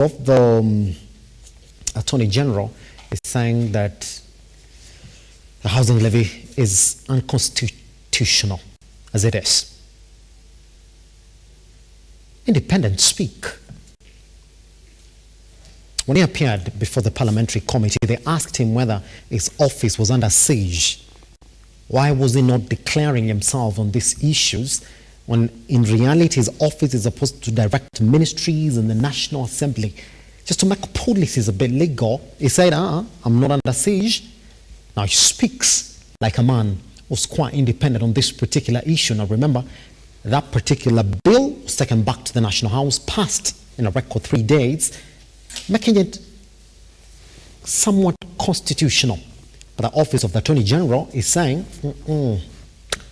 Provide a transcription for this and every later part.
of the Attorney General is saying that the housing levy is unconstitutional as it is. Independent speak. When he appeared before the parliamentary committee, they asked him whether his office was under siege. Why was he not declaring himself on these issues when in reality his office is supposed to direct ministries and the National Assembly just to make policies a bit legal? He said, I'm not under siege. Now he speaks like a man who's quite independent on this particular issue. Now remember, that particular bill was taken back to the National House, passed in a record 3 days, making it somewhat constitutional. But the Office of the Attorney General is saying,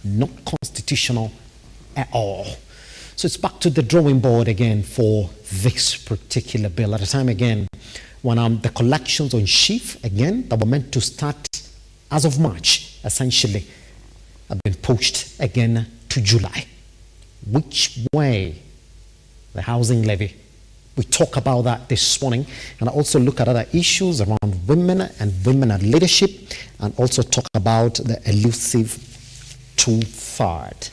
not constitutional at all. So it's back to the drawing board again for this particular bill. At a time again, when the collections on sheaf, again, that were meant to start as of March, essentially, have been pushed again to July. Which way? The housing levy. We talk about that this morning, and I also look at other issues around women and women at leadership, and also talk about the Elusivetwo-Third.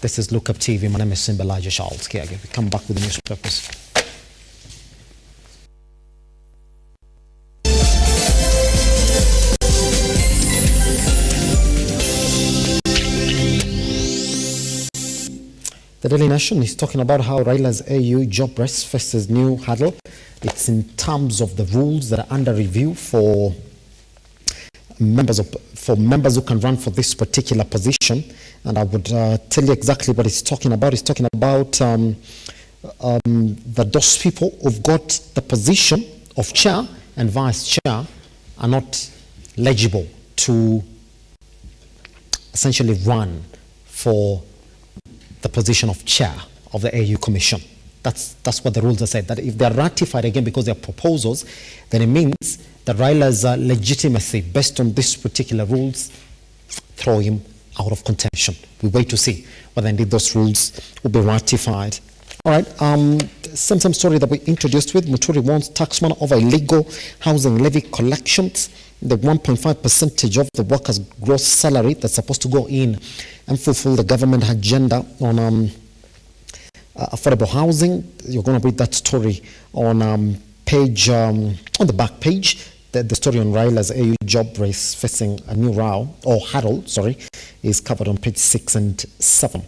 This is Lookuptv. My name is Elijah Charles Kiage. We come back with the newspapers. The Daily Nation is talking about how Raila's AU job race faces new hurdle. It's in terms of the rules that are under review for members who can run for this particular position. And I would tell you exactly what it's talking about. It's talking about that those people who've got the position of chair and vice chair are not eligible to essentially run for the position of chair of the AU Commission. That's what the rules have said, that if they're ratified again because they're proposals, then it means that Raila's legitimacy based on this particular rules throw him out of contention. We wait to see whether indeed those rules will be ratified. All right, same story that we introduced with. Muturi warns taxman over illegal housing levy collections. The 1.5 percentage of the workers' gross salary that's supposed to go in and fulfill the government agenda on affordable housing. You're going to read that story on page, on the back page. The story on Raila's AU job race facing a new row, or hurdle, sorry, is covered on page 6 and 7.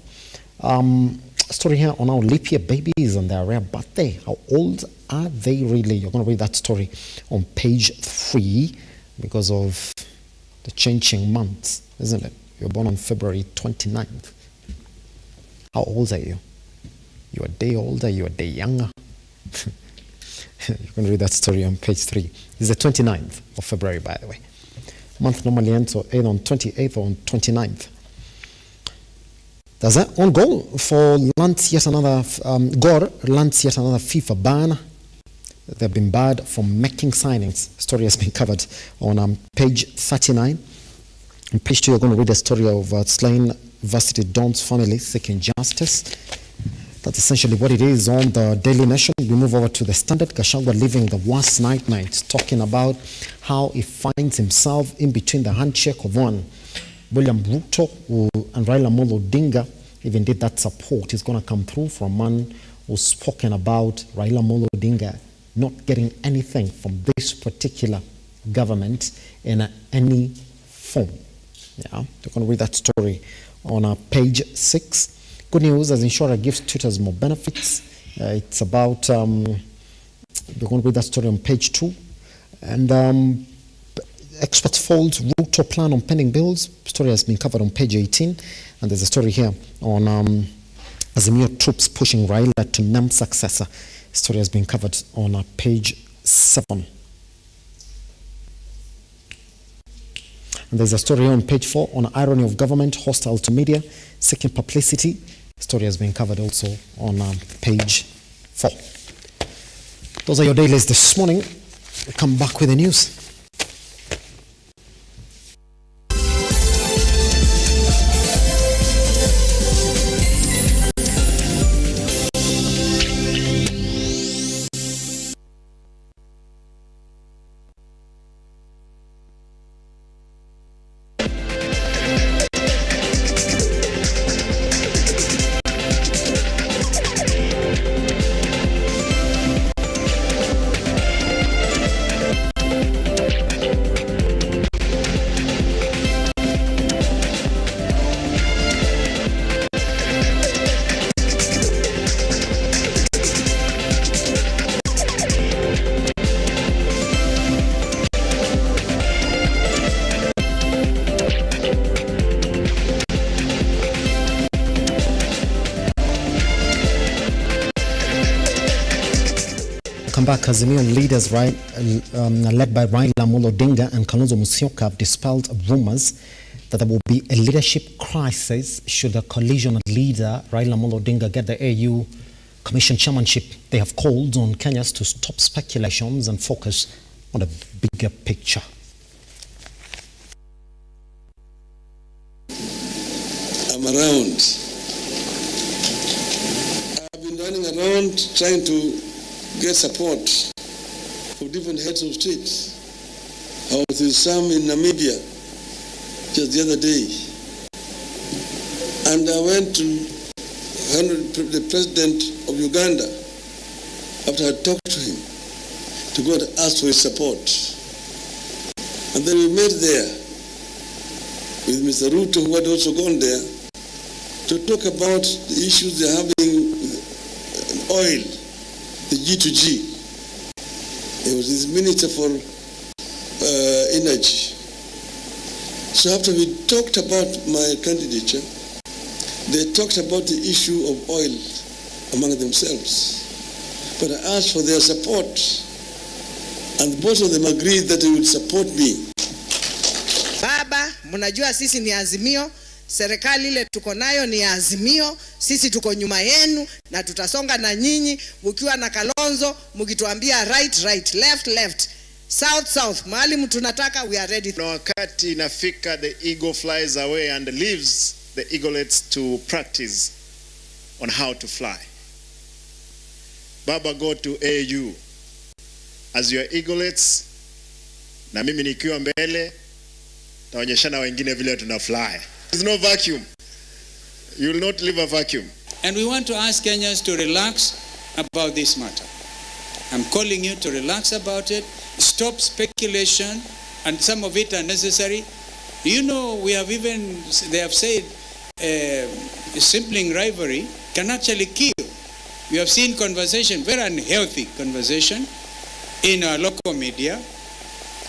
Story here on our leap year babies and their rare birthday. How old are they really? You're going to read that story on page 3 because of the changing months, isn't it? You're born on February 29th. How old are you? You're a day older, you're a day younger. You're going to read that story on page 3. It's the 29th of February, by the way. Month normally ends either on 28th or on 29th. There's that on goal for lands yet another Gore lands yet another FIFA ban. They've been barred from making signings. Story has been covered on page 39. On page 2, you're going to read the story of slain varsity Don's family seeking justice. That's essentially what it is on the Daily Nation. We move over to the Standard. Gachagua living the worst nightmare. It's talking about how he finds himself in between the handshake of one William RUTO and Raila Amolo Odinga. Even did that support is going to come through from a man who's spoken about Raila Amolo Odinga not getting anything from this particular government in any form. Yeah, you're going to read that story on page 6. Good news as insurer gives tutors more benefits. It's about, you're going to read that story on page 2. And experts fold RUTO plan on pending bills. Story has been covered on page 18. And there's a story here on azimio troops pushing Raila to name successor. Story has been covered on page 7. And there's a story on page 4 on irony of government hostile to media, seeking publicity. Story has been covered also on page 4. Those are your dailies this morning. We'll come back with the news. Welcome back. Azimio leaders led by Raila Amolo Odinga and Kalonzo Musyoka have dispelled rumors that there will be a leadership crisis should the coalition leader Raila Amolo Odinga get the AU Commission chairmanship. They have called on Kenyans to stop speculations and focus on the bigger picture. I'm around. I've been running around trying to get support from different heads of states. I was with some in Namibia just the other day. And I went to the president of Uganda after I talked to him to go and ask for his support. And then we met there with Mr. RUTO, who had also gone there, to talk about the issues they're having with oil, the G2G. It was his minister for energy. So after we talked about my candidature, they talked about the issue of oil among themselves. But I asked for their support, and both of them agreed that they would support me. Baba, mnajua sisi ni Azimio, serikali ile tuko nayo ni Azimio, sisi tuko nyuma yenu na tutasonga na nyinyi, mkiwa na Kalonzo, mkituambia right, left, south, mahali tunataka, we are ready. Na wakati inafika, the eagle flies away and leaves the eaglets to practice on how to fly. Baba, go to AU as your eaglets, na mimi nikiwa mbele taonyeshana wengine vile tuna fly. There's no vacuum. You will not leave a vacuum. And we want to ask Kenyans to relax about this matter. I'm calling you to relax about it. Stop speculation, and some of it are necessary. You know, they have said sibling rivalry can actually kill. We have seen conversation, very unhealthy conversation in our local media.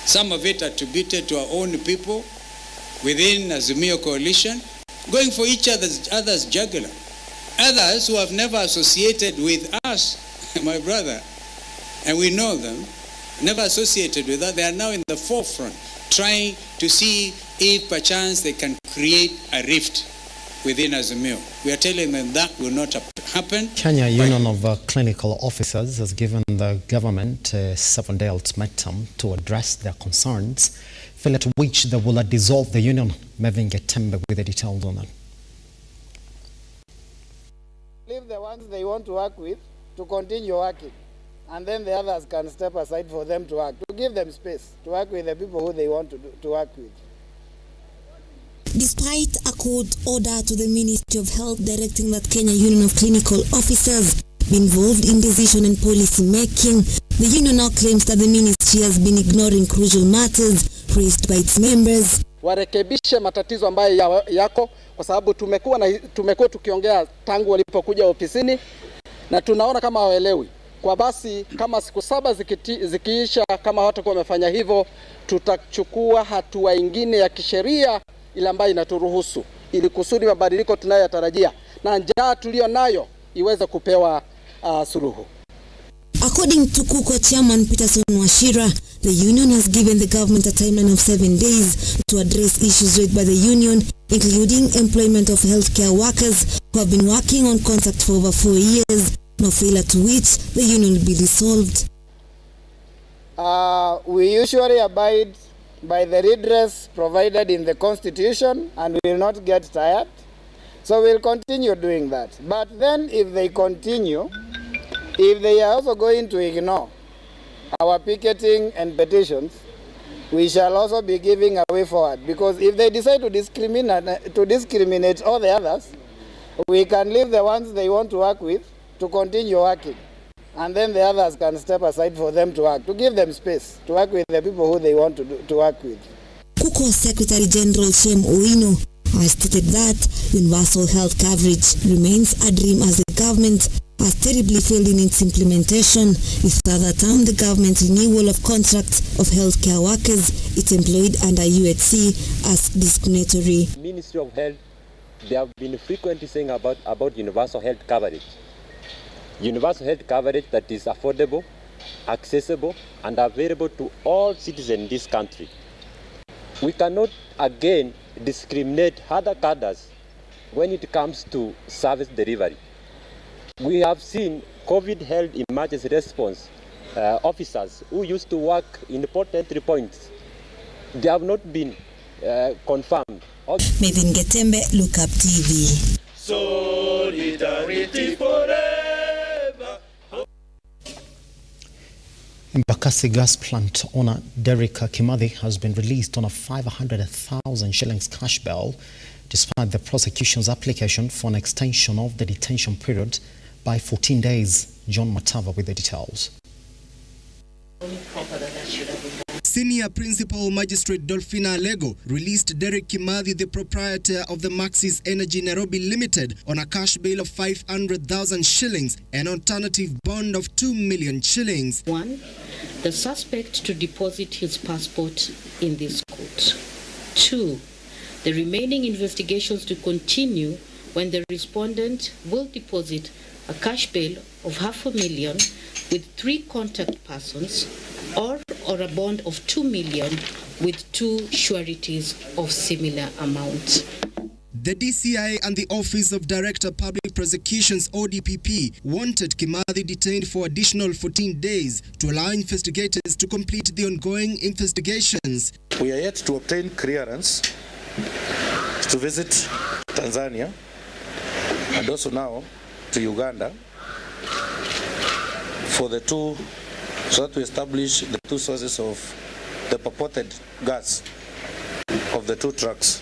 Some of it attributed to our own people within Azimio coalition, going for each other's jugular. Others who have never associated with us, my brother, and we know them, never associated with us, they are now in the forefront, trying to see if perchance they can create a rift within Azimio. We are telling them that will not happen. Kenya Union of Clinical Officers has given the government a 7-day ultimatum to address their concerns, failure to which they will dissolve the union. Mevin Getembe with the details on that. Leave the ones they want to work with to continue working, and then the others can step aside for them to work, to give them space to work with the people who they want to work with. Despite a court order to the Ministry of Health directing that Kenya Union of Clinical Officers be involved in decision and policy making, the union now claims that the ministry has been ignoring crucial matters raised by its members. Warekebishe matatizo ambayo yako, kwa sababu tumekuwa tukiongea tangu walipokuja ofisini na tunaona kama hawaelewi. Kwa basi kama siku 7 zikiisha, kama hawatakuwa wamefanya hivyo, tutachukua hatua nyingine ya kisheria ile ambayo inaturuhusu, ili kusudi mabadiliko tunayotarajia na njaa tulio nayo iweze kupewa suluhu. According to KUKO Chairman Peterson Washira, the union has given the government a timeline of 7 days to address issues raised by the union, including employment of healthcare workers who have been working on contract for over 4 years, no failure to which the union will be dissolved. We usually abide by the redress provided in the Constitution and will not get tired. So we'll continue doing that. But then if they continue, if they are also going to ignore our picketing and petitions, we shall also be giving a way forward. Because if they decide to discriminate all the others, we can leave the ones they want to work with to continue working. And then the others can step aside for them to work, to give them space to work with the people who they want to work with. KUKO Secretary General Shem Owino has stated that universal health coverage remains a dream as the government has terribly failed in its implementation. With further term, the government renewal of contracts of healthcare workers it employed under UHC as discriminatory. Ministry of Health, they have been frequently saying about universal health coverage. Universal health coverage that is affordable, accessible, and available to all citizens in this country. We cannot again discriminate other cadres when it comes to service delivery. We have seen COVID health emergency response officers who used to work in port entry points. They have not been confirmed. Maven Getembe, Lookuptv. Solidarity forever. Embakasi gas plant owner Derek Kimathi has been released on a 500,000 shillings cash bail despite the prosecution's application for an extension of the detention period by 14 days. John Matava with the details. Senior Principal Magistrate Dolphina Lego released Derek Kimathi, the proprietor of the Maxis Energy Nairobi Limited, on a cash bail of 500,000 shillings and alternative bond of 2 million shillings. 1. The suspect to deposit his passport in this court. 2. The remaining investigations to continue when the respondent will deposit a cash bail of 500,000 with 3 contact persons or a bond of 2 million with 2 sureties of similar amount. The DCI and the Office of Director Public Prosecutions ODPP wanted Kimathi detained for additional 14 days to allow investigators to complete the ongoing investigations. We are yet to obtain clearance to visit Tanzania and also now to Uganda for the two, so that we establish the 2 sources of the purported gas of the 2 trucks.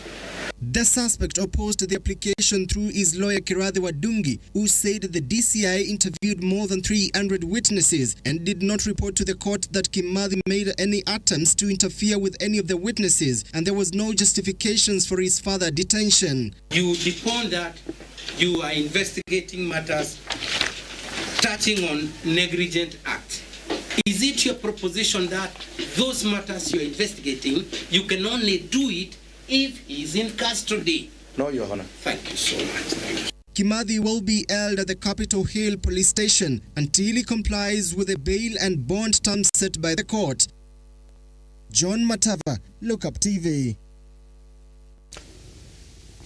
The suspect opposed the application through his lawyer Kirathi Wadungi, who said the DCI interviewed more than 300 witnesses and did not report to the court that Kimathi made any attempts to interfere with any of the witnesses, and there was no justifications for his further detention. You depend that you are investigating matters touching on negligent act. Is it your proposition that those matters you're investigating, you can only do it if he's in custody? No, Your Honor. Thank you so much. Kimathi will be held at the Capitol Hill Police Station until he complies with the bail and bond terms set by the court. John Matava, Lookuptv.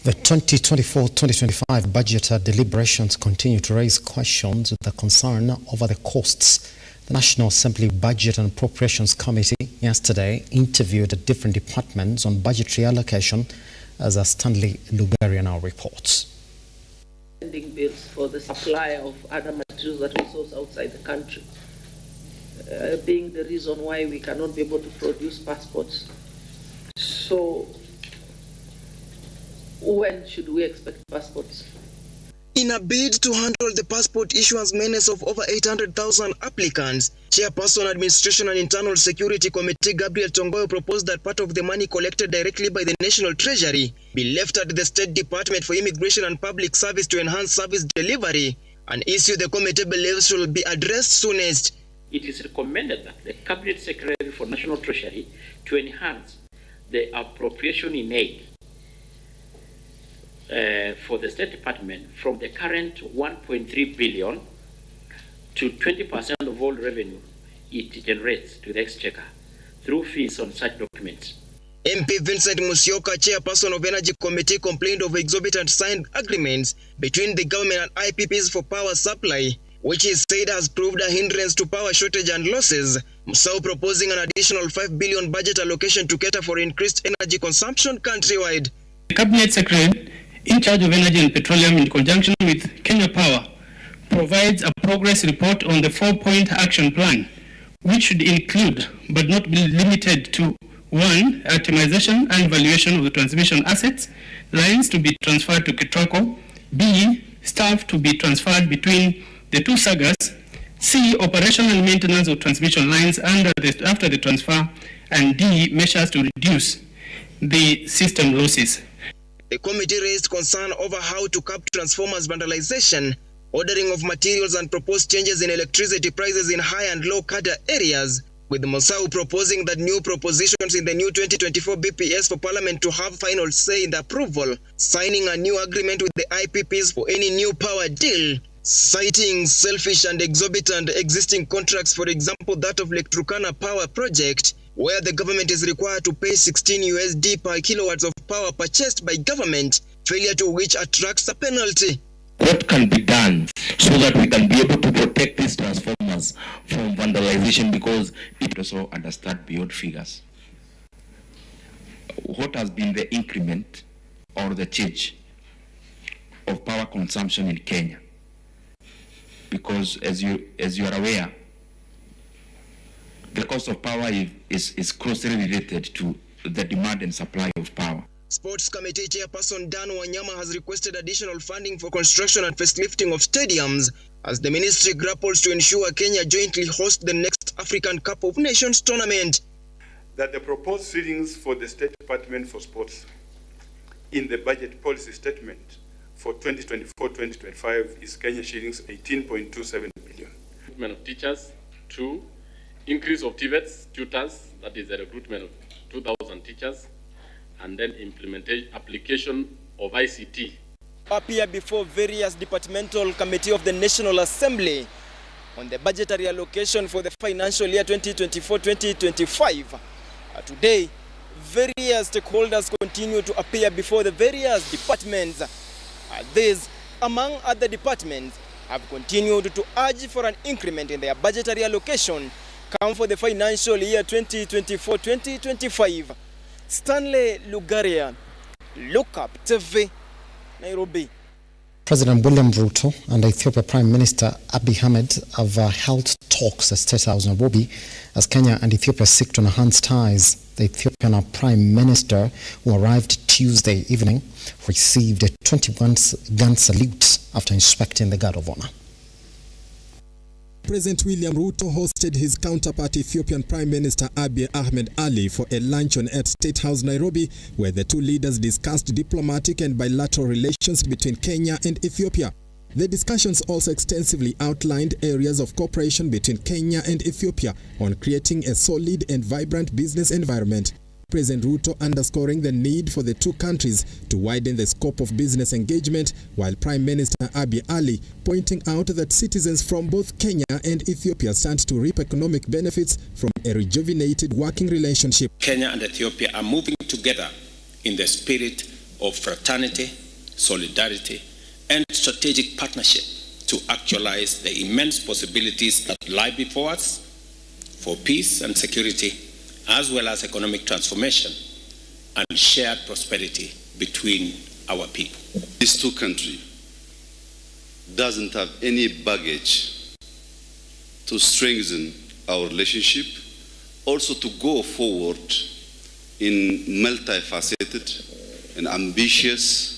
The 2024-2025 budget deliberations continue to raise questions with the concern over the costs. The National Assembly Budget and Appropriations Committee yesterday interviewed different departments on budgetary allocation, as Stanley Lugari now reports. Sending bills for the supply of other materials that we source outside the country, being the reason why we cannot be able to produce passports. So, when should we expect passports? In a bid to handle the passport issuance menace of over 800,000 applicants, Chairperson Administration and Internal Security Committee Gabriel Tongoyo proposed that part of the money collected directly by the National Treasury be left at the State Department for Immigration and Public Service to enhance service delivery, an issue the committee believes should be addressed soonest. It is recommended that the Cabinet Secretary for National Treasury to enhance the appropriation in aid for the State Department from the current 1.3 billion to 20% of all revenue it generates to the Exchequer through fees on such documents. MP Vincent Musyoka, Chairperson of Energy Committee, complained of exorbitant signed agreements between the government and IPPs for power supply, which he said has proved a hindrance to power shortage and losses. Musau proposing an additional 5 billion budget allocation to cater for increased energy consumption countrywide. The Cabinet Secretary in charge of energy and petroleum, in conjunction with Kenya Power, provides a progress report on the 4-point action plan, which should include, but not be limited to, 1. Optimization and valuation of the transmission assets, lines to be transferred to Ketraco, B. Staff to be transferred between the 2 sagas, C. Operation and maintenance of transmission lines after the transfer, and D. Measures to reduce the system losses. The committee raised concern over how to curb transformers vandalization, ordering of materials and proposed changes in electricity prices in high and low cadre areas, with Musau proposing that new propositions in the new 2024 BPS for Parliament to have final say in the approval, signing a new agreement with the IPPs for any new power deal, citing selfish and exorbitant existing contracts, for example that of Lake Turkana Power Project, where the government is required to pay $16 per kilowatts of power purchased by government, failure to which attracts a penalty. What can be done so that we can be able to protect these transformers from vandalization, because it also understand beyond figures? What has been the increment or the change of power consumption in Kenya? Because as you are aware, the cost of power is closely related to the demand and supply of power. Sports Committee Chairperson Dan Wanyama has requested additional funding for construction and facelifting of stadiums as the ministry grapples to ensure Kenya jointly host the next African Cup of Nations tournament. That the proposed ceilings for the State Department for Sports in the budget policy statement for 2024-2025 is Kenya shillings 18.27 billion. Recruitment of teachers. 2, increase of TVETs, tutors, that is the recruitment of 2,000 teachers, and then implementation, application of ICT. Appear before various departmental committee of the National Assembly on the budgetary allocation for the financial year 2024-2025. Today, various stakeholders continue to appear before the various departments. These, among other departments, have continued to urge for an increment in their budgetary allocation come for the financial year 2024-2025. Stanley Lugaria, Lookuptv, Nairobi. President William RUTO and Ethiopia Prime Minister Abiy Ahmed have held talks at State House Nairobi as Kenya and Ethiopia seek to enhance ties. The Ethiopian Prime Minister, who arrived Tuesday evening, received a 21-gun salute after inspecting the Guard of Honor. President William RUTO hosted his counterpart Ethiopian Prime Minister Abiy Ahmed Ali for a luncheon at State House Nairobi, where the two leaders discussed diplomatic and bilateral relations between Kenya and Ethiopia. The discussions also extensively outlined areas of cooperation between Kenya and Ethiopia on creating a solid and vibrant business environment. President RUTO underscoring the need for the two countries to widen the scope of business engagement, while Prime Minister Abiy Ali pointing out that citizens from both Kenya and Ethiopia stand to reap economic benefits from a rejuvenated working relationship. Kenya and Ethiopia are moving together in the spirit of fraternity, solidarity, and strategic partnership to actualize the immense possibilities that lie before us for peace and security, as well as economic transformation and shared prosperity between our people. These two countries doesn't have any baggage to strengthen our relationship, also to go forward in multifaceted and ambitious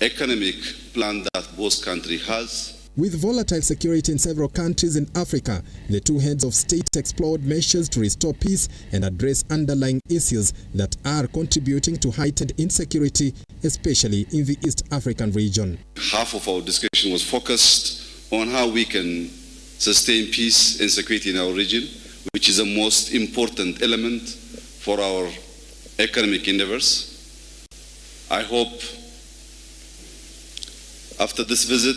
economic plan that both countries has. With volatile security in several countries in Africa, the two heads of state explored measures to restore peace and address underlying issues that are contributing to heightened insecurity, especially in the East African region. Half of our discussion was focused on how we can sustain peace and security in our region, which is the most important element for our economic endeavors. I hope after this visit,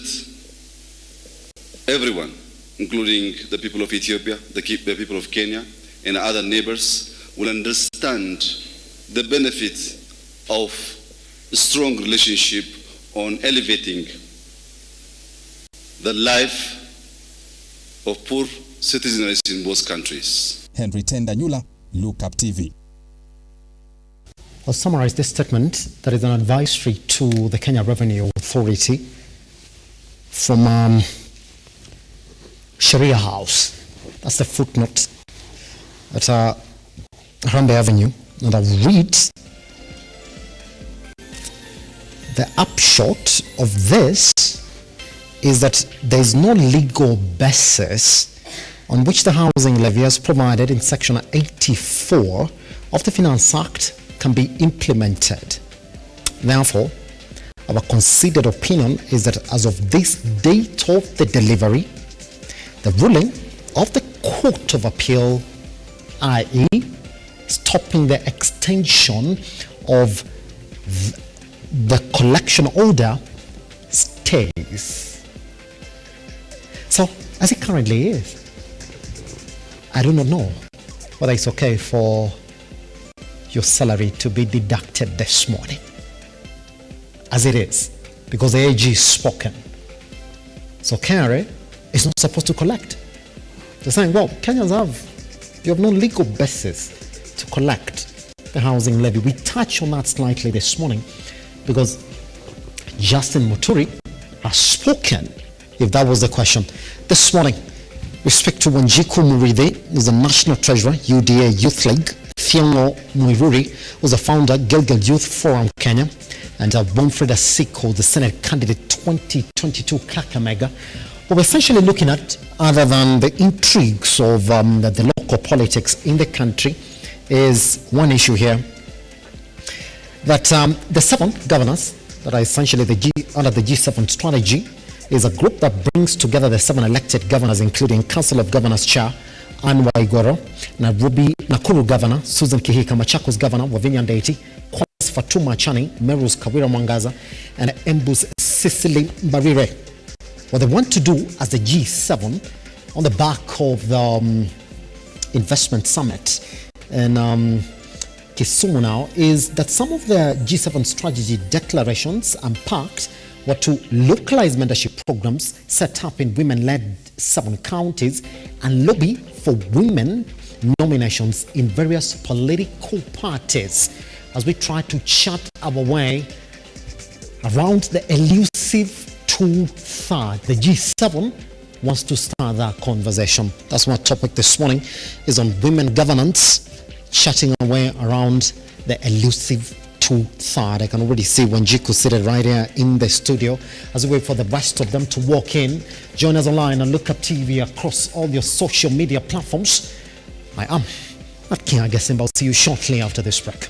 everyone, including the people of Ethiopia, the people of Kenya, and other neighbors, will understand the benefit of a strong relationship on elevating the life of poor citizens in both countries. Henry Tendanyula, Lookuptv. I'll summarize this statement. That is an advisory to the Kenya Revenue Authority from Sharia House. That's the footnote at Harambe Avenue. And I'll read the upshot of this is that there is no legal basis on which the housing levy as provided in Section 84 of the Finance Act can be implemented. Therefore, our considered opinion is that as of this date of the delivery, the ruling of the Court of Appeal, i.e. stopping the extension of the collection order, stays. as it currently is. I do not know whether it's okay for your salary to be deducted this morning, as it is, because the AG is spoken. So Kenya is not supposed to collect. They're saying, well, Kenyans you have no legal basis to collect the housing levy. We touched on that slightly this morning because Justin Muturi has spoken, if that was the question. This morning, we speak to Wanjiku Muridi, who's the National Treasurer, UDA Youth League, Fiongo Muiruri, who's the founder, Gilgil Youth Forum Kenya, and Bonfreda Siko, the Senate candidate 2022 Kakamega. What we're essentially looking at, other than the intrigues of the local politics in the country, is one issue here, that the 7 governors that are essentially under the G7 strategy is a group that brings together the 7 elected governors, including Council of Governors Chair Anne Waigoro, Nakuru Governor Susan Kihika, Machakos Governor Wavinya Ndeti, Kwanzaa Fatuma Achani, Meru's Kawira Mwangaza, and Embu's Cecily Mbarire. What they want to do as the G7 on the back of the investment summit in Kisumu now is that some of the G7 strategy declarations unpacked were to localize mentorship programs set up in women-led 7 counties and lobby for women nominations in various political parties as we try to chart our way around the Elusivetwo-Third. The G7 wants to start that conversation. That's my topic this morning, is on women governance, chatting our way around the Elusivetwo-Third. I can already see Wanjiku seated right here in the studio as we wait for the rest of them to walk in. Join us online on Lookuptv across all your social media platforms. I am at King Agasimba. I'll see you shortly after this break.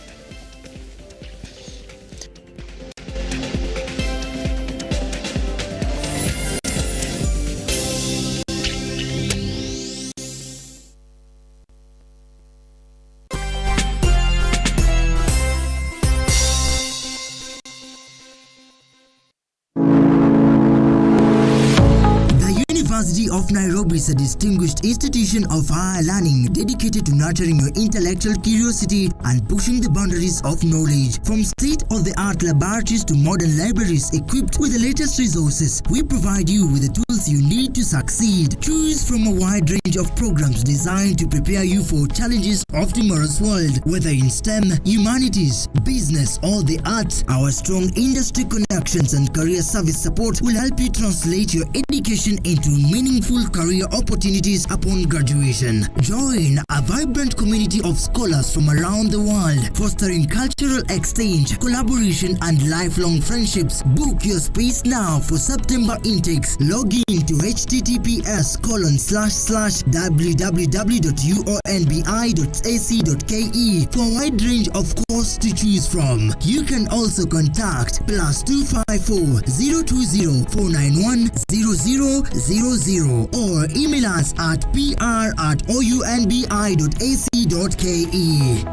University of Nairobi is a distinguished institution of higher learning dedicated to nurturing your intellectual curiosity and pushing the boundaries of knowledge. From state-of-the-art laboratories to modern libraries equipped with the latest resources, we provide you with the tools you need to succeed. Choose from a wide range of programs designed to prepare you for challenges of tomorrow's world. Whether in STEM, humanities, business, or the arts, our strong industry connections and career service support will help you translate your education into meaningful career opportunities upon graduation. Join a vibrant community of scholars from around the world, fostering cultural exchange, collaboration, and lifelong friendships. Book your space now for September intakes. Log in to https://www.uonbi.ac.ke for a wide range of courses to choose from. You can also contact +254 020 491 0000 or email us at pr@ounbi.ac.ke.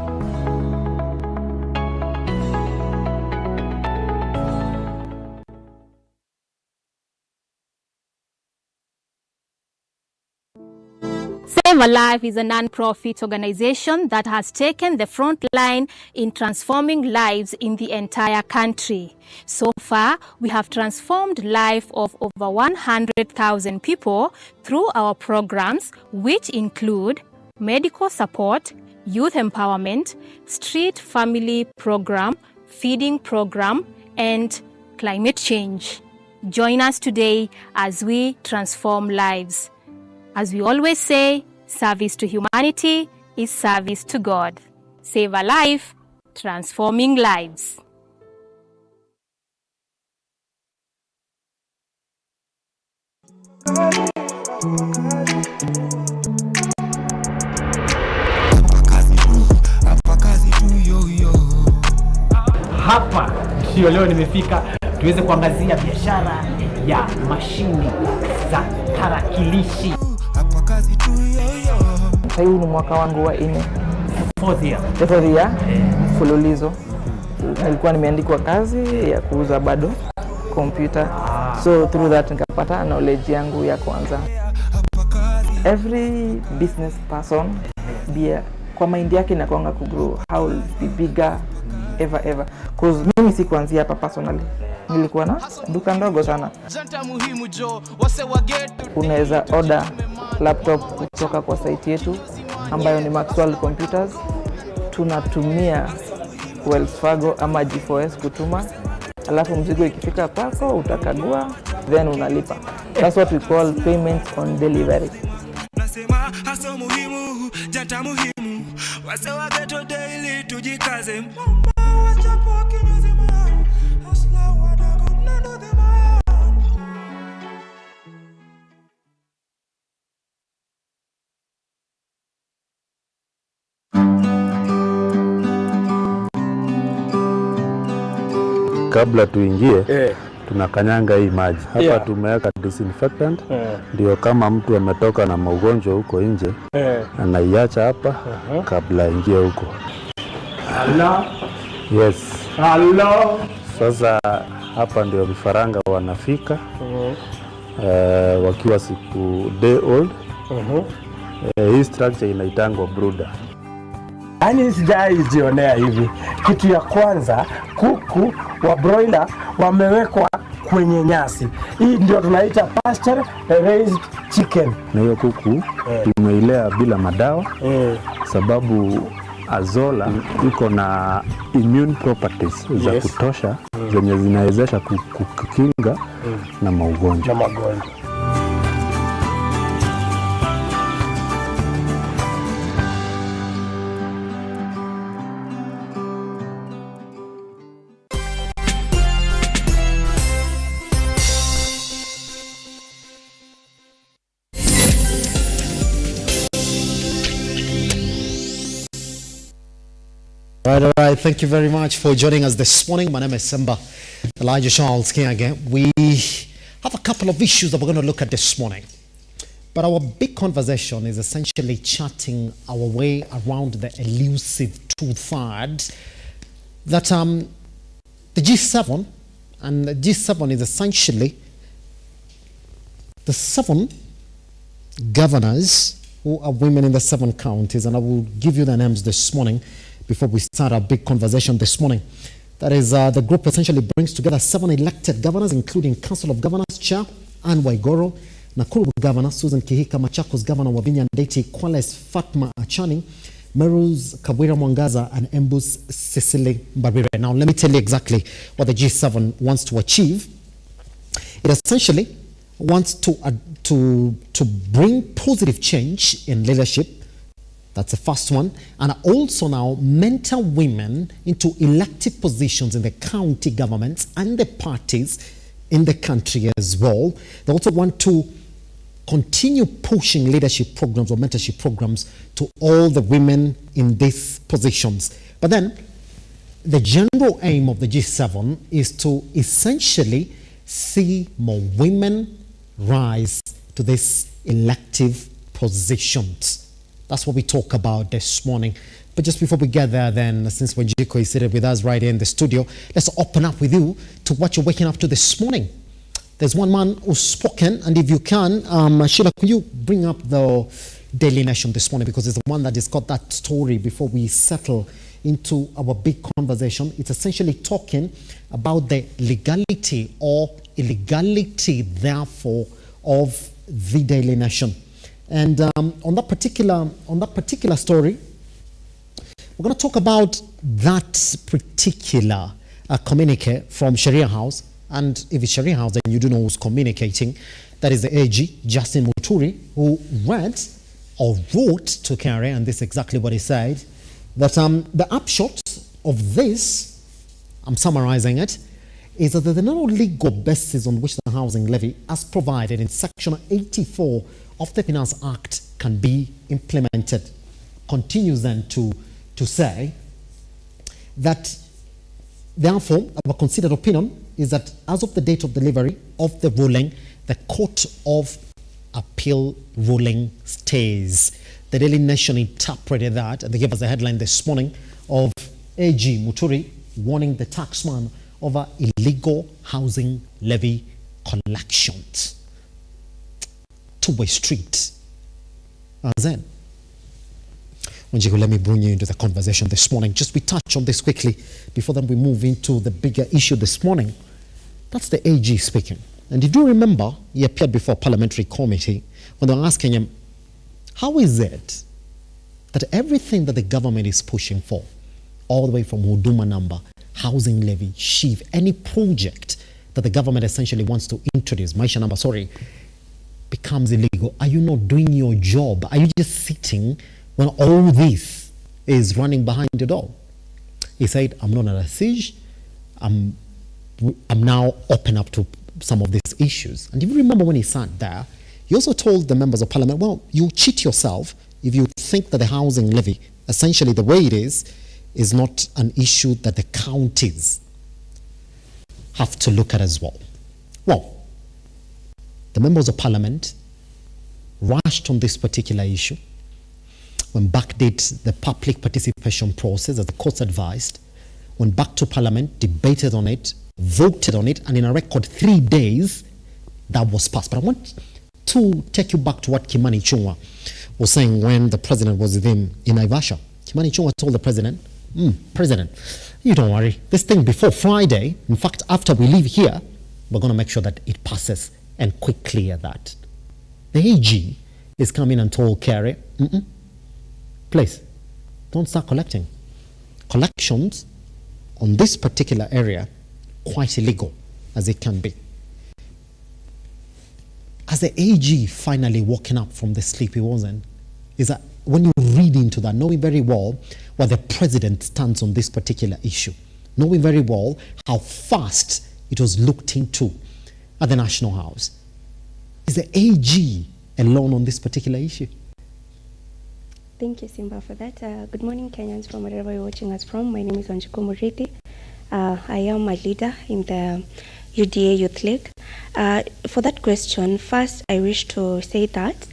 Save a Life is a non-profit organization that has taken the front line in transforming lives in the entire country. So far, we have transformed life of over 100,000 people through our programs, which include medical support, youth empowerment, street family program, feeding program, and climate change. Join us today as we transform lives. As we always say, service to humanity is service to God. Save a life, transforming lives. Hapa ndio leo nimefika tuweze kuangazia biashara ya mashini za tarakilishi. Sasa hii ni mwaka wangu wa 4. Fourth year mfululizo. Nilikuwa nimeandikwa kazi ya kuuza bado kompyuta. So through that nikapata knowledge yangu ya kwanza. every business person bia kwa mind yake inakuanga kugrow, how will be bigger ever cause mimi si kuanzia hapa personally, nilikuwa na duka ndogo sana. Unaweza order laptop kutoka kwa site yetu ambayo ni Maxwell Computers, tunatumia Wells Fargo ama G4S kutuma, alafu mzigo ikifika kwako utakagua then unalipa. That's what we call payment on delivery. Hasa muhimu, janta muhimu, wase wa ghetto daily tujikaze. Kabla tuingie tunakanyanga hii maji hapa, tumeweka disinfectant ndio kama mtu ametoka na maugonjwa huko nje anaiacha hapa kabla ingie huko. Allah. Yes. Allah. Sasa hapa ndio vifaranga wanafika wakiwa siku day old. Hii structure inaitangwa brooder. Yaani sijajionea hivi. Kitu ya kwanza, kuku wa broiler wamewekwa kwenye nyasi. Hii ndio tunaita pasture raised chicken. Na hiyo kuku tumeilea bila madawa sababu azola iko na immune properties za kutosha zenye zinawezesha kukinga na magonjwa. All right. Thank you very much for joining us this morning. My name is Simba Elijah Charles King again. We have a couple of issues that we're going to look at this morning. But our big conversation is essentially charting our way around the Elusivetwo-Third. That the G7, and the G7 is essentially the 7 governors who are women in the 7 counties. And I will give you the names this morning before we start our big conversation this morning. That is, the group essentially brings together 7 elected governors, including Council of Governors Chair Anne Waigoro, Nakuru Governor Susan Kihika, Machakos Governor Wavinya Ndeti, Kwales Fatma Achani, Meru's Kabwira Mwangaza, and Embu's Cecily Barire. Now, let me tell you exactly what the G7 wants to achieve. It essentially wants to bring positive change in leadership. That's the first one. And also now mentor women into elected positions in the county governments and the parties in the country as well. They also want to continue pushing leadership programs or mentorship programs to all the women in these positions. But then the general aim of the G7 is to essentially see more women rise to these elective positions. That's what we talk about this morning. But just before we get there then, since Wanjiko is seated with us right here in the studio, let's open up with you to what you're waking up to this morning. There's one man who's spoken, and if you can, Sheila, could you bring up the Daily Nation this morning, because it's the one that has got that story before we settle into our big conversation. It's essentially talking about the legality or illegality, therefore, of the Daily Nation. And on that particular story, we're going to talk about that particular communique from Sharia House. And if it's Sharia House, then you do know who's communicating. That is the AG, Justin Muturi, who read or wrote to Kerry, and this is exactly what he said, that the upshot of this, I'm summarizing it, is that there are no legal basis on which the housing levy, as provided in Section 84 of the Finance Act, can be implemented. Continues then to say that, therefore, our considered opinion is that as of the date of delivery of the ruling, the Court of Appeal ruling stays. The Daily Nation interpreted that, and they gave us a headline this morning of AG Muturi warning the taxman over illegal housing levy collections. Two-way street. Zen. Wanjiku, let me bring you into the conversation this morning. Just we touch on this quickly before then we move into the bigger issue this morning. That's the AG speaking. And did you remember he appeared before a parliamentary committee when they were asking him, how is it that everything that the government is pushing for, all the way from Huduma number, housing levy, SHIF, any project that the government essentially wants to introduce, Maisha number, becomes illegal? Are you not doing your job? Are you just sitting when all this is running behind the door? He said, I'm not under siege. I'm now open up to some of these issues. And if you remember when he sat there, he also told the members of parliament, well, you cheat yourself if you think that the housing levy, essentially the way it is not an issue that the counties have to look at as well. Well, the members of parliament rushed on this particular issue, went back, did the public participation process as the courts advised, went back to parliament, debated on it, voted on it, and in a record 3 days, that was passed. But I want to take you back to what Kimani Ichung'wah was saying when the president was with him in Naivasha. Kimani Ichung'wah told the president, President, you don't worry, this thing before Friday, in fact, after we leave here, we're going to make sure that it passes and quick clear that. The AG is coming and told Kerry, please, don't start collecting. Collections on this particular area, quite illegal as it can be. As the AG finally woken up from the sleep he was in, is that when you read into that, knowing very well where the president stands on this particular issue, knowing very well how fast it was looked into at the National House, is the AG alone on this particular issue? Thank you, Simba, for that. Good morning, Kenyans, from wherever you're watching us from. My name is Wanjiku Murithi. I am a leader in the UDA Youth League. For that question, first, I wish to say that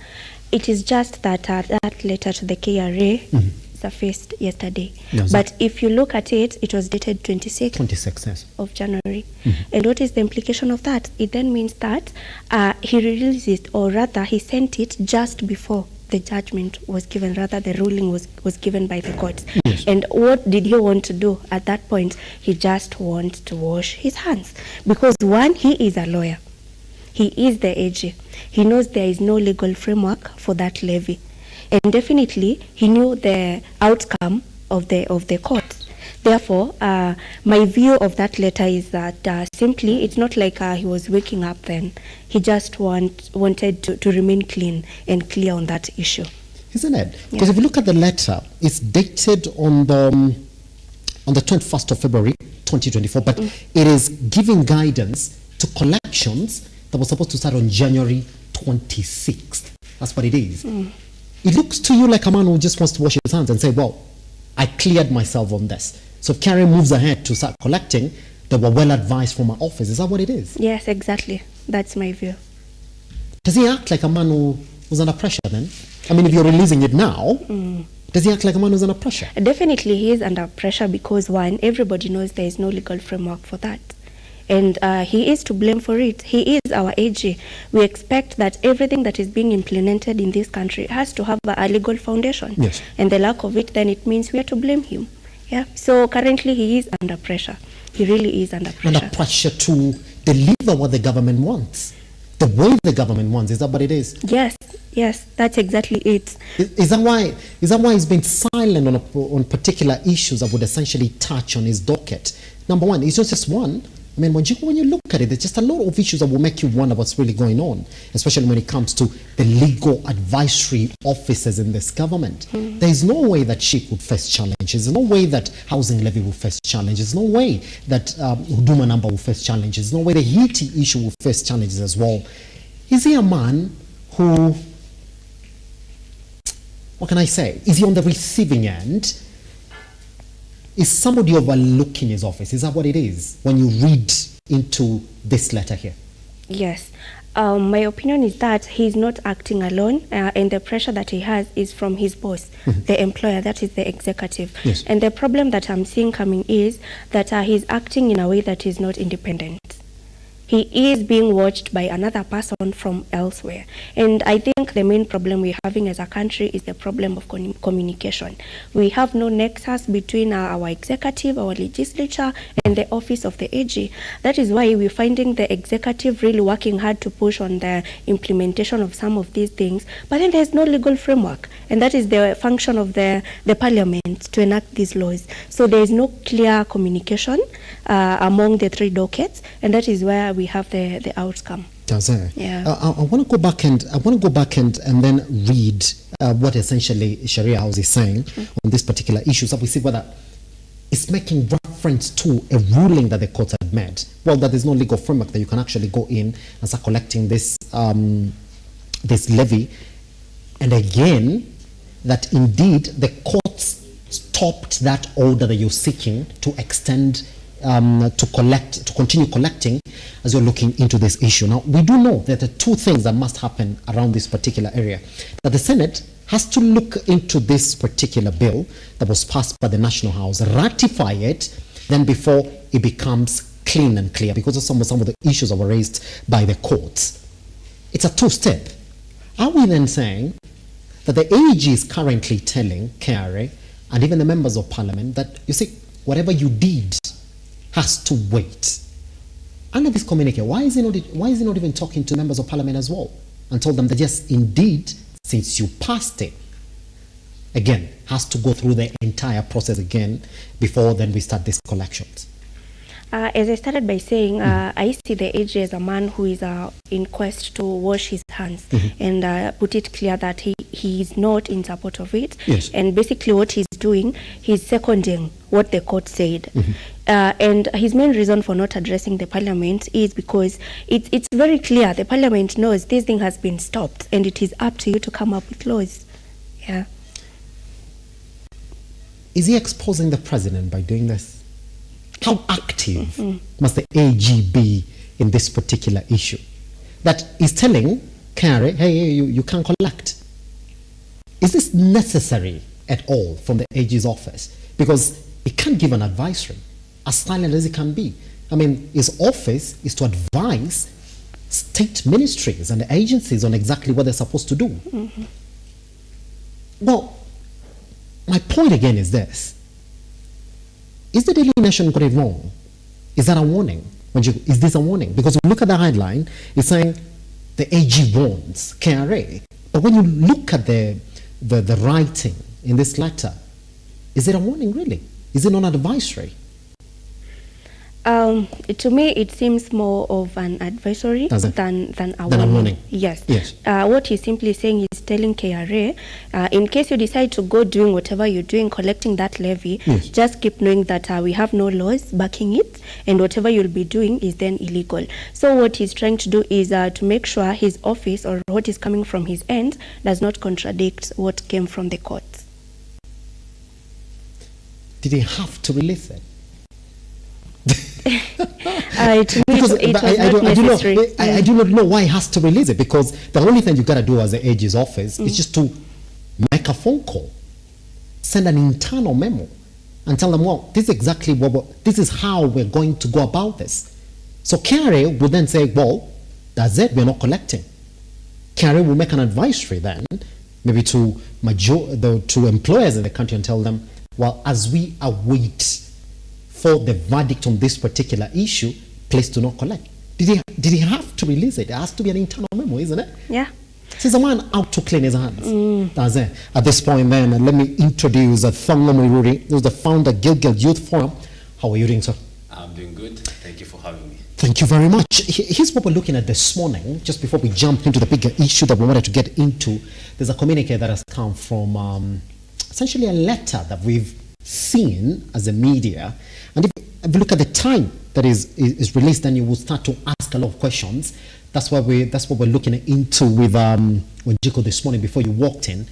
it is just that that letter to the KRA surfaced yesterday. Yes, but if you look at it, it was dated 26th yes. of January. And what is the implication of that? It then means that he released it, or rather he sent it just before the judgment was given, rather the ruling was given by the courts. Yes. And what did he want to do at that point? He just wants to wash his hands. Because one, he is a lawyer. He is the AG. He knows there is no legal framework for that levy. And definitely, he knew the outcome of the court. Therefore, my view of that letter is that simply, it's not like he was waking up then. He just wanted to remain clean and clear on that issue. Isn't it? Because if you look at the letter, it's dated on the 21st of February, 2024, but it is giving guidance to collections that was supposed to start on January 26th. That's what it is. It looks to you like a man who just wants to wash his hands and say, well, I cleared myself on this. So if Kerry moves ahead to start collecting, they were well advised from our office. Is that what it is? Yes, exactly. That's my view. Does he act like a man who was under pressure then? I mean, if you're releasing it now, does he act like a man who's under pressure? Definitely he is under pressure because, one, everybody knows there is no legal framework for that. And he is to blame for it. He is our AG. We expect that everything that is being implemented in this country has to have a legal foundation. Yes. And the lack of it, then it means we are to blame him. Yeah. So currently he is under pressure. He really is under pressure. Under pressure to deliver what the government wants. The way the government wants. Is that what it is? Yes, that's exactly it. Is that why he's been silent on particular issues that would essentially touch on his docket? Number one, it's not just one. I mean, when you look at it, there's just a lot of issues that will make you wonder what's really going on, especially when it comes to the legal advisory officers in this government. There is no way that she would face challenges. There's no way that housing levy will face challenges. There's no way that Huduma number will face challenges. There's no way the Haiti issue will face challenges as well. Is he a man who, what can I say, is he on the receiving end? Is somebody overlooking his office? Is that what it is when you read into this letter here? Yes. My opinion is that he's not acting alone, and the pressure that he has is from his boss, the employer, that is the executive. Yes. And the problem that I'm seeing coming is that he's acting in a way that is not independent. He is being watched by another person from elsewhere. And I think the main problem we're having as a country is the problem of communication. We have no nexus between our executive, our legislature, and the office of the AG. That is why we're finding the executive really working hard to push on the implementation of some of these things, but then there's no legal framework, and that is the function of the parliament to enact these laws. So there is no clear communication among the three dockets, and that is where we have the outcome. Yeah. I want to go back and then read what essentially Sharia House is saying on this particular issue, so we see whether it's making reference to a ruling that the court had made. Well, that there's no legal framework that you can actually go in and start collecting this this levy, and again that indeed the courts stopped that order that you're seeking to extend to continue collecting as you're looking into this issue. Now, we do know that there are two things that must happen around this particular area. That the Senate has to look into this particular bill that was passed by the National House, ratify it, then before it becomes clean and clear, because of some of the issues that were raised by the courts. It's a two-step. Are we then saying that the AG is currently telling KRA and even the members of parliament that, you see, whatever you did has to wait? Under this communique, why is he not even talking to members of parliament as well and told them that yes, indeed, since you passed it, again, has to go through the entire process again before then we start these collections? As I started by saying, I see the AG as a man who is in quest to wash his hands and put it clear that he is not in support of it. Yes. And basically what he's doing, he's seconding what the court said. And his main reason for not addressing the parliament is because it's very clear. The parliament knows this thing has been stopped and it is up to you to come up with laws. Yeah. Is he exposing the president by doing this? How active must the AG be in this particular issue? That is telling KRA, hey, you can't collect. Is this necessary at all from the AG's office? Because it can't give an advisory, as silent as it can be. I mean, his office is to advise state ministries and agencies on exactly what they're supposed to do. Well, my point again is this. Is the Daily Nation got it wrong? Is that a warning? Is this a warning? Because when you look at the headline, it's saying the AG warns KRA. But when you look at the writing in this letter, is it a warning really? Is it not advisory? To me, it seems more of an advisory than a warning. Yes. What he's simply saying is telling KRA, in case you decide to go doing whatever you're doing, collecting that levy, just keep knowing that we have no laws backing it, and whatever you'll be doing is then illegal. So what he's trying to do is to make sure his office or what is coming from his end does not contradict what came from the courts. Did he have to release it? I do not know why he has to release it, because the only thing you got to do as the AG's office is just to make a phone call, send an internal memo, and tell them, well, this is exactly this is how we're going to go about this. So KRA will then say, well, that's it, we're not collecting. KRA will make an advisory then, maybe to employers in the country, and tell them, well, as we await for the verdict on this particular issue, please do not collect. Did he have to release it? It has to be an internal memo, isn't it? Yeah. He's a man out to clean his hands. That's it. At this point then, let me introduce Thonglo Mwiruri, who's the founder of Gilgil Youth Forum. How are you doing, sir? I'm doing good. Thank you for having me. Thank you very much. Here's what we're looking at this morning, just before we jump into the bigger issue that we wanted to get into. There's a communique that has come from essentially a letter that we've seen as a media. And if you look at the time that is released, then you will start to ask a lot of questions. That's what we're looking into with Jiko this morning before you walked in.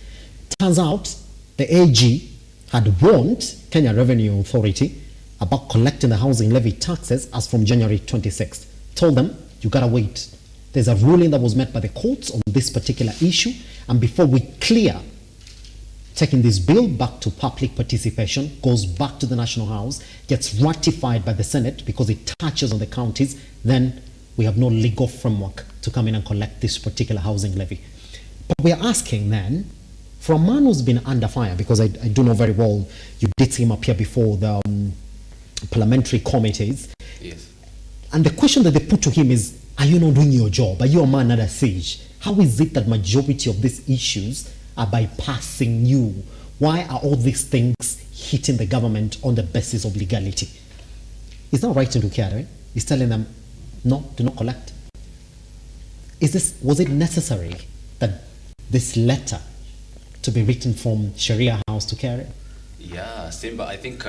Turns out the AG had warned Kenya Revenue Authority about collecting the housing levy taxes as from January 26th. Told them, you gotta wait. There's a ruling that was made by the courts on this particular issue, and before we clear taking this bill back to public participation, goes back to the National House, gets ratified by the Senate because it touches on the counties, then we have no legal framework to come in and collect this particular housing levy. But we are asking then, for a man who's been under fire, because I do know very well, you did see him appear before the parliamentary committees. Yes. And the question that they put to him is, are you not doing your job? Are you a man under siege? How is it that majority of these issues are bypassing you? Why are all these things hitting the government on the basis of legality? He's not writing to KRA. He's telling them, no, do not collect. Was it necessary that this letter to be written from Sharia House to KRA? Yeah, Simba, I think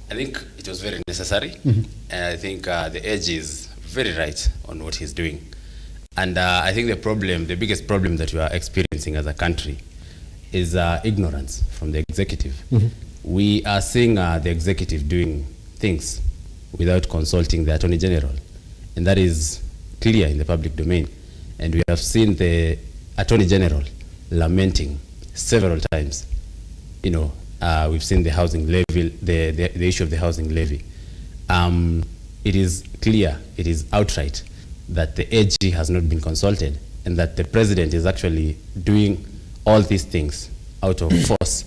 it was very necessary. Mm-hmm. And I think the AG is very right on what he's doing. And I think the biggest problem that we are experiencing as a country is ignorance from the executive. Mm-hmm. We are seeing the executive doing things without consulting the Attorney General. And that is clear in the public domain. And we have seen the Attorney General lamenting several times. You know, we've seen the housing levy, the issue of the housing levy. It is clear, it is outright that the AG has not been consulted and that the president is actually doing all these things out of force.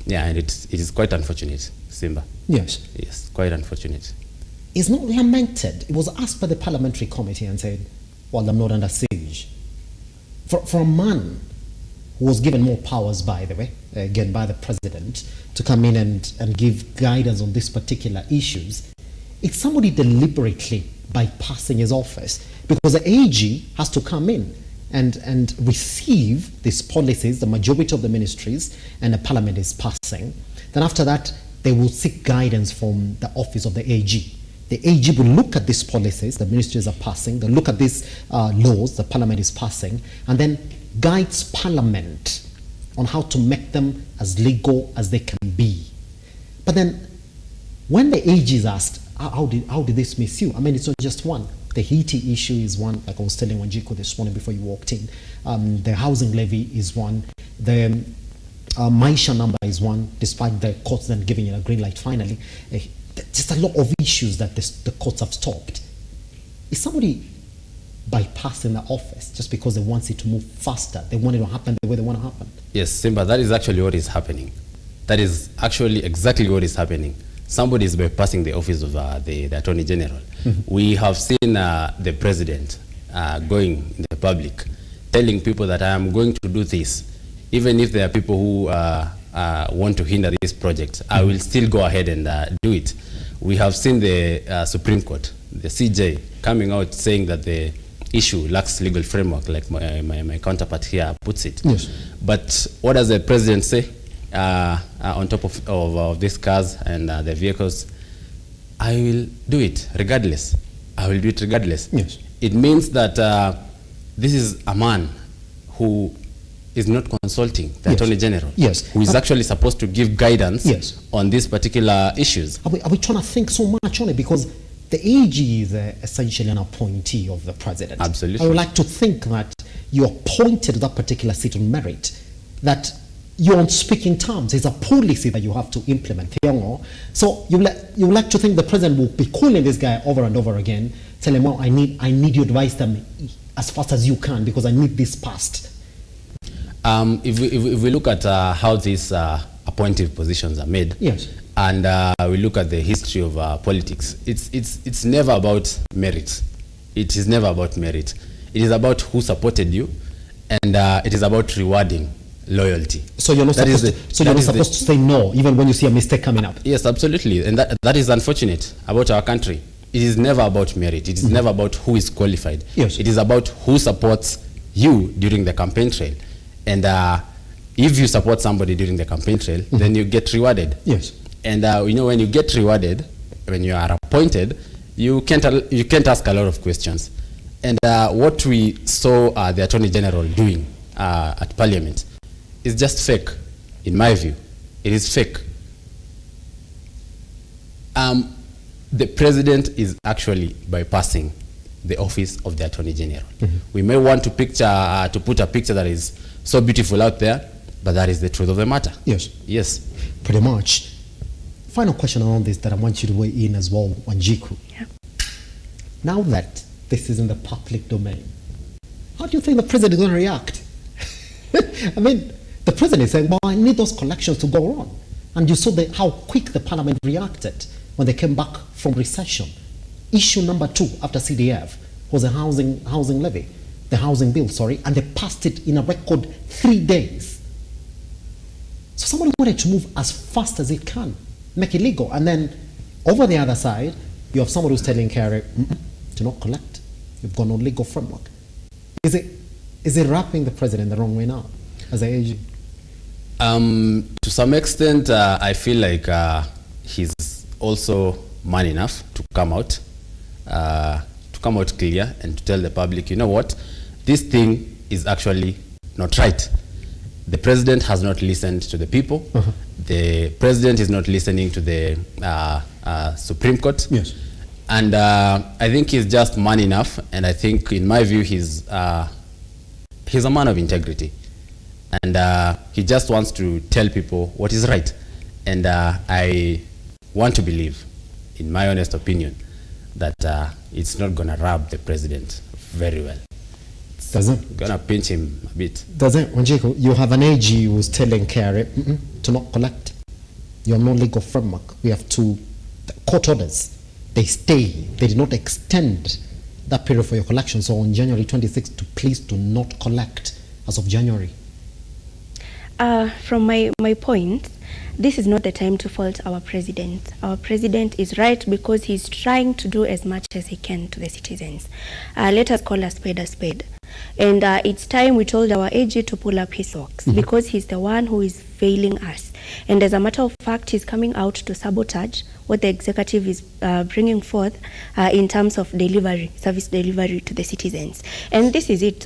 Yeah, and it is quite unfortunate, Simba. Yes. Yes, quite unfortunate. It's not lamented. It was asked by the parliamentary committee and said, well, I'm not under siege. For a man who was given more powers, by the way, again by the president, to come in and give guidance on these particular issues, it's somebody deliberately bypassing his office, because the AG has to come in and receive these policies, the majority of the ministries, and the parliament is passing. Then after that, they will seek guidance from the office of the AG. The AG will look at these policies the ministries are passing, they'll look at these laws the parliament is passing, and then guides parliament on how to make them as legal as they can be. But then, when the AG is asked, how did this miss you? I mean, it's not just one. The Haiti issue is one, like I was telling Wanjiku this morning before you walked in. The housing levy is one. The Maisha number is one, despite the courts then giving it a green light finally. Just a lot of issues that the courts have stopped. Is somebody bypassing the office just because they want it to move faster? They want it to happen the way they want to happen? Yes, Simba, that is actually what is happening. That is actually exactly what is happening. Somebody is bypassing the office of the Attorney General. Mm-hmm. We have seen the president going in the public, telling people that I am going to do this. Even if there are people who want to hinder this project, I will still go ahead and do it. We have seen the Supreme Court, the CJ, coming out saying that the issue lacks legal framework, like my counterpart here puts it. Yes. But what does the president say? On top of these cars and the vehicles, I will do it regardless. I will do it regardless. Yes. It means that this is a man who is not consulting the Attorney General. Yes. Who is actually supposed to give guidance Yes. on these particular issues. Are we trying to think so much on it? Because the AG is essentially an appointee of the president. Absolutely. I would like to think that you appointed that particular seat on merit, that you're on speaking terms. It's a policy that you have to implement. So you would like to think the president will be calling this guy over and over again, telling him, well, I need you to advise them as fast as you can because I need this passed. If we look at how these appointive positions are made, yes, and we look at the history of politics, it's never about merit. It is never about merit. It is about who supported you, and it is about rewarding loyalty. So you're not supposed to say no, even when you see a mistake coming up. Yes, absolutely, and that is unfortunate about our country. It is never about merit. It is never about who is qualified. Yes. It is about who supports you during the campaign trail, and if you support somebody during the campaign trail, then you get rewarded. Yes. And when you get rewarded, when you are appointed, you can't ask a lot of questions. And what we saw the Attorney General doing at Parliament is just fake, in my view. It is fake. The president is actually bypassing the office of the Attorney General. We may want to put a picture that is so beautiful out there, but that is the truth of the matter. Yes. Yes. Pretty much. Final question around this that I want you to weigh in as well, Wanjiku. Yeah. Now that this is in the public domain, how do you think the president is going to react? I mean, the president is saying, well, I need those collections to go on. And you saw how quick the parliament reacted when they came back from recession. Issue number 2 after CDF was a housing levy, the housing bill, sorry, and they passed it in a record 3 days. So somebody wanted to move as fast as it can, make it legal. And then over the other side, you have somebody who's telling Kerry, do not collect. You've got no legal framework. Is it wrapping the president the wrong way now, as an AG? To some extent, I feel like he's also man enough to come out clear and to tell the public, you know what, this thing is actually not right. The president has not listened to the people. The president is not listening to the Supreme Court. Yes. And I think he's just man enough, and I think, in my view, he's a man of integrity. And he just wants to tell people what is right. And I want to believe, in my honest opinion, that it's not going to rub the president very well. Doesn't going to pinch him a bit. Doesn't, Wanjiku, you have an AG who's telling Kerry to not collect. You have no legal framework. We have two court orders. They stay. They did not extend that period for your collection. So on January 26th, to please do not collect as of January. From my point, this is not the time to fault our president. Our president is right because he's trying to do as much as he can to the citizens. Let us call a spade a spade. And it's time we told our AG to pull up his socks because he's the one who is failing us. And as a matter of fact, he's coming out to sabotage what the executive is bringing forth in terms of delivery, service delivery to the citizens. And this is it.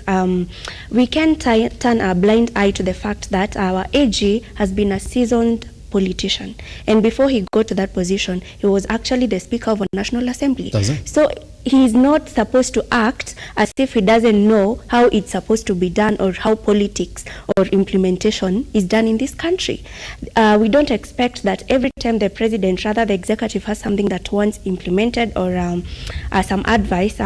We can turn a blind eye to the fact that our AG has been a seasoned politician. And before he got to that position, he was actually the Speaker of a National Assembly. So he's not supposed to act as if he doesn't know how it's supposed to be done or how politics or implementation is done in this country. We don't expect that every time the president, rather the executive, has something that wants implemented or some advice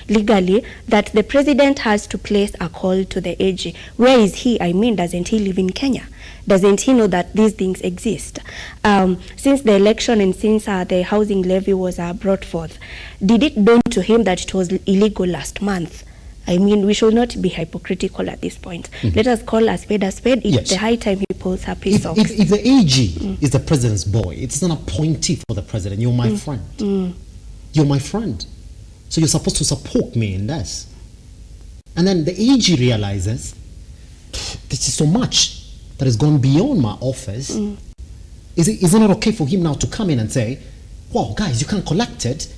legally, that the president has to place a call to the AG. Where is he? I mean, doesn't he live in Kenya? Doesn't he know that these things exist? Since the election and since the housing levy was brought forth, did it dawn to him that it was illegal last month? I mean, we should not be hypocritical at this point. Let us call a spade a spade. It's the high time he pulls up his socks. If the AG is the president's boy, it's not a appointee for the president. You're my friend. You're my friend. So you're supposed to support me in this. And then the AG realizes, this is so much that has gone beyond my office. Is it not okay for him now to come in and say, wow, guys, you can't collect it?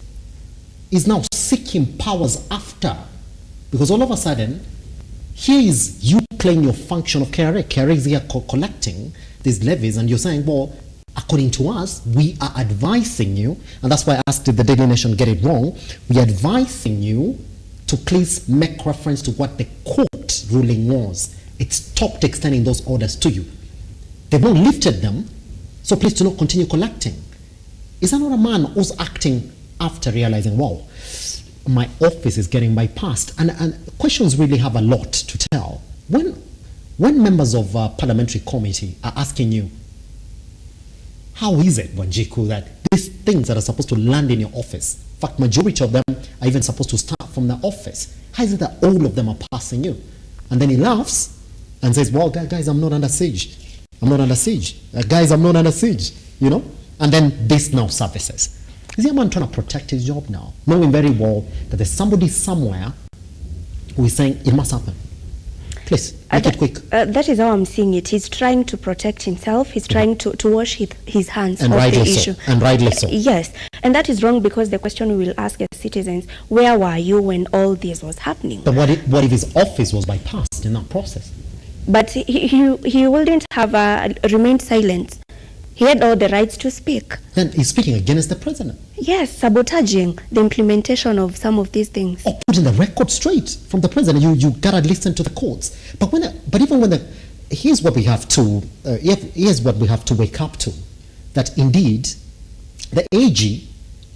He's now seeking powers after. Because all of a sudden, here is you playing your function of KRA. KRA is here collecting these levies, and you're saying, well, according to us, we are advising you, and that's why I asked, did the Daily Nation get it wrong? We are advising you to please make reference to what the court ruling was. It stopped extending those orders to you. They've not lifted them, so please do not continue collecting. Is that not a man who's acting after realizing, wow, my office is getting bypassed? And questions really have a lot to tell. When members of parliamentary committee are asking you, how is it, Wanjiku, that these things that are supposed to land in your office, in fact, majority of them are even supposed to start from the office, how is it that all of them are passing you? And then he laughs and says, well, guys, I'm not under siege. I'm not under siege. Guys, I'm not under siege, you know? And then this now surfaces. Is he a man trying to protect his job now, knowing very well that there's somebody somewhere who is saying it must happen? Please, make it quick. That is how I'm seeing it. He's trying to protect himself. He's trying to wash his hands and off the issue. And rightly so. Yes. And that is wrong because the question we will ask as citizens, where were you when all this was happening? But what if his office was bypassed in that process? But he wouldn't have remained silent. He had all the rights to speak. Then he's speaking against the president. Yes, sabotaging the implementation of some of these things. Or putting the record straight from the president. You gotta listen to the courts. But even when here's what we have to wake up to, that indeed the AG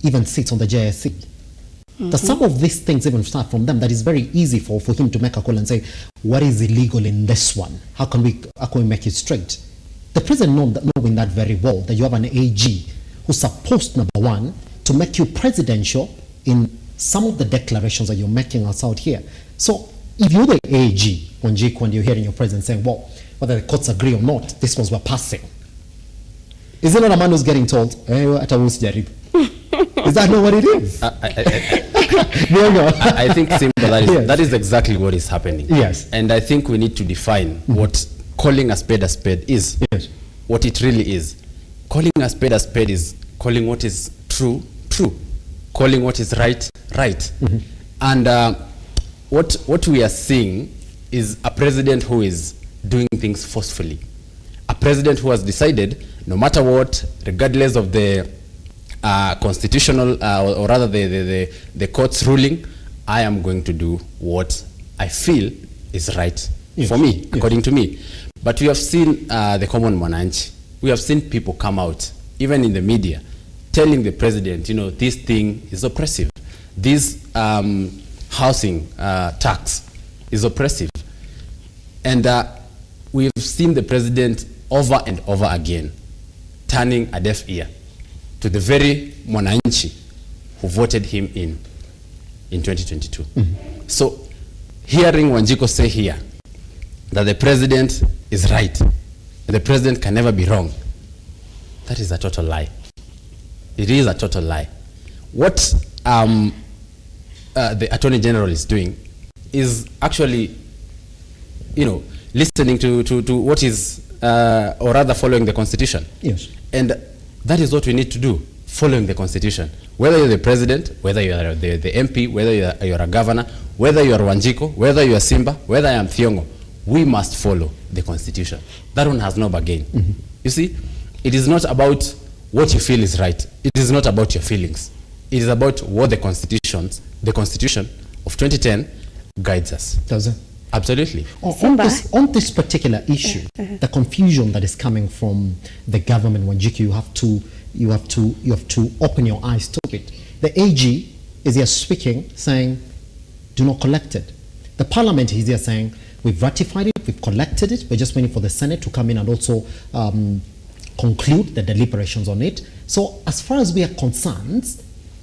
even sits on the JSC. That some of these things even start from them, that is very easy for him to make a call and say, what is illegal in this one? How can we make it straight? The president knowing that very well, that you have an AG who's supposed, number one, to make you presidential in some of the declarations that you're making us out here. So if you're the AG, when you're hearing your president saying, well, whether the courts agree or not, this ones were passing. Is it not a man who's getting told, is that not what it is? I think, Simba, that is exactly what is happening. Yes. And I think we need to define what calling a spade is. Yes. What it really is. Calling a spade is calling what is true. Calling what is right. And what we are seeing is a president who is doing things forcefully. A president who has decided, no matter what, regardless of the constitutional or rather the court's ruling, I am going to do what I feel is right for me, according to me. But we have seen the common mwananchi. We have seen people come out, even in the media, telling the president, this thing is oppressive. This housing tax is oppressive. And we've seen the president over and over again turning a deaf ear to the very mwananchi who voted him in 2022. So hearing Wanjiko say here that the president is right, and the president can never be wrong, that is a total lie. It is a total lie. What the Attorney General is doing is actually, listening to what is, or rather following the Constitution. Yes. And that is what we need to do, following the Constitution. Whether you're the president, whether you're the MP, whether you're a governor, whether you're Wanjiko, whether you're Simba, whether I am Thiongo, we must follow the Constitution. That one has no bargain. You see, it is not about what you feel is right. It is not about your feelings. It is about what the Constitution of 2010 guides us. Does it? Absolutely. On this particular issue, the confusion that is coming from the government, Wanjiko, you have to open your eyes to it. The AG is here speaking, saying, do not collect it. The Parliament is here saying, we've ratified it, we've collected it, we're just waiting for the Senate to come in and also conclude the deliberations on it. So as far as we are concerned,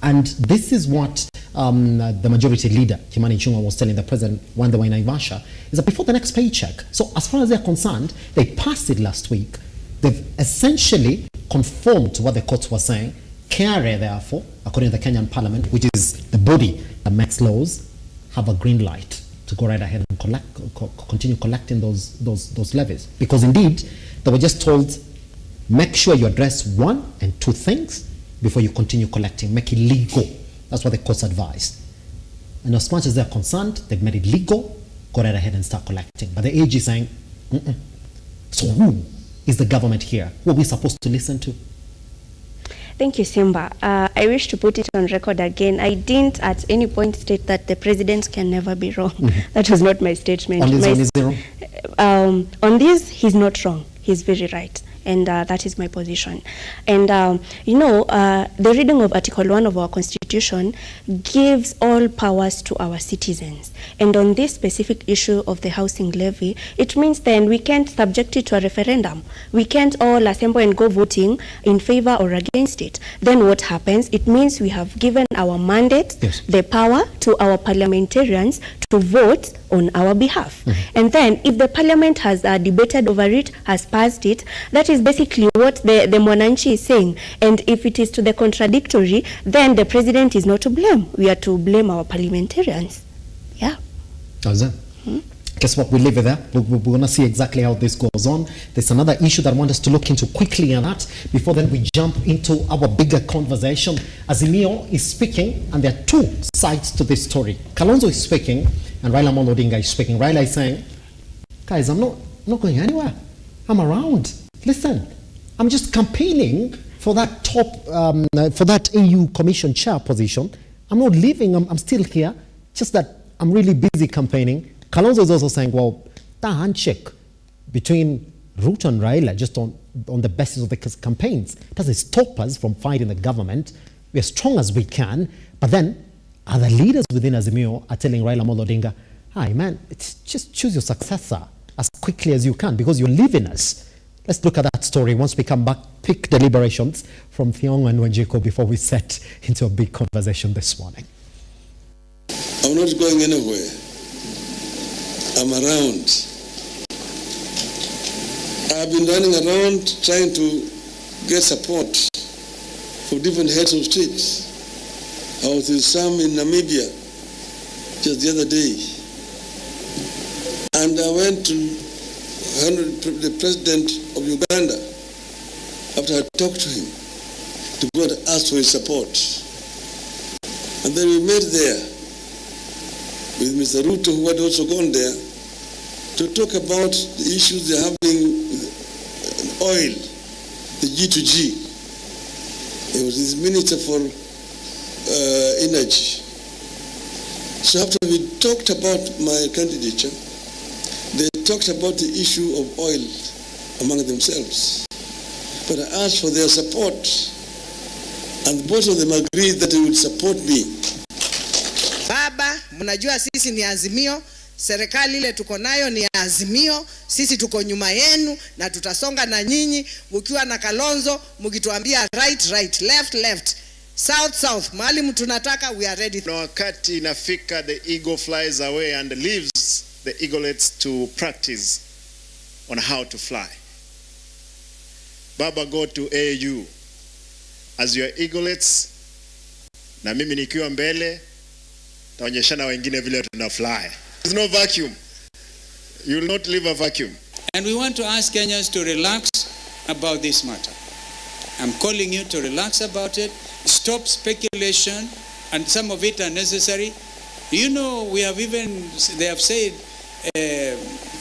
and this is what the majority leader, Kimani Ichung'wah, was telling the president when they were in Naivasha, is that before the next paycheck. So as far as they're concerned, they passed it last week. They've essentially conformed to what the courts were saying. KRA, therefore, according to the Kenyan Parliament, which is the body that makes laws, have a green light to go right ahead and continue collecting those levies. Because indeed, they were just told, make sure you address 1 and 2 things before you continue collecting. Make it legal. That's what the courts advised. And as much as they're concerned, they've made it legal, go right ahead and start collecting. But the AG is saying, So who is the government here? Who are we supposed to listen to? Thank you, Simba. I wish to put it on record again. I didn't at any point state that the president can never be wrong. That was not my statement. On this one, is he wrong? On this, he's not wrong. He's very right. And that is my position. And, the reading of Article 1 of our Constitution gives all powers to our citizens. And on this specific issue of the housing levy, it means then we can't subject it to a referendum. We can't all assemble and go voting in favor or against it. Then what happens? It means we have given our mandate, the power to our parliamentarians to vote on our behalf. And then if the parliament has debated over it, has passed it, that is basically what the Mwananchi is saying. And if it is to the contradictory, then the president is not to blame. We are to blame our parliamentarians. Yeah. How's that? Guess what? We leave it there. We're going to see exactly how this goes on. There's another issue that I want us to look into quickly on that. Before then, we jump into our bigger conversation. Azimio is speaking, and there are 2 sides to this story. Kalonzo is speaking, and Raila Amolo Odinga is speaking. Raila is saying, guys, I'm not going anywhere. I'm around. Listen, I'm just campaigning for that for that AU Commission chair position. I'm not leaving. I'm still here. Just that I'm really busy campaigning. Kalonzo is also saying, well, that handshake between RUTO and Raila, just on the basis of the campaigns, doesn't stop us from fighting the government. We're strong as we can. But then, other leaders within Azimio are telling Raila Amolo Odinga, hi man, just choose your successor as quickly as you can because you're leaving us. Let's look at that story once we come back. Pick deliberations from Thiong and Wanjiko before we set into a big conversation this morning. I'm not going anywhere. I'm around. I've been running around trying to get support from different heads of states. I was with some in Namibia just the other day. And I went to the president of Uganda after I talked to him to go and ask for his support. And then we met there with Mr. RUTO, who had also gone there, to talk about the issues they're having with oil, the G2G. He was his minister for energy. So after we talked about my candidature, they talked about the issue of oil among themselves. But I asked for their support, and both of them agreed that they would support me. Baba, mnajua sisi ni Azimio, serikali ile tuko nayo ni Azimio, sisi tuko nyuma yenu na tutasonga na nyinyi, mkiwa na Kalonzo, mkituambia right, left, south, mahali tunataka, we are ready. Na wakati inafika, the eagle flies away and leaves the eaglets to practice on how to fly. Baba, go to AU as your eaglets, na mimi nikiwa mbele taonyeshana wengine vile tuna fly. There's no vacuum. You will not leave a vacuum. And we want to ask Kenyans to relax about this matter. I'm calling you to relax about it. Stop speculation, and some of it are necessary. You know, they have said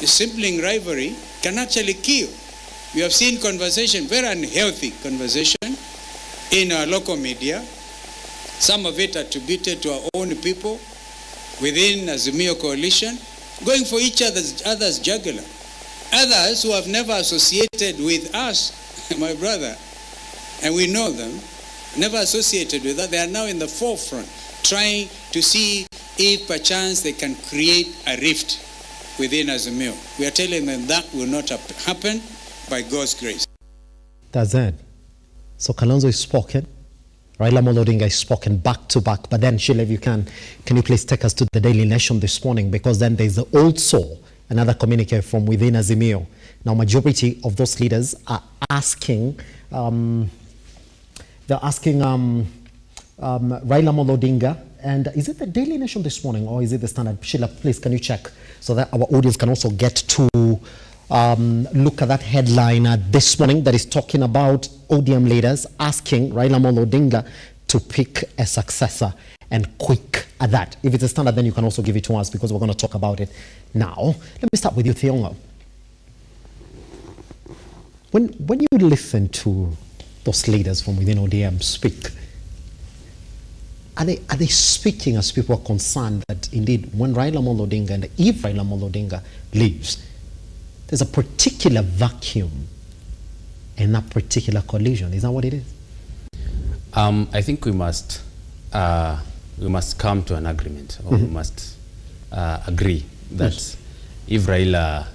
sibling rivalry can actually kill. We have seen conversation, very unhealthy conversation in our local media. Some of it attributed to our own people within Azimio coalition, going for each other's jugular. Others who have never associated with us, my brother, and we know them, never associated with us, they are now in the forefront, trying to see if perchance they can create a rift within Azimio. We are telling them that will not happen by God's grace. That's it. So Kalonzo is spoken. Raila Amolo Odinga is spoken back to back. But then, Sheila, if you can you please take us to the Daily Nation this morning? Because then there's also another communique from within Azimio. Now, majority of those leaders are asking, Raila Amolo Odinga, and is it the Daily Nation this morning or is it the Standard? Sheila, please, can you check so that our audience can also get to look at that headline this morning that is talking about ODM leaders asking Raila Amolo Odinga to pick a successor, and quick at that. If it's a Standard, then you can also give it to us because we're going to talk about it now. Let me start with you, Thiong. When you listen to those leaders from within ODM speak, are they speaking as people are concerned that indeed when Raila Amolo Odinga and if Raila Amolo Odinga leaves, there's a particular vacuum in that particular coalition? Is that what it is? I think we must come to an agreement, or we must agree that if Raila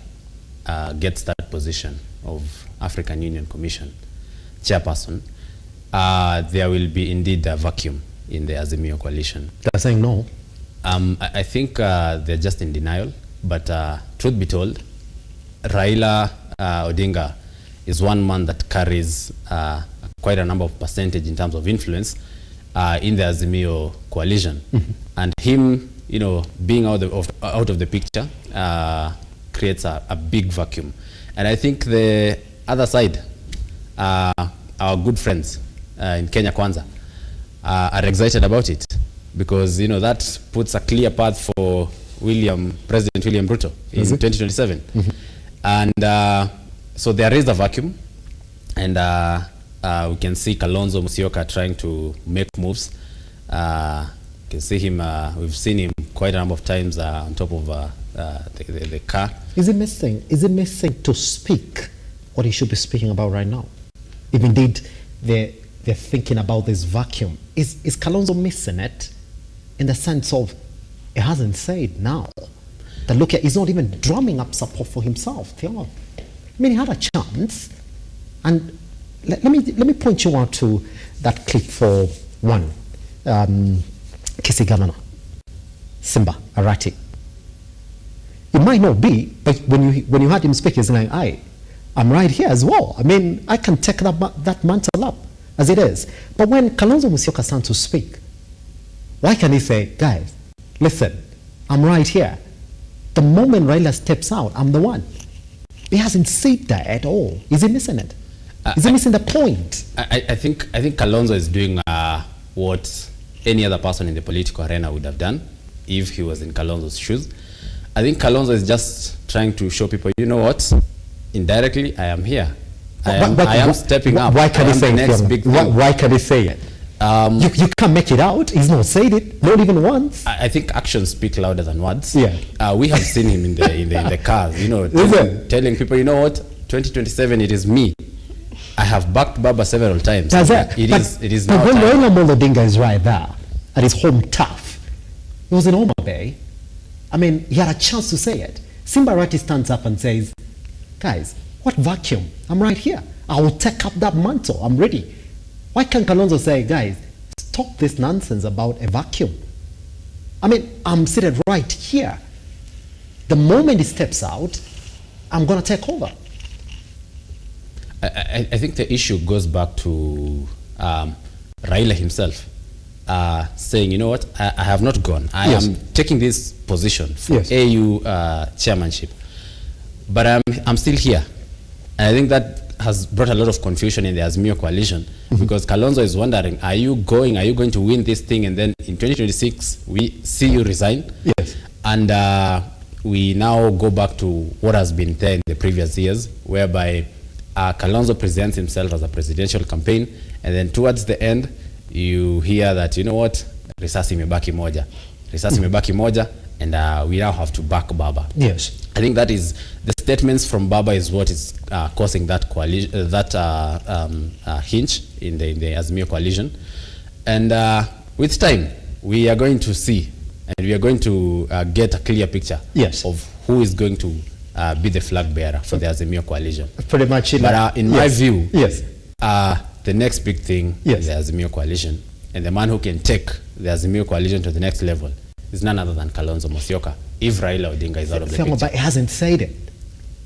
gets that position of African Union Commission chairperson, there will be indeed a vacuum in the Azimio coalition. They're saying no. I think they're just in denial, but truth be told, Raila Odinga is one man that carries quite a number of percentage in terms of influence in the Azimio coalition. And him, being out of the picture creates a big vacuum. And I think the other side, our good friends in Kenya Kwanza, are excited about it because that puts a clear path for President William RUTO in 2027. And so there is a vacuum, and we can see Kalonzo Musyoka trying to make moves. You can see him, we've seen him quite a number of times on top of the car. Is it missing to speak what he should be speaking about right now? If indeed they're thinking about this vacuum, is Kalonzo missing it? in the sense of he hasn't said now that look, he's not even drumming up support for himself. I mean, he had a chance, and let me point you out to that clip for one. Kisi Governor Simba Arati. It might not be, but when you heard him speak, he's like, I'm right here as well. I mean, I can take that mantle up as it is. But when Kalonzo Musyoka stands to speak, why can he say, guys, listen, I'm right here. The moment Raila steps out, I'm the one. He hasn't said that at all. Is he missing it? Is he missing the point? I think Kalonzo is doing what any other person in the political arena would have done if he was in Kalonzo's shoes. I think Kalonzo is just trying to show people, you know what? Indirectly, I am here. I am stepping up. Why can he say it? Why can he say it? You can't make it out. He's not said it, not even once. I think actions speak louder than words. Yeah. We have seen him in the cars, you know, telling people, you know what? 2027, it is me. I have backed Baba several times. That's it. It is but now when time. Raila Amolo Odinga is right there at his home turf, it was in Homa Bay. I mean, he had a chance to say it. Simba Arati stands up and says, guys, what vacuum? I'm right here. I will take up that mantle. I'm ready. Why can't Kalonzo say, guys, stop this nonsense about a vacuum? I mean, I'm seated right here. The moment he steps out, I'm going to take over. I think the issue goes back to Raila himself saying, you know what, I have not gone. I am taking this position for AU chairmanship, but I'm still here. And I think that has brought a lot of confusion in the Azimio coalition, because Kalonzo is wondering, are you going to win this thing, and then in 2026 we see you resign? Yes. And we now go back to what has been there in the previous years, whereby Kalonzo presents himself as a presidential campaign, and then towards the end you hear that, you know what, risasi imebaki moja, and we now have to back Baba. Yes. I think that is the statements from Baba is what is causing that coalition, hinge in the Azimio coalition, and with time we are going to see, and we are going to get a clear picture of who is going to be the flag bearer for the Azimio coalition. Pretty much. But in my view, yes, the next big thing is the Azimio coalition, and the man who can take the Azimio coalition to the next level is none other than Kalonzo Musyoka. If Raila Odinga is out of the picture, but he hasn't said it.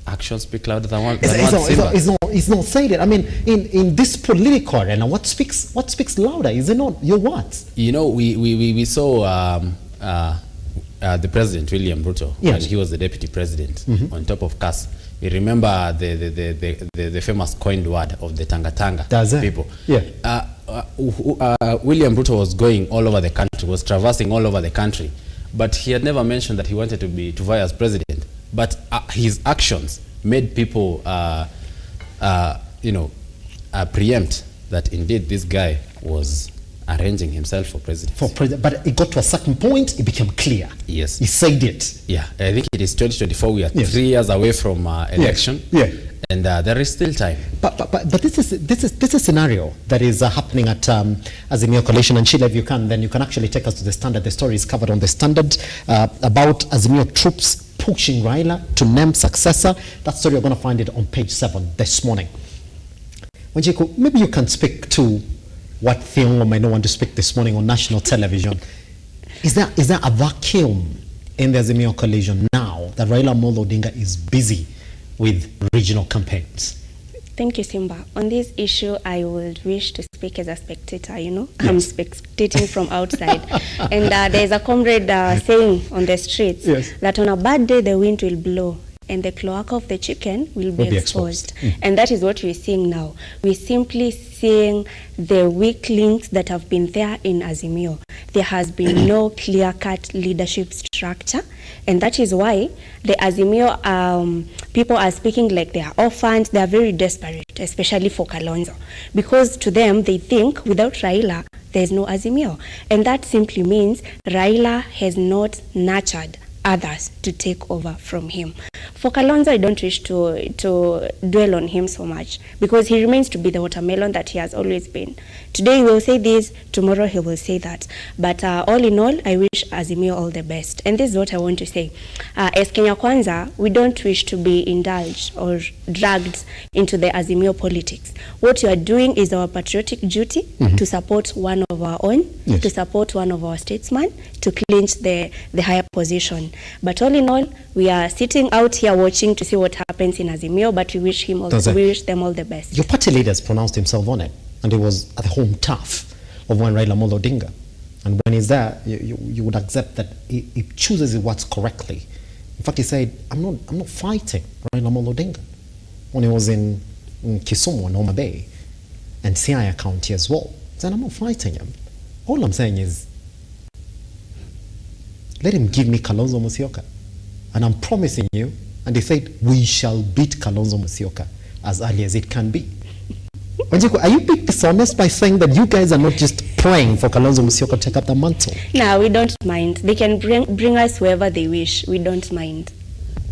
Actions speak louder than words. It's not said it. I mean, in this political arena, what speaks louder? Is it not your words? You know, we saw the president William RUTO when he was the deputy president on top of CAS. We remember the famous coined word of the Tanga people. Yeah. William RUTO was going all over the country, was traversing all over the country, but he had never mentioned that he wanted to vie as president. But his actions made people, preempt that indeed this guy was arranging himself for president. But it got to a certain point, it became clear. Yes. He said it. Yeah, I think it is 2024. We are 3 years away from election. Yeah. And there is still time. But this is a scenario that is happening at Azimio coalition. And Sheila, if you can, then you can actually take us to the Standard. The story is covered on the Standard about Azimio troops pushing Raila to name successor. That story, you're going to find it on page 7 this morning. Wanjiku, maybe you can speak to what Thiongo might not want to speak this morning on national television. Is there a vacuum in the Azimio coalition now that Raila Amolo Odinga is busy with regional campaigns? Thank you, Simba. On this issue, I would wish to speak as a spectator, I'm spectating from outside. And there's a comrade saying on the streets that on a bad day, the wind will blow and the cloaca of the chicken will be exposed. And that is what we're seeing now. We're simply seeing the weak links that have been there in Azimio. There has been no clear-cut leadership structure, and that is why the Azimio people are speaking like they are orphans. They are very desperate, especially for Kalonzo, because to them, they think without Raila, there's no Azimio. And that simply means Raila has not nurtured others to take over from him. For Kalonzo, I don't wish to dwell on him so much because he remains to be the watermelon that he has always been. Today he will say this, tomorrow he will say that. But all in all, I wish Azimio all the best. And this is what I want to say. As Kenya Kwanza, we don't wish to be indulged or dragged into the Azimio politics. What you are doing is our patriotic duty to support one of our own, to support one of our statesmen, to clinch the higher position. But all in all, we are sitting out here watching to see what happens in Azimio, but we wish him we wish them all the best. Your party leaders pronounced himself on it, and it was at the home turf of one Raila Amolo Odinga. And when he's there, you would accept that he chooses his words correctly. In fact, he said, I'm not fighting Raila Amolo Odinga. When he was in Kisumu and Homa Bay and Siaya County as well, he said, I'm not fighting him. All I'm saying is, let him give me Kalonzo Musyoka. And I'm promising you, and he said, we shall beat Kalonzo Musyoka as early as it can be. Wanjiku, are you being dishonest by saying that you guys are not just praying for Kalonzo Musyoka to take up the mantle? No, we don't mind. They can bring us wherever they wish. We don't mind.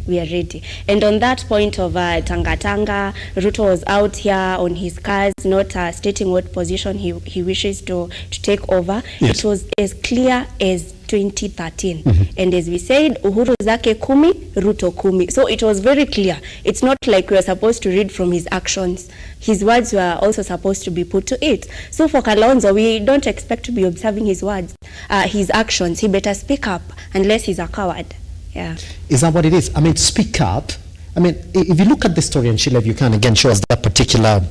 We are ready. And on that point of Tanga, Ruto was out here on his cars, not stating what position he wishes to take over. Yes. It was as clear as 2013. And as we said, Uhuru zake 10, Ruto 10. So it was very clear. It's not like we are supposed to read from his actions. His words were also supposed to be put to it. So for Kalonzo, we don't expect to be observing his words, his actions. He better speak up unless he's a coward. Yeah. Is that what it is? I mean, speak up. I mean, if you look at the story, and Sheila, if you can again show us that particular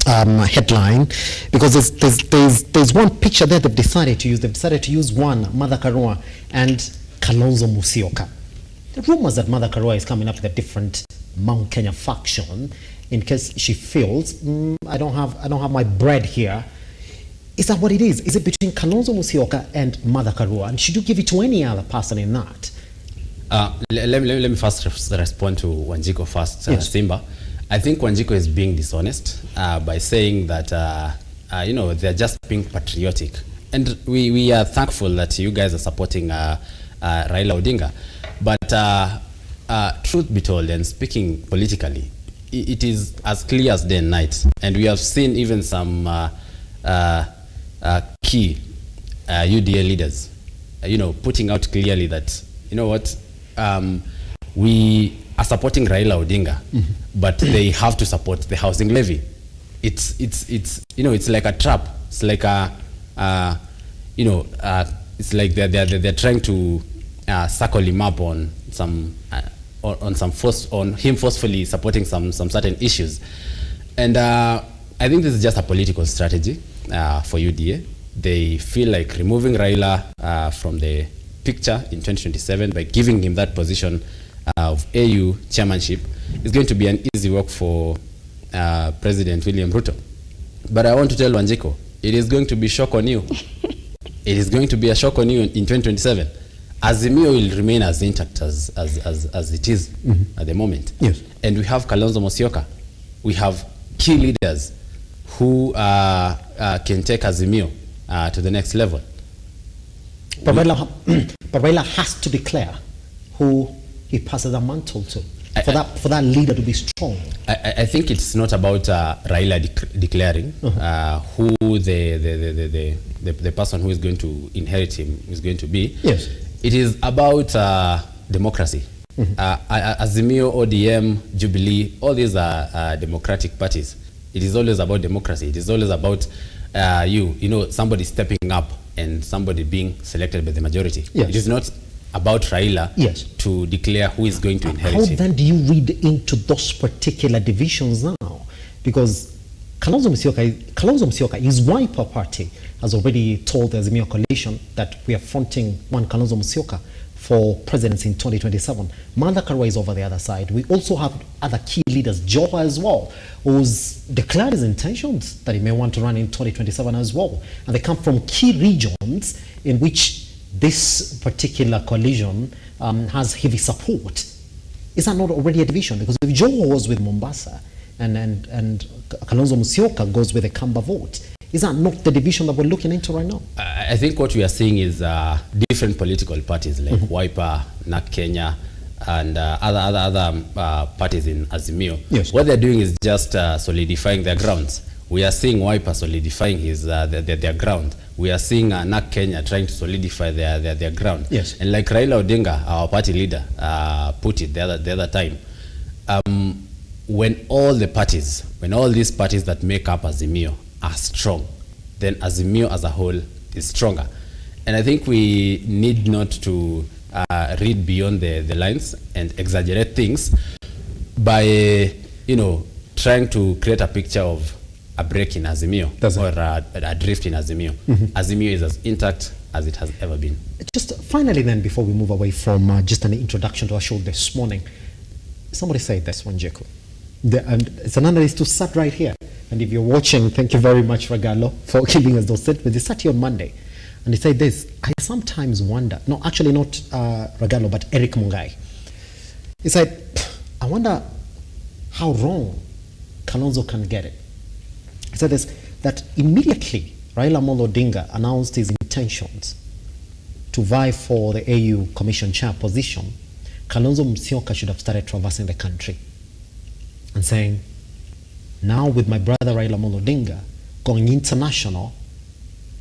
headline, because there's one picture there they've decided to use. They've decided to use one, Martha Karua and Kalonzo Musyoka. The rumors that Martha Karua is coming up with a different Mount Kenya faction in case she feels, I don't have my bread here. Is that what it is? Is it between Kalonzo Musyoka and Martha Karua? And should you give it to any other person in that? Let me first respond to Wanjiko first, yes. Simba. I think Wanjiko is being dishonest by saying that they're just being patriotic, and we are thankful that you guys are supporting Raila Odinga. But truth be told, and speaking politically, it is as clear as day and night, and we have seen even some key UDA leaders, putting out clearly that we are supporting Raila Odinga, but they have to support the housing levy. It's like a trap. It's like it's like they're trying to circle him up on him forcefully supporting some certain issues, and I think this is just a political strategy for UDA. They feel like removing Raila from the picture in 2027 by giving him that position of AU chairmanship is going to be an easy work for President William Ruto. But I want to tell Wanjiko, it is going to be shock on you. It is going to be a shock on you in 2027. Azimio will remain as intact as it is at the moment. Yes. And we have Kalonzo Musyoka. We have key leaders who can take Azimio to the next level. But Raila has to declare who he passes the mantle to for that leader to be strong. I think it's not about Raila declaring who the person who is going to inherit him is going to be. Yes. It is about democracy. Azimio, ODM, Jubilee, all these are democratic parties. It is always about democracy. It is always about somebody stepping up and somebody being selected by the majority. Yes. It is not about Raila to declare who is going to inherit him. How then do you read into those particular divisions now? Because Kalonzo Musyoka, his Wiper party, has already told the Azimio coalition that we are fronting one Kalonzo Musyoka for presidency in 2027. Martha Karua is over the other side. We also have other key leaders, Joha as well, who's declared his intentions that he may want to run in 2027 as well. And they come from key regions in which this particular coalition has heavy support. Is that not already a division? Because if Joha was with Mombasa and Kalonzo Musyoka goes with a Kamba vote, is that not the division that we're looking into right now? I think what we are seeing is different political parties like Wiper, NAK Kenya, and other parties in Azimio. Yes. What they're doing is just solidifying their grounds. We are seeing Wiper solidifying their ground. We are seeing NAK Kenya trying to solidify their ground. Yes. And like Raila Odinga, our party leader, put it the other time, when all these parties that make up Azimio are strong, then Azimio as a whole is stronger. And I think we need not to read beyond the lines and exaggerate things by, trying to create a picture of a break in Azimio or a drift in Azimio. Azimio is as intact as it has ever been. Just finally then, before we move away from just an introduction to our show this morning, somebody said this one, Jacob. And it's an analyst who sat right here. And if you're watching, thank you very much, Regalo, for giving us those statements. They sat here on Monday. And he said this, I sometimes wonder, no, actually not Regalo, but Eric Mungai. He said, I wonder how wrong Kalonzo can get it. He said this, that immediately Raila Amolo Odinga announced his intentions to vie for the AU Commission chair position, Kalonzo Musyoka should have started traversing the country and saying, now with my brother Raila Amolo Odinga going international,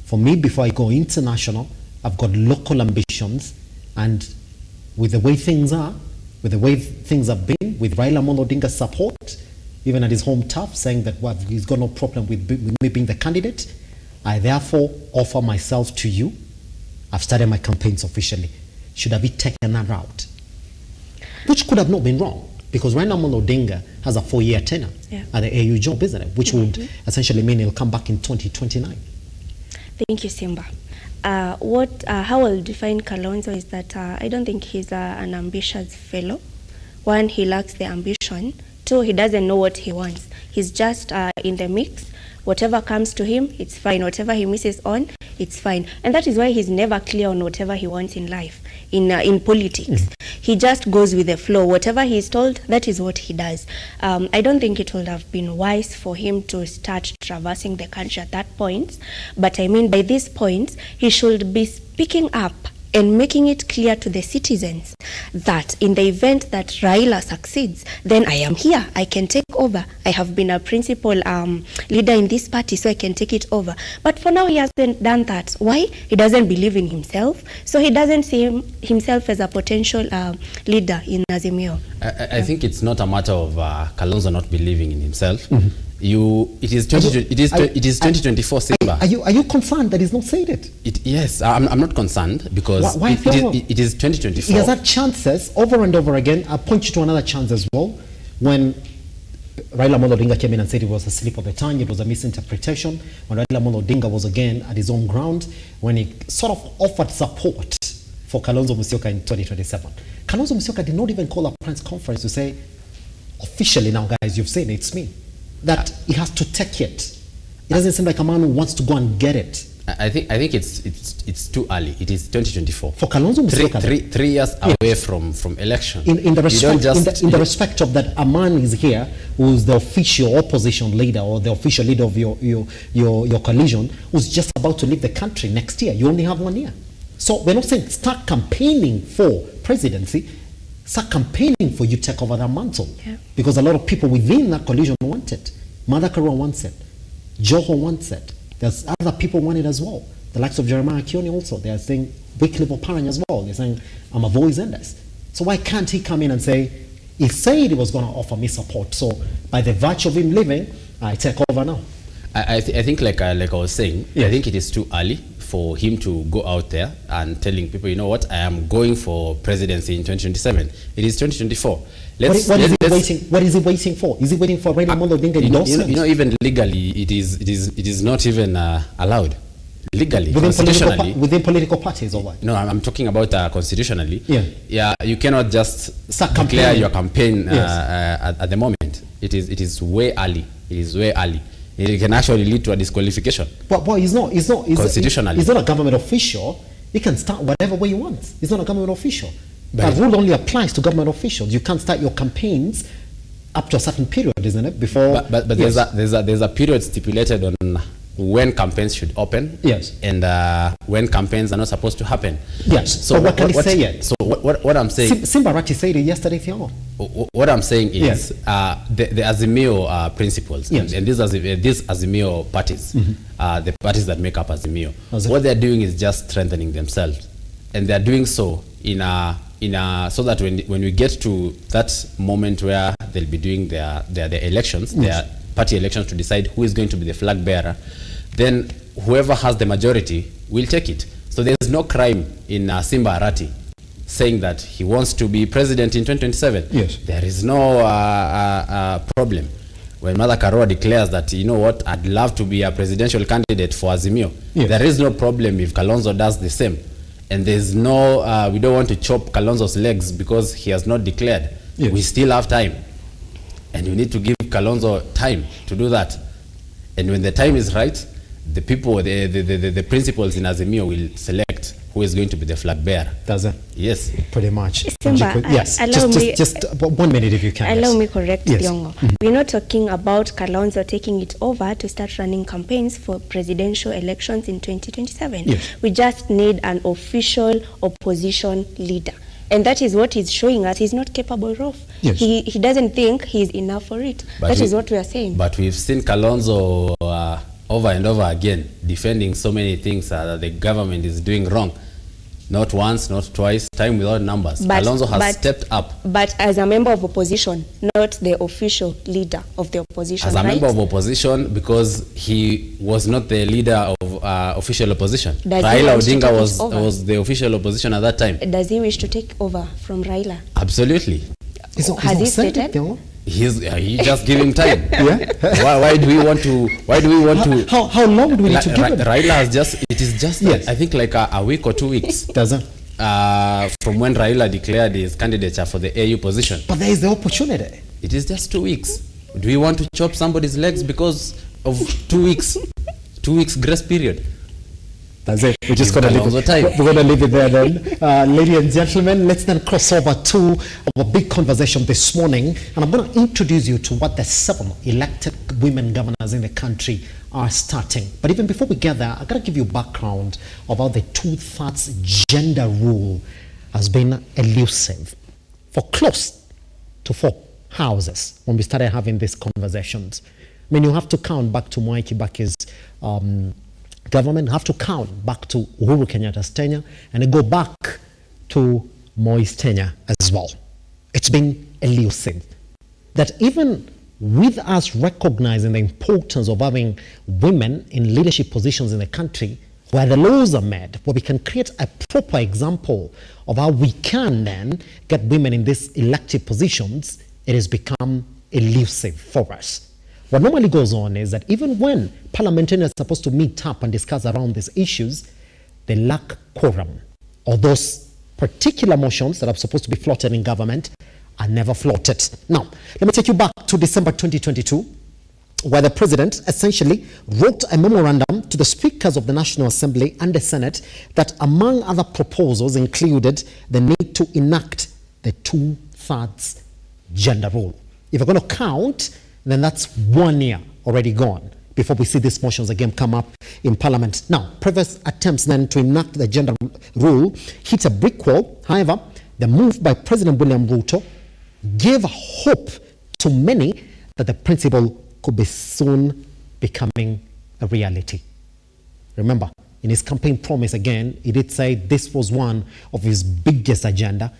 for me before I go international, I've got local ambitions, and with the way things are, with the way things have been, with Raila Amolo Odinga's support, even at his home turf, saying that he's got no problem with me being the candidate, I therefore offer myself to you. I've started my campaigns officially. Should have taken that route? Which could have not been wrong, because Raila Amolo Odinga has a 4-year tenure at the AU job, isn't it? Which would essentially mean he'll come back in 2029. Thank you, Simba. How I'll define Kalonzo is that I don't think he's an ambitious fellow. One, he lacks the ambition. Two, he doesn't know what he wants. He's just in the mix. Whatever comes to him, it's fine. Whatever he misses on, it's fine. And that is why he's never clear on whatever he wants in life, in politics. He just goes with the flow. Whatever he's told, that is what he does. I don't think it would have been wise for him to start traversing the country at that point. But I mean, by this point, he should be speaking up and making it clear to the citizens that in the event that Raila succeeds, then I am here, I can take over. I have been a principal leader in this party, so I can take it over. But for now, he hasn't done that. Why? He doesn't believe in himself, so he doesn't see himself as a potential leader in Azimio. I think it's not a matter of Kalonzo not believing in himself. It is 2024, Simba. Are you concerned that he's not saying it? Yes, I'm not concerned, because it is 2024. He has had chances over and over again. I'll point you to another chance as well. When Raila Amolo Odinga came in and said it was a slip of the tongue, it was a misinterpretation. When Raila Amolo Odinga was again at his own ground, when he sort of offered support for Kalonzo Musyoka in 2027. Kalonzo Musyoka did not even call a press conference to say, officially now guys, you've seen it, it's me. That he has to take it. It doesn't seem like a man who wants to go and get it. I think it's too early. It is 2024. For Kalonzo Musyoka, 3 years away from election. In the respect of that, a man is here who's the official opposition leader or the official leader of your coalition, who's just about to leave the country next year. You only have 1 year. So we're not saying start campaigning for presidency. Start campaigning for you to take over that mantle. Because a lot of people within that coalition want it. Mother Karua wants it. Joho wants it. There's other people want it as well. The likes of Jeremiah Kioni also. They are saying, Wycliffe Oparanya as well. They're saying, I'm a voice in this. So why can't he come in and say, he said he was going to offer me support. So by the virtue of him leaving, I take over now. I think like I was saying, I think it is too early for him to go out there and telling people, you know what, I am going for presidency in 2027. It is 2024. What is he waiting for? Is he waiting for Raila Amolo Odinga endorsement? Even legally, it is not even allowed. Legally, constitutionally. Within political parties or what? No, I'm talking about constitutionally. Yeah, you cannot just declare your campaign at the moment. It is way early. It is way early. It can actually lead to a disqualification. But he's not constitutionally. He's not a government official. He can start whatever way he wants. He's not a government official. That rule only applies to government officials. You can't start your campaigns up to a certain period, isn't it? Before. But there's a period stipulated on when campaigns should open. Yes. And when campaigns are not supposed to happen. Yes. So what can he say yet? So what I'm saying... Simba Arati said it yesterday, Thiago. What I'm saying is the Azimio principles, Yes. and these Azimio parties, the parties that make up Azimio, Azimio. what they're doing is just strengthening themselves. And they're doing so so that when we get to that moment where they'll be doing their elections, their party elections to decide who is going to be the flag bearer, then whoever has the majority will take it. So there's no crime in Simba Arati saying that he wants to be president in 2027. Yes. There is no problem. When Mother Karua declares that, you know what, I'd love to be a presidential candidate for Azimio, Yes. there is no problem if Kalonzo does the same. And there's no, we don't want to chop Kalonzo's legs because he has not declared. Yes. We still have time. And you need to give Kalonzo time to do that. And when the time is right, the people, the principals in Azimio will select who is going to be the flag bearer. Does it? Yes. Pretty much. Simba, yes. allow me- Just 1 minute if you can. Allow yes. me correct Yes. Thiongo. We're not talking about Kalonzo taking it over to start running campaigns for presidential elections in 2027. Yes. We just need an official opposition leader. And that is what he's showing us he's not capable of. Yes. He doesn't think he's enough for it. But That is what we are saying. But we've seen Kalonzo over and over again defending so many things that the government is doing wrong. Not once, not twice, time without numbers. Kalonzo has stepped up. But as a member of opposition, not the official leader of the opposition, As a right? member of opposition, because he was not the leader of official opposition. Does he Raila want to take Odinga it over? was the official opposition at that time. Does he wish to take over from Raila? Absolutely. Has he stated? You just give him time. Yeah. Why do we want to? How long do we need to give him? Raila has just. It is just. Yes. I think like a week or 2 weeks. Does it? From when Raila declared his candidature for the AU position. But there is the opportunity. It is just 2 weeks. Do we want to chop somebody's legs because of 2 weeks? 2 weeks grace period. That's it. We're just going to leave it. time. We're going to leave it there then. Ladies and gentlemen, let's then cross over to our big conversation this morning. And I'm going to introduce you to what the 7 elected women governors in the country are starting. But even before we get there, I've got to give you background about the 2/3 gender rule has been elusive for close to 4 houses when we started having these conversations. I mean, you have to count back to Mwai Kibaki's government, have to count back to Uhuru Kenyatta's tenure, and then go back to Moi's tenure as well. It's been elusive. That even with us recognizing the importance of having women in leadership positions in the country, where the laws are made, where we can create a proper example of how we can then get women in these elective positions, it has become elusive for us. What normally goes on is that even when parliamentarians are supposed to meet up and discuss around these issues, they lack quorum, or those particular motions that are supposed to be floated in government are never floated. Now, let me take you back to December 2022, where the president essentially wrote a memorandum to the speakers of the National Assembly and the Senate that, among other proposals, included the need to enact the 2/3 gender rule. If you're going to count, then that's 1 year already gone before we see these motions again come up in Parliament. Now, previous attempts then to enact the gender rule hit a brick wall. However, the move by President William RUTO gave hope to many that the principle could be soon becoming a reality. Remember, in his campaign promise again, he did say this was one of his biggest agenda.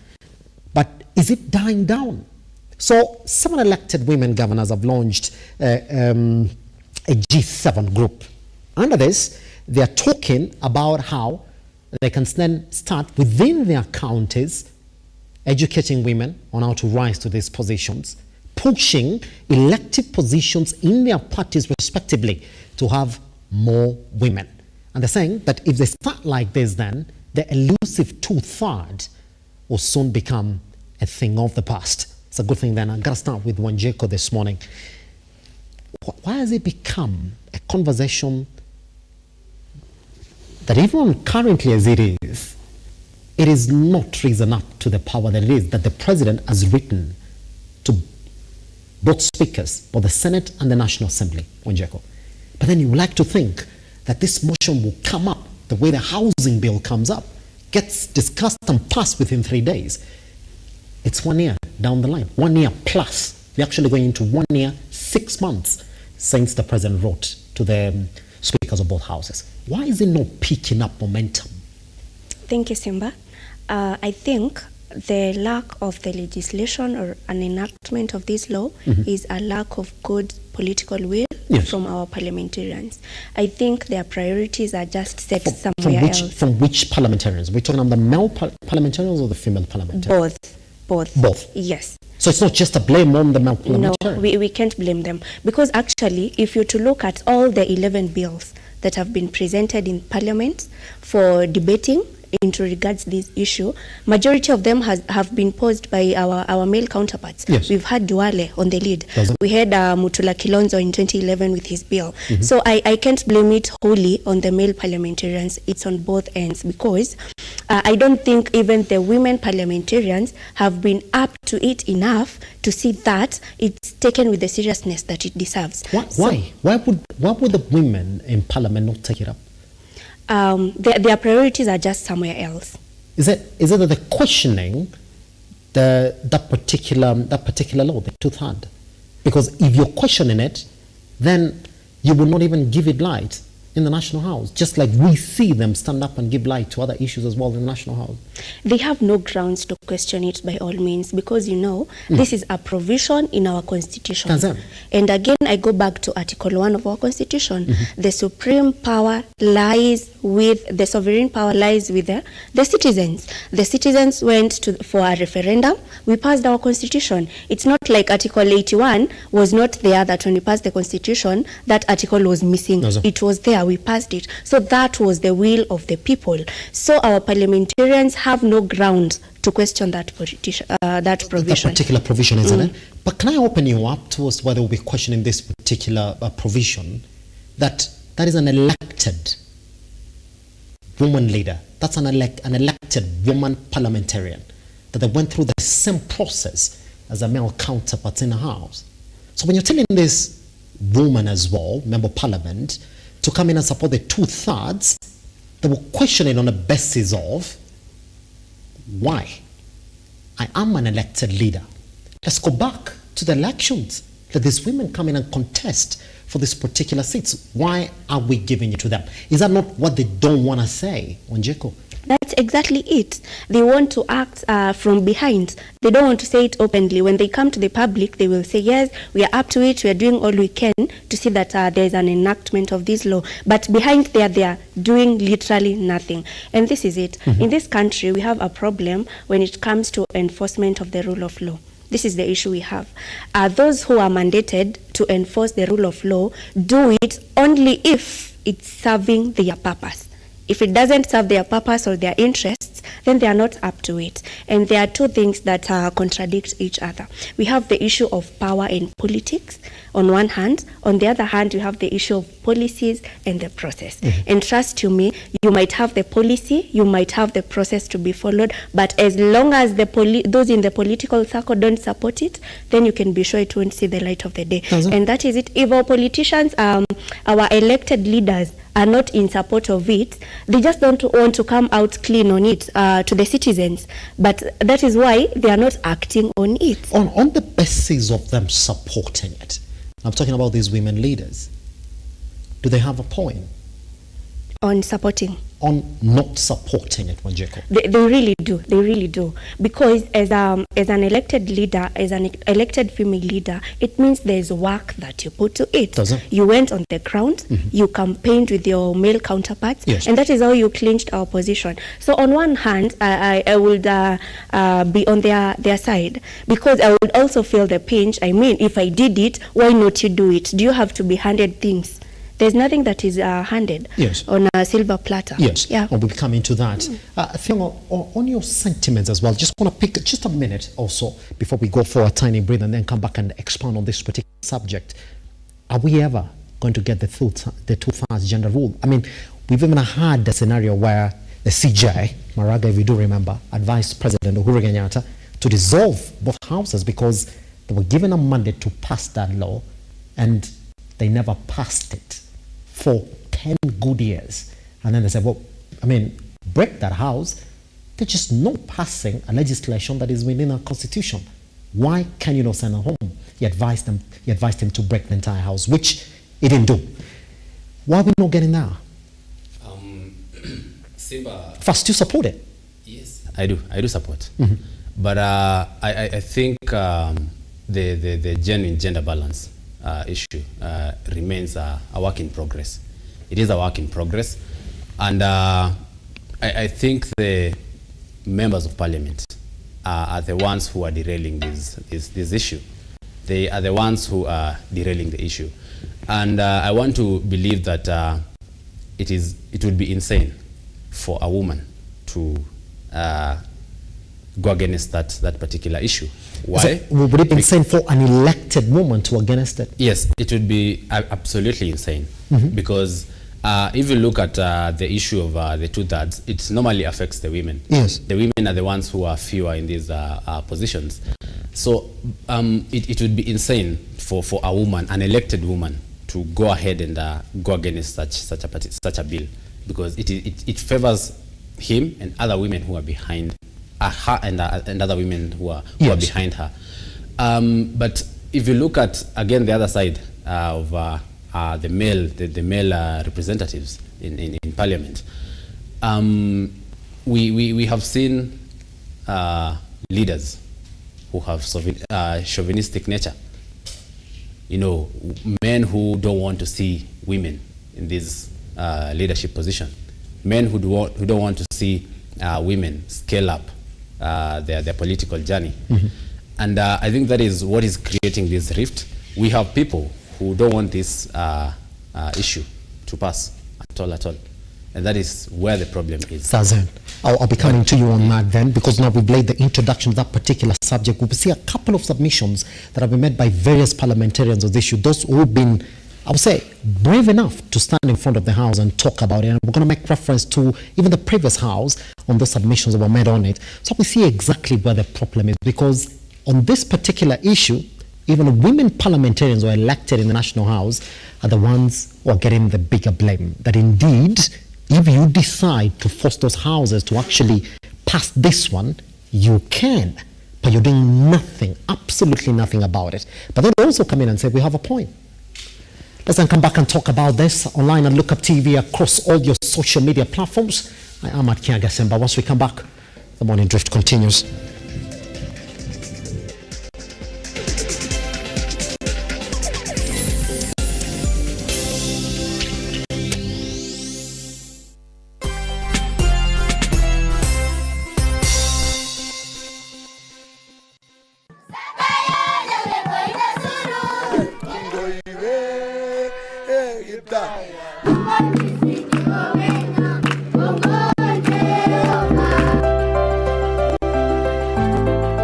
But is it dying down? So 7 elected women governors have launched a G7 group. Under this, they are talking about how they can then start within their counties educating women on how to rise to these positions, pushing elective positions in their parties respectively to have more women. And they're saying that if they start like this, then the elusive 2/3 will soon become a thing of the past. It's a good thing then. I've got to start with Wanjeko this morning. Why has it become a conversation that even currently as it is not risen up to the power that it is, that the president has written to both speakers, both the Senate and the National Assembly, Wanjeko. But then you would like to think that this motion will come up the way the housing bill comes up gets discussed and passed within 3 days, it's 1 year down the line, 1 year plus. We're actually going into 1 year, 6 months since the president wrote to the speakers of both houses. Why is it not picking up momentum? Thank you, Simba. I think the lack of the legislation or an enactment of this law is a lack of good political will from our parliamentarians. I think their priorities are just set somewhere else. From which parliamentarians? We're talking about the male parliamentarians or the female parliamentarians? Both. Yes. So it's not just a blame on the male parliamentarians? No, we can't blame them. Because actually, if you're to look at all the 11 bills that have been presented in Parliament for debating into regards this issue, majority of them have been posed by our male counterparts. Yes. We've had Duale on the lead. We had Mutula Kilonzo in 2011 with his bill. So I can't blame it wholly on the male parliamentarians. It's on both ends, because I don't think even the women parliamentarians have been up to it enough to see that it's taken with the seriousness that it deserves. Why? Why would the women in parliament not take it up? Their priorities are just somewhere else. Is it that they're questioning that particular law, the 2/3? Because if you're questioning it, then you will not even give it light in the National House, just like we see them stand up and give light to other issues as well in the National House. They have no grounds to question it by all means, because this is a provision in our constitution. And again, I go back to Article 1 of our constitution. The supreme power lies with, the sovereign power lies with the citizens. The citizens went for a referendum. We passed our constitution. It's not like Article 81 was not there, that when we passed the constitution, that article was missing. It was there. We passed it. So that was the will of the people. So our parliamentarians have no ground to question that provision. That particular provision, isn't it? But can I open you up to us whether we'll be questioning this particular provision, that is an elected woman leader, that's an elected woman parliamentarian, that they went through the same process as a male counterpart in the House. So when you're telling this woman as well, member of parliament, to come in and support the 2/3, they will question it on the basis of why? I am an elected leader. Let's go back to the elections. Let these women come in and contest for this particular seats. Why are we giving it to them? Is that not what they don't want to say, Wanjeko? That's exactly it. They want to act from behind. They don't want to say it openly. When they come to the public, they will say, yes, we are up to it. We are doing all we can to see that there is an enactment of this law. But behind there, they are doing literally nothing. And this is it. In this country, we have a problem when it comes to enforcement of the rule of law. This is the issue we have. Those who are mandated to enforce the rule of law do it only if it's serving their purpose. If it doesn't serve their purpose or their interests, then they are not up to it. And there are two things that contradict each other. We have the issue of power in politics on one hand. On the other hand, you have the issue of policies and the process. And trust you me, you might have the policy, you might have the process to be followed, but as long as those in the political circle don't support it, then you can be sure it won't see the light of the day. And that is it. If our politicians, our elected leaders, are not in support of it, they just don't want to come out clean on it to the citizens. But that is why they are not acting on it. On the basis of them supporting it, I'm talking about these women leaders, do they have a point? On supporting? On not supporting it, Wanjeko? They really do. They really do. Because as an elected leader, as an elected female leader, it means there's work that you put to it. You went on the ground, you campaigned with your male counterparts, and that is how you clinched our position. So on one hand, I would be on their side, because I would also feel the pinch. I mean, if I did it, why not you do it? Do you have to be handed things? There's nothing that is handed on a silver platter. Yeah. We'll be coming to that. Thiongo, on your sentiments as well, just want to pick just a minute also before we go for a tiny breath and then come back and expand on this particular subject. Are we ever going to get the 2/3 gender rule? I mean, we've even had the scenario where the CJ, Maraga, if you do remember, advised President Uhuru Kenyatta to dissolve both houses because they were given a mandate to pass that law and they never passed it for 10 good years. And then they said, well, I mean, break that house They're just not passing a legislation that is within our constitution. Why can you not send them home? He advised him to break the entire house, which he didn't do. Why are we not getting that? Simba. First, you support it. Yes, I do support. But I think the genuine gender balance issue remains a work in progress. It is a work in progress, and I think the members of parliament are the ones who are derailing this issue. They are the ones who are derailing the issue, and I want to believe that it would be insane for a woman to go against that particular issue. Why? So, would it be insane for an elected woman to against it? Yes, it would be absolutely insane, because if you look at the issue of the 2/3, it normally affects the women. Yes. The women are the ones who are fewer in these positions. So it would be insane for a woman, an elected woman, to go ahead and go against such a bill, because it favors him and other women who are behind her, and other women who are behind her. But if you look at, again, the other side of the male representatives in parliament, we have seen leaders who have chauvinistic nature. You know, men who don't want to see women in this leadership position, men who don't want to see women scale up their political journey. And I think that is what is creating this rift. We have people who don't want this issue to pass at all. And that is where the problem is. Sazan, I'll be coming to you on that then, because now we've laid the introduction to that particular subject. We will see a couple of submissions that have been made by various parliamentarians on this issue. Those who have been, I would say, brave enough to stand in front of the House and talk about it. And we're going to make reference to even the previous House on the submissions that were made on it. So we see exactly where the problem is, because on this particular issue, even women parliamentarians who are elected in the National House are the ones who are getting the bigger blame. That indeed, if you decide to force those houses to actually pass this one, you can, but you're doing nothing, absolutely nothing about it. But then they also come in and say, we have a point. Let's then come back and talk about this online at Lookuptv across all your social media platforms. I am at Kiaga Semba. Once we come back, the Morning Drift continues.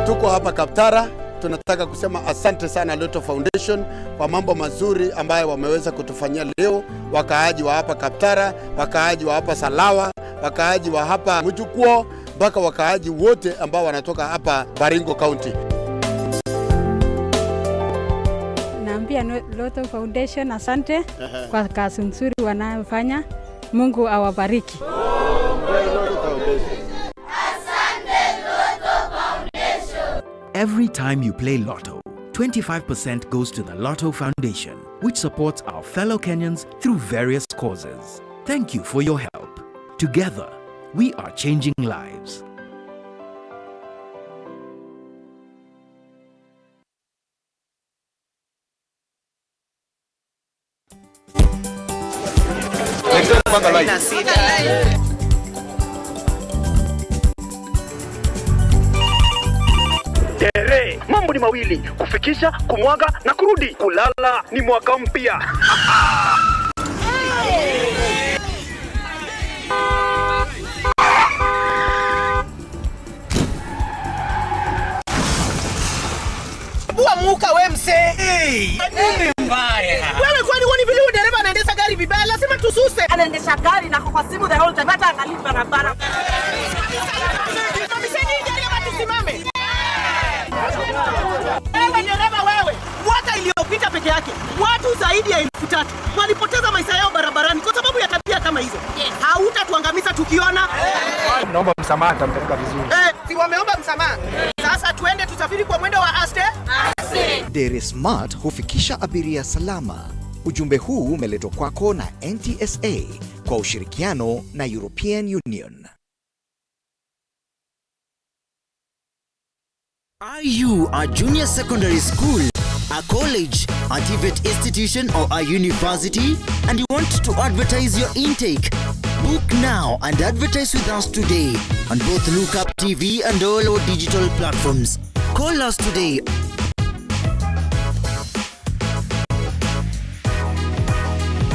Tuko hapa Kaptara, tunataka kusema asante sana RUTO Foundation kwa mambo mazuri ambayo wameweza kutufanyia leo. Wakaaji wa hapa Kaptara, wakaaji wa hapa Salawa, wakaaji wa hapa Mujukuo, mpaka wakaaji wote ambao wanatoka hapa Baringo County. Naambia RUTO Foundation asante kwa kazi nzuri wanayofanya. Mungu awabariki. Every time you play Lotto, 25% goes to the RUTO Foundation, which supports our fellow Kenyans through various causes. Thank you for your help. Together, we are changing lives. Mambo ni mawili, kufikisha, kumwaga na kurudi. Kulala ni mwaka mpya. Muka we mse. Nini mbaya? Wewe kwani wani vile dereva anaendesha gari vibaya, lazima tususe. Anaendesha gari na kwa simu the whole time, hata angalia barabara. Mamiseni dereva tusimame. Wewe dereva wewe, mwaka iliyopita peke yake watu zaidi ya 3,000 walipoteza maisha yao barabarani kwa sababu ya tabia kama hizo. Hautatuangamiza tukiona. Naomba msamaha, nitampeleka vizuri. Si wameomba msamaha. Sasa tuende tusafiri kwa mwendo wa aste. Dere Smart hufikisha abiria salama. Ujumbe huu umeletwa kwako na NTSA kwa ushirikiano na European Union. Are you a junior secondary school, a college, a TVET institution or a university and you want to advertise your intake? Book now and advertise with us today on both Lookuptv and all our digital platforms. Call us today.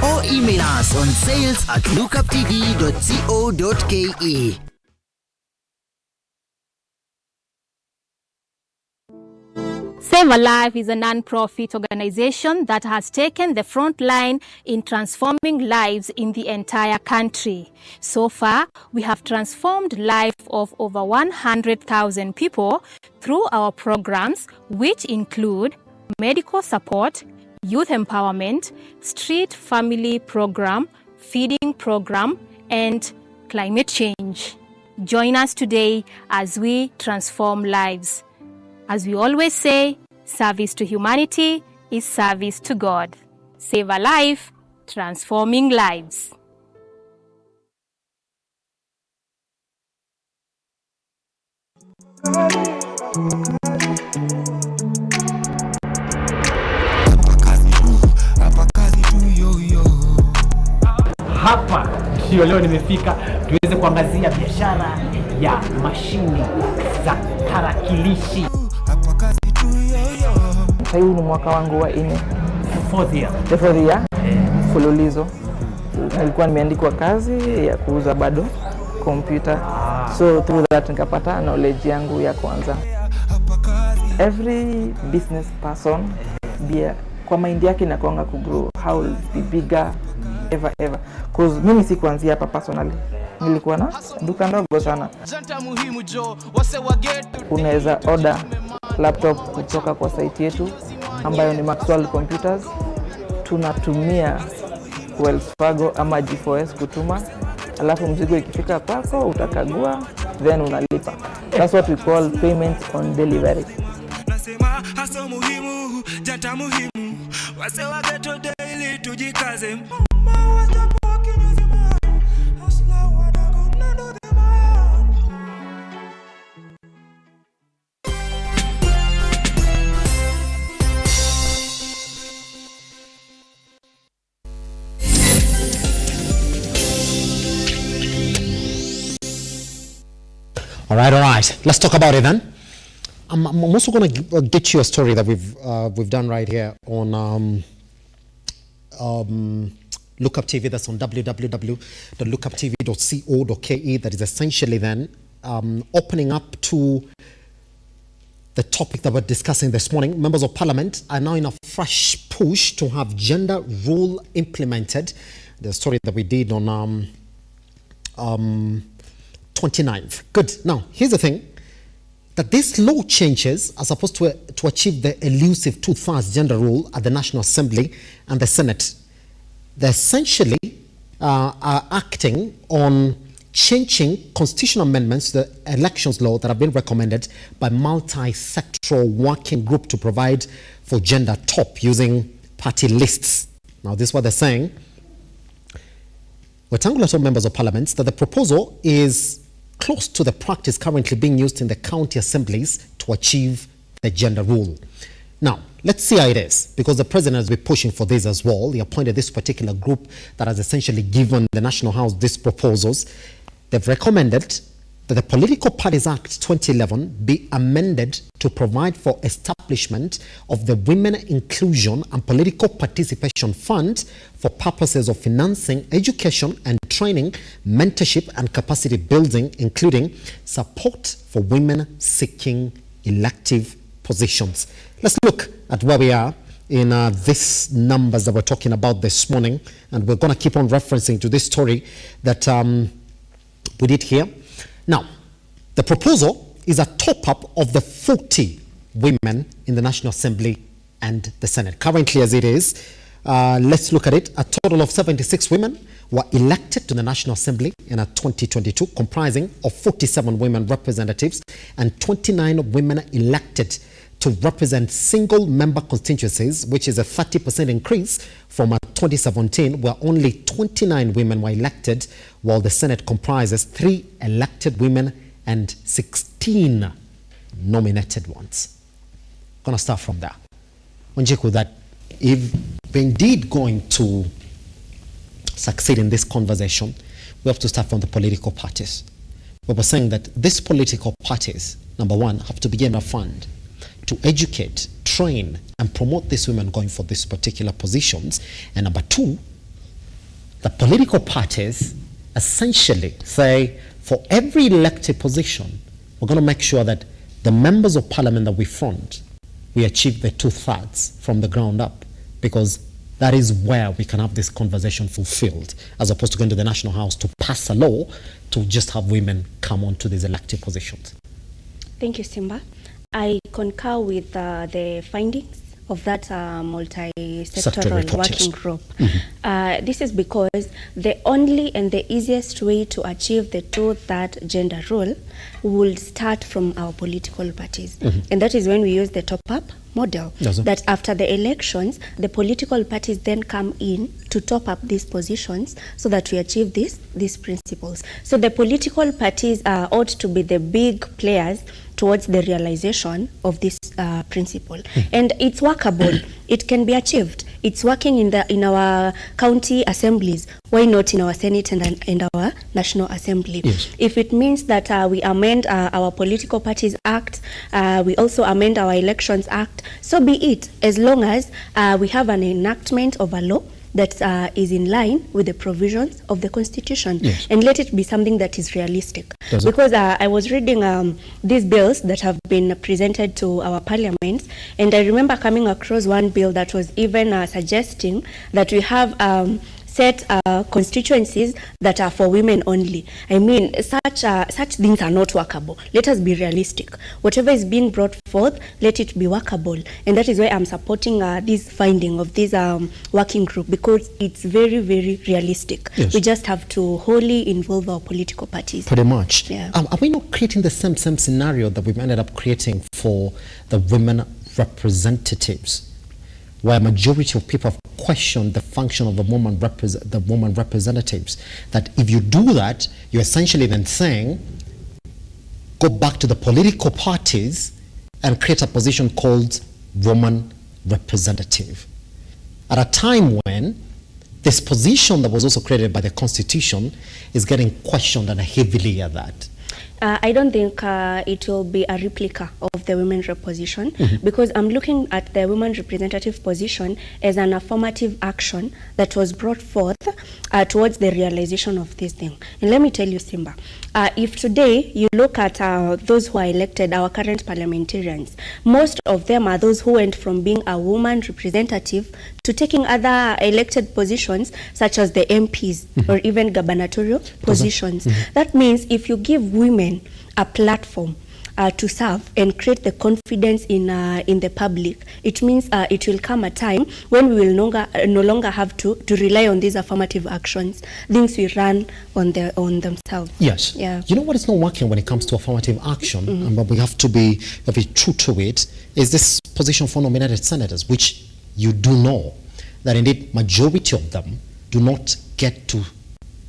Or email us on sales@lookuptv.co.ke. Save a Life is a non-profit organization that has taken the front line in transforming lives in the entire country. So far, we have transformed life of over 100,000 people through our programs, which include medical support, youth empowerment, street family program, feeding program, and climate change. Join us today as we transform lives. As we always say, service to humanity is service to God. Save a life, transforming lives. Hapa ndio leo nimefika tuweze kuangazia biashara ya mashini za tarakilishi. Sasa hii ni mwaka wangu wa 4. Fourth year. The fourth year. Mfululizo. Nilikuwa nimeandikwa kazi ya kuuza bado computer. So through that nikapata knowledge yangu ya kwanza. Every business person kwa mind yake inakuanga ku grow, how will be bigger ever. Cause mimi si kuanzia hapa personally. Nilikuwa na duka ndogo sana. Unaweza order laptop kutoka kwa site yetu ambayo ni Maxwell Computers. Tunatumia Wells Fargo ama G4S kutuma, alafu mzigo ikifika kwako utakagua then unalipa. That's what we call payment on delivery. Nasema hasa muhimu, jata muhimu, wase wa ghetto daily tujikaze. All right. Let's talk about it then. I'm also going to get you a story that we've done right here on Lookuptv. That's on www.lookuptv.co.ke. That is essentially then opening up to the topic that we're discussing this morning. Members of Parliament are now in a fresh push to have gender rule implemented. The story that we did on 29th. Good. Now, here's the thing. That these law changes are supposed to achieve the elusive 2/3 gender rule at the National Assembly and the Senate. They essentially are acting on changing constitutional amendments to the elections law that have been recommended by multi-sectoral working group to provide for gender top using party lists. Now, this is what they're saying. Rectangular members of parliament that the proposal is close to the practice currently being used in the county assemblies to achieve the gender rule. Now, let's see how it is, because the president has been pushing for this as well. He appointed this particular group that has essentially given the National House these proposals. They've recommended that the Political Parties Act 2011 be amended to provide for establishment of the Women Inclusion and Political Participation Fund for purposes of financing education and training, mentorship and capacity building, including support for women seeking elective positions. Let's look at where we are in these numbers that we're talking about this morning, and we're going to keep on referencing to this story that we did here. Now, the proposal is a top-up of the 40 women in the National Assembly and the Senate. Currently, as it is, Let's look at it. A total of 76 women were elected to the National Assembly in 2022, comprising of 47 women representatives and 29 women elected to represent single-member constituencies, which is a 30% increase from 2017, where only 29 women were elected, while the Senate comprises 3 elected women and 16 nominated ones. Gonna start from there. Wanjiku, that if we're indeed going to succeed in this conversation, we have to start from the political parties. We were saying that these political parties, number one, have to begin a fund to educate, train, and promote these women going for these particular positions. And number two, the political parties essentially say, for every elected position, we're going to make sure that the members of parliament that we fund, we achieve the 2/3 from the ground up, because that is where we can have this conversation fulfilled, as opposed to going to the National House to pass a law to just have women come on to these elected positions. Thank you, Simba. I concur with the findings of that multi-sectoral working group. This is because the only and the easiest way to achieve the 2/3 gender rule will start from our political parties. And that is when we use the top-up model, that after the elections, the political parties then come in to top up these positions so that we achieve these principles. So the political parties ought to be the big players towards the realization of this principle. And it's workable. It can be achieved. It's working in our county assemblies. Why not in our Senate and our National Assembly? Yes. If it means that we amend our Political Parties Act, we also amend our Elections Act, so be it, as long as we have an enactment of a law that is in line with the provisions of the Constitution. Yes. And let it be something that is realistic. Does it? Because I was reading these bills that have been presented to our parliaments, and I remember coming across one bill that was even suggesting that we have set constituencies that are for women only. I mean, such things are not workable. Let us be realistic. Whatever is being brought forth, let it be workable. And that is why I'm supporting this finding of this working group, because it's very, very realistic. Yes. We just have to wholly involve our political parties. Pretty much. Yeah. Are we not creating the same scenario that we've ended up creating for the women representatives, where a majority of people have questioned the function of the woman representatives? That if you do that, you're essentially then saying, go back to the political parties and create a position called woman representative. At a time when this position that was also created by the Constitution is getting questioned and heavily at that. I don't think it will be a replica of the women rep position, because I'm looking at the women representative position as an affirmative action that was brought forth towards the realization of this thing. And let me tell you, Simba, if today you look at those who are elected, our current parliamentarians, most of them are those who went from being a woman representative to taking other elected positions, such as the MPs or even gubernatorial positions. That means if you give women a platform to serve and create the confidence in the public, it means it will come a time when we will no longer have to rely on these affirmative actions. Things will run on themselves. Yes. Yeah. You know what is not working when it comes to affirmative action, but we have to be true to it, is this position for nominated senators, which you do know that indeed majority of them do not get to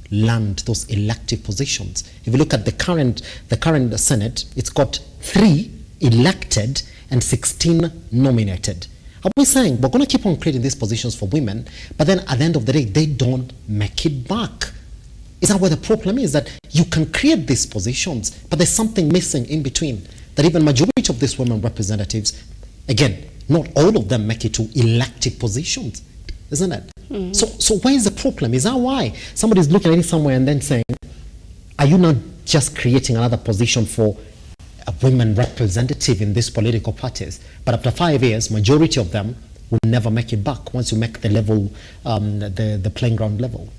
land those elective positions. If you look at the current Senate, it's got 3 elected and 16 nominated. Are we saying we're going to keep on creating these positions for women, but then at the end of the day, they don't make it back? Is that where the problem is? That you can create these positions, but there's something missing in between. That even majority of these women representatives, again, not all of them make it to elective positions, isn't it? So where is the problem? Is that why somebody's looking at it somewhere and then saying, are you not just creating another position for a women representative in these political parties? But after 5 years, majority of them will never make it back once you make the level, the playing ground level.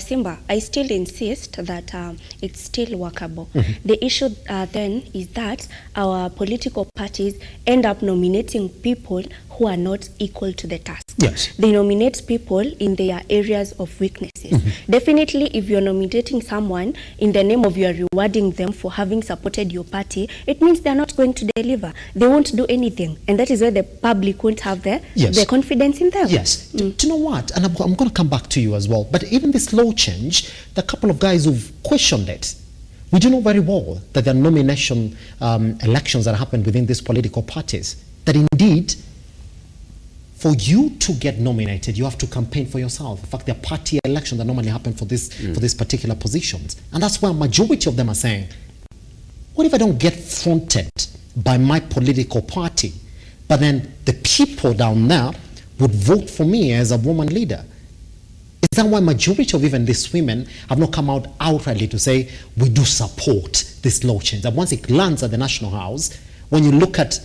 Simba, I still insist that it's still workable. The issue then is that our political parties end up nominating people who are not equal to the task. Yes. They nominate people in their areas of weaknesses. Definitely, if you're nominating someone in the name of you're rewarding them for having supported your party, it means they're not going to deliver. They won't do anything. And that is why the public won't have the confidence in them. Yes. Do you know what? And I'm going to come back to you as well. But even this law change, the couple of guys who've questioned it, we do know very well that there are nomination elections that happen within these political parties. That indeed, for you to get nominated, you have to campaign for yourself. In fact, there are party elections that normally happen for these particular positions. And that's why a majority of them are saying, what if I don't get fronted by my political party, but then the people down there would vote for me as a woman leader? Is that why majority of even these women have not come out outrightly to say, we do support this law change? That once it lands at the National House, when you look at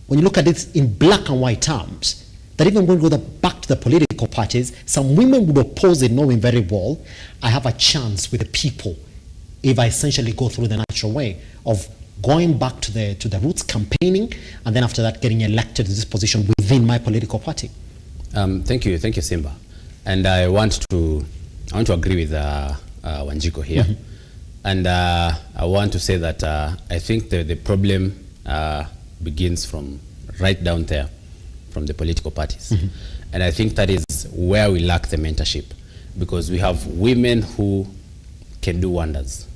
it in black and white terms, that even when we go back to the political parties, some women would oppose it knowing very well, I have a chance with the people if I essentially go through the natural way of going back to the roots, campaigning, and then after that getting elected to this position within my political party. Thank you, Simba. And I want to agree with Wanjiko here. And I want to say that I think the problem begins from right down there, from the political parties. And I think that is where we lack the mentorship, because we have women who can do wonders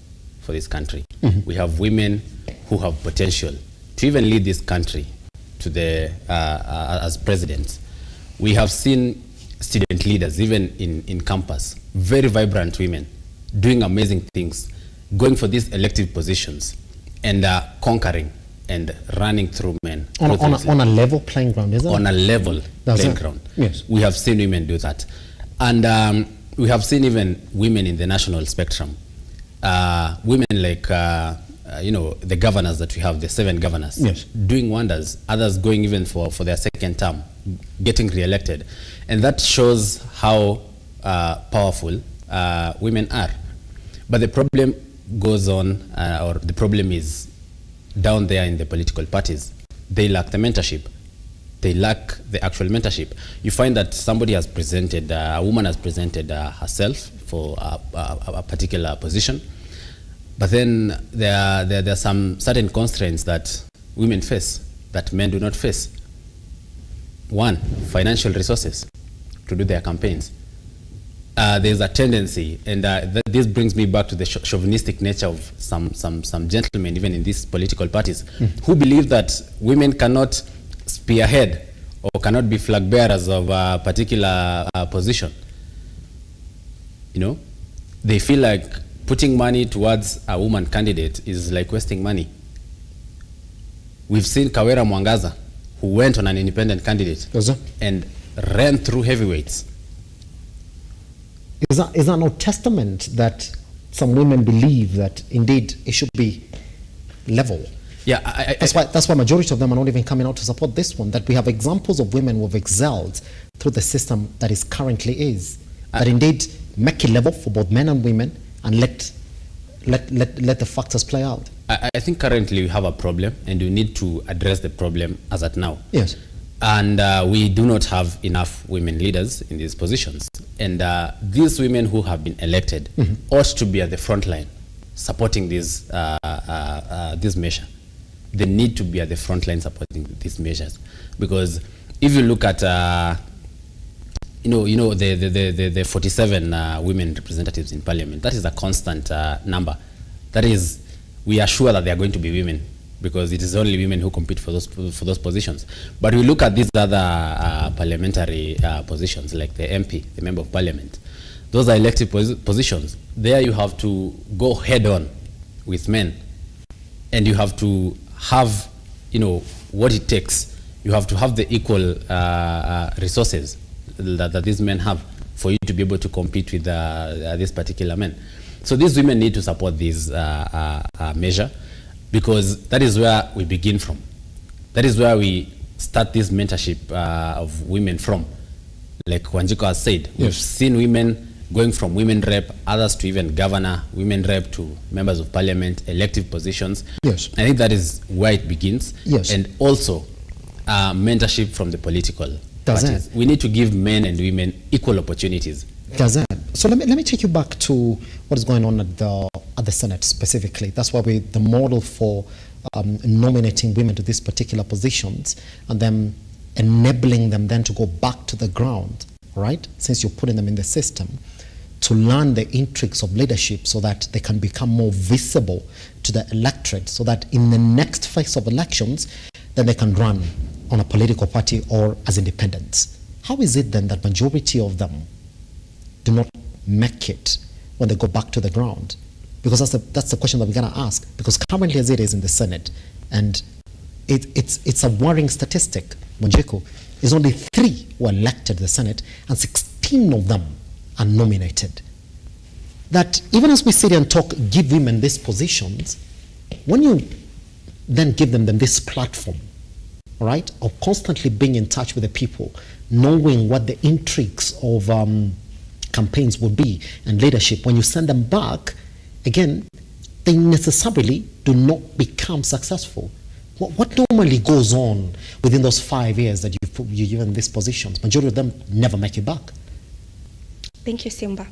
for this country. We have women who have potential to even lead this country to the as presidents. We have seen student leaders, even in campus, very vibrant women, doing amazing things, going for these elective positions, and conquering and running through men. On a level playing ground, is it? On a level playing ground. Yes. We have seen women do that. And we have seen even women in the national spectrum. Women like, the governors that we have, the 7 governors, doing wonders, others going even for their second term, getting re-elected. And that shows how powerful women are. But the problem goes on, or the problem is down there in the political parties. They lack the mentorship. They lack the actual mentorship. You find that somebody has presented, a woman has presented herself for a particular position, but then there are some certain constraints that women face that men do not face. One, financial resources to do their campaigns. There's a tendency, and this brings me back to the chauvinistic nature of some gentlemen, even in these political parties, who believe that women cannot spearhead or cannot be flag bearers of a particular position. They feel like putting money towards a woman candidate is like wasting money. We've seen Kawera Mwangaza, who went on an independent candidate and ran through heavyweights. Is that no testament that some women believe that indeed it should be level? Yeah, that's why majority of them are not even coming out to support this one. That we have examples of women who have excelled through the system that is currently is. That indeed make it level for both men and women, and let the factors play out. I think currently we have a problem, and we need to address the problem as at now. Yes. And we do not have enough women leaders in these positions. And these women who have been elected ought to be at the front line supporting this measure. They need to be at the front line supporting these measures. Because if you look at, the 47 women representatives in parliament, that is a constant number. That is, we are sure that they are going to be women, because it is only women who compete for those positions. But we look at these other parliamentary positions, like the MP, the Member of Parliament. Those are elective positions. There you have to go head on with men, and you have to have, what it takes. You have to have the equal resources that these men have for you to be able to compete with these particular men. So these women need to support this measure, because that is where we begin from. That is where we start this mentorship of women from. Like Wanjiko has said, we've seen women going from women rep, others to even governor, women rep to members of parliament, elective positions. Yes. I think that is where it begins. Yes. And also, mentorship from the political Does parties. We need to give men and women equal opportunities. Does that? So let me take you back to what is going on at the Senate specifically. That's why the model for nominating women to these particular positions and then enabling them then to go back to the ground, right? Since you're putting them in the system, to learn the intrigues of leadership so that they can become more visible to the electorate, so that in the next phase of elections, then they can run on a political party or as independents. How is it then that majority of them do not make it when they go back to the ground? Because that's the question that we're going to ask. Because currently as it is in the Senate, and it's a worrying statistic, Monjeko, is only 3 who are elected to the Senate and 16 of them are nominated. That even as we sit here and talk, give women these positions, when you then give them this platform, right, of constantly being in touch with the people, knowing what the intrigues of campaigns would be and leadership, when you send them back, again, they necessarily do not become successful. What normally goes on within those 5 years that you've given these positions? Majority of them never make it back. Thank you, Simba.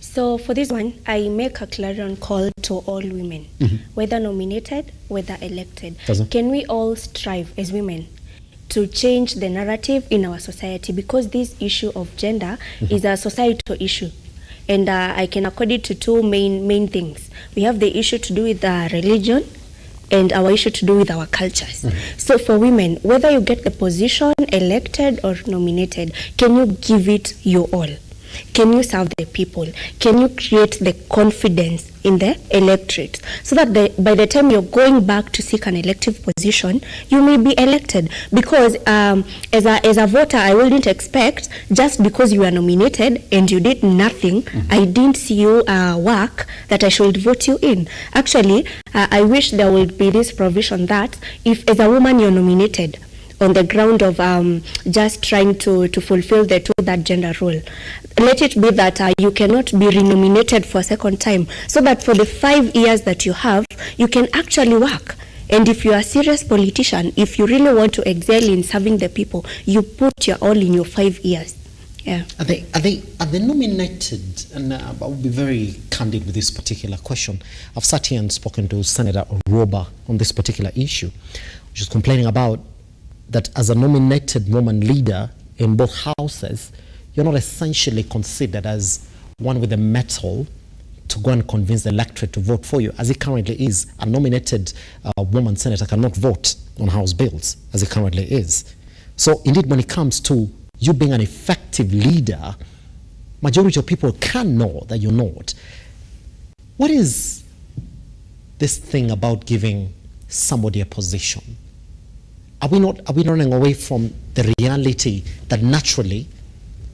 So for this one, I make a clarion call to all women, whether nominated, whether elected. Can we all strive as women to change the narrative in our society? Because this issue of gender is a societal issue. And I can accord it to 2 main things. We have the issue to do with religion and our issue to do with our cultures. So for women, whether you get the position elected or nominated, can you give it your all? Can you serve the people? Can you create the confidence in the electorate so that by the time you're going back to seek an elective position, you may be elected? Because as a voter, I wouldn't expect just because you are nominated and you did nothing, I didn't see you work, that I should vote you in. Actually, I wish there would be this provision that if as a woman you're nominated on the ground of just trying to fulfill the that gender role, let it be that you cannot be renominated for a second time, so that for the 5 years that you have, you can actually work. And if you are a serious politician, if you really want to excel in serving the people, you put your all in your 5 years. Yeah. Are they nominated? And I will be very candid with this particular question. I've sat here and spoken to Senator Oroba on this particular issue, which is complaining about that as a nominated woman leader in both houses, you're not essentially considered as one with a mettle to go and convince the electorate to vote for you. As it currently is, a nominated woman senator cannot vote on House bills, as it currently is. So indeed, when it comes to you being an effective leader, majority of people can know that you're not. What is this thing about giving somebody a position? Are we running away from the reality that naturally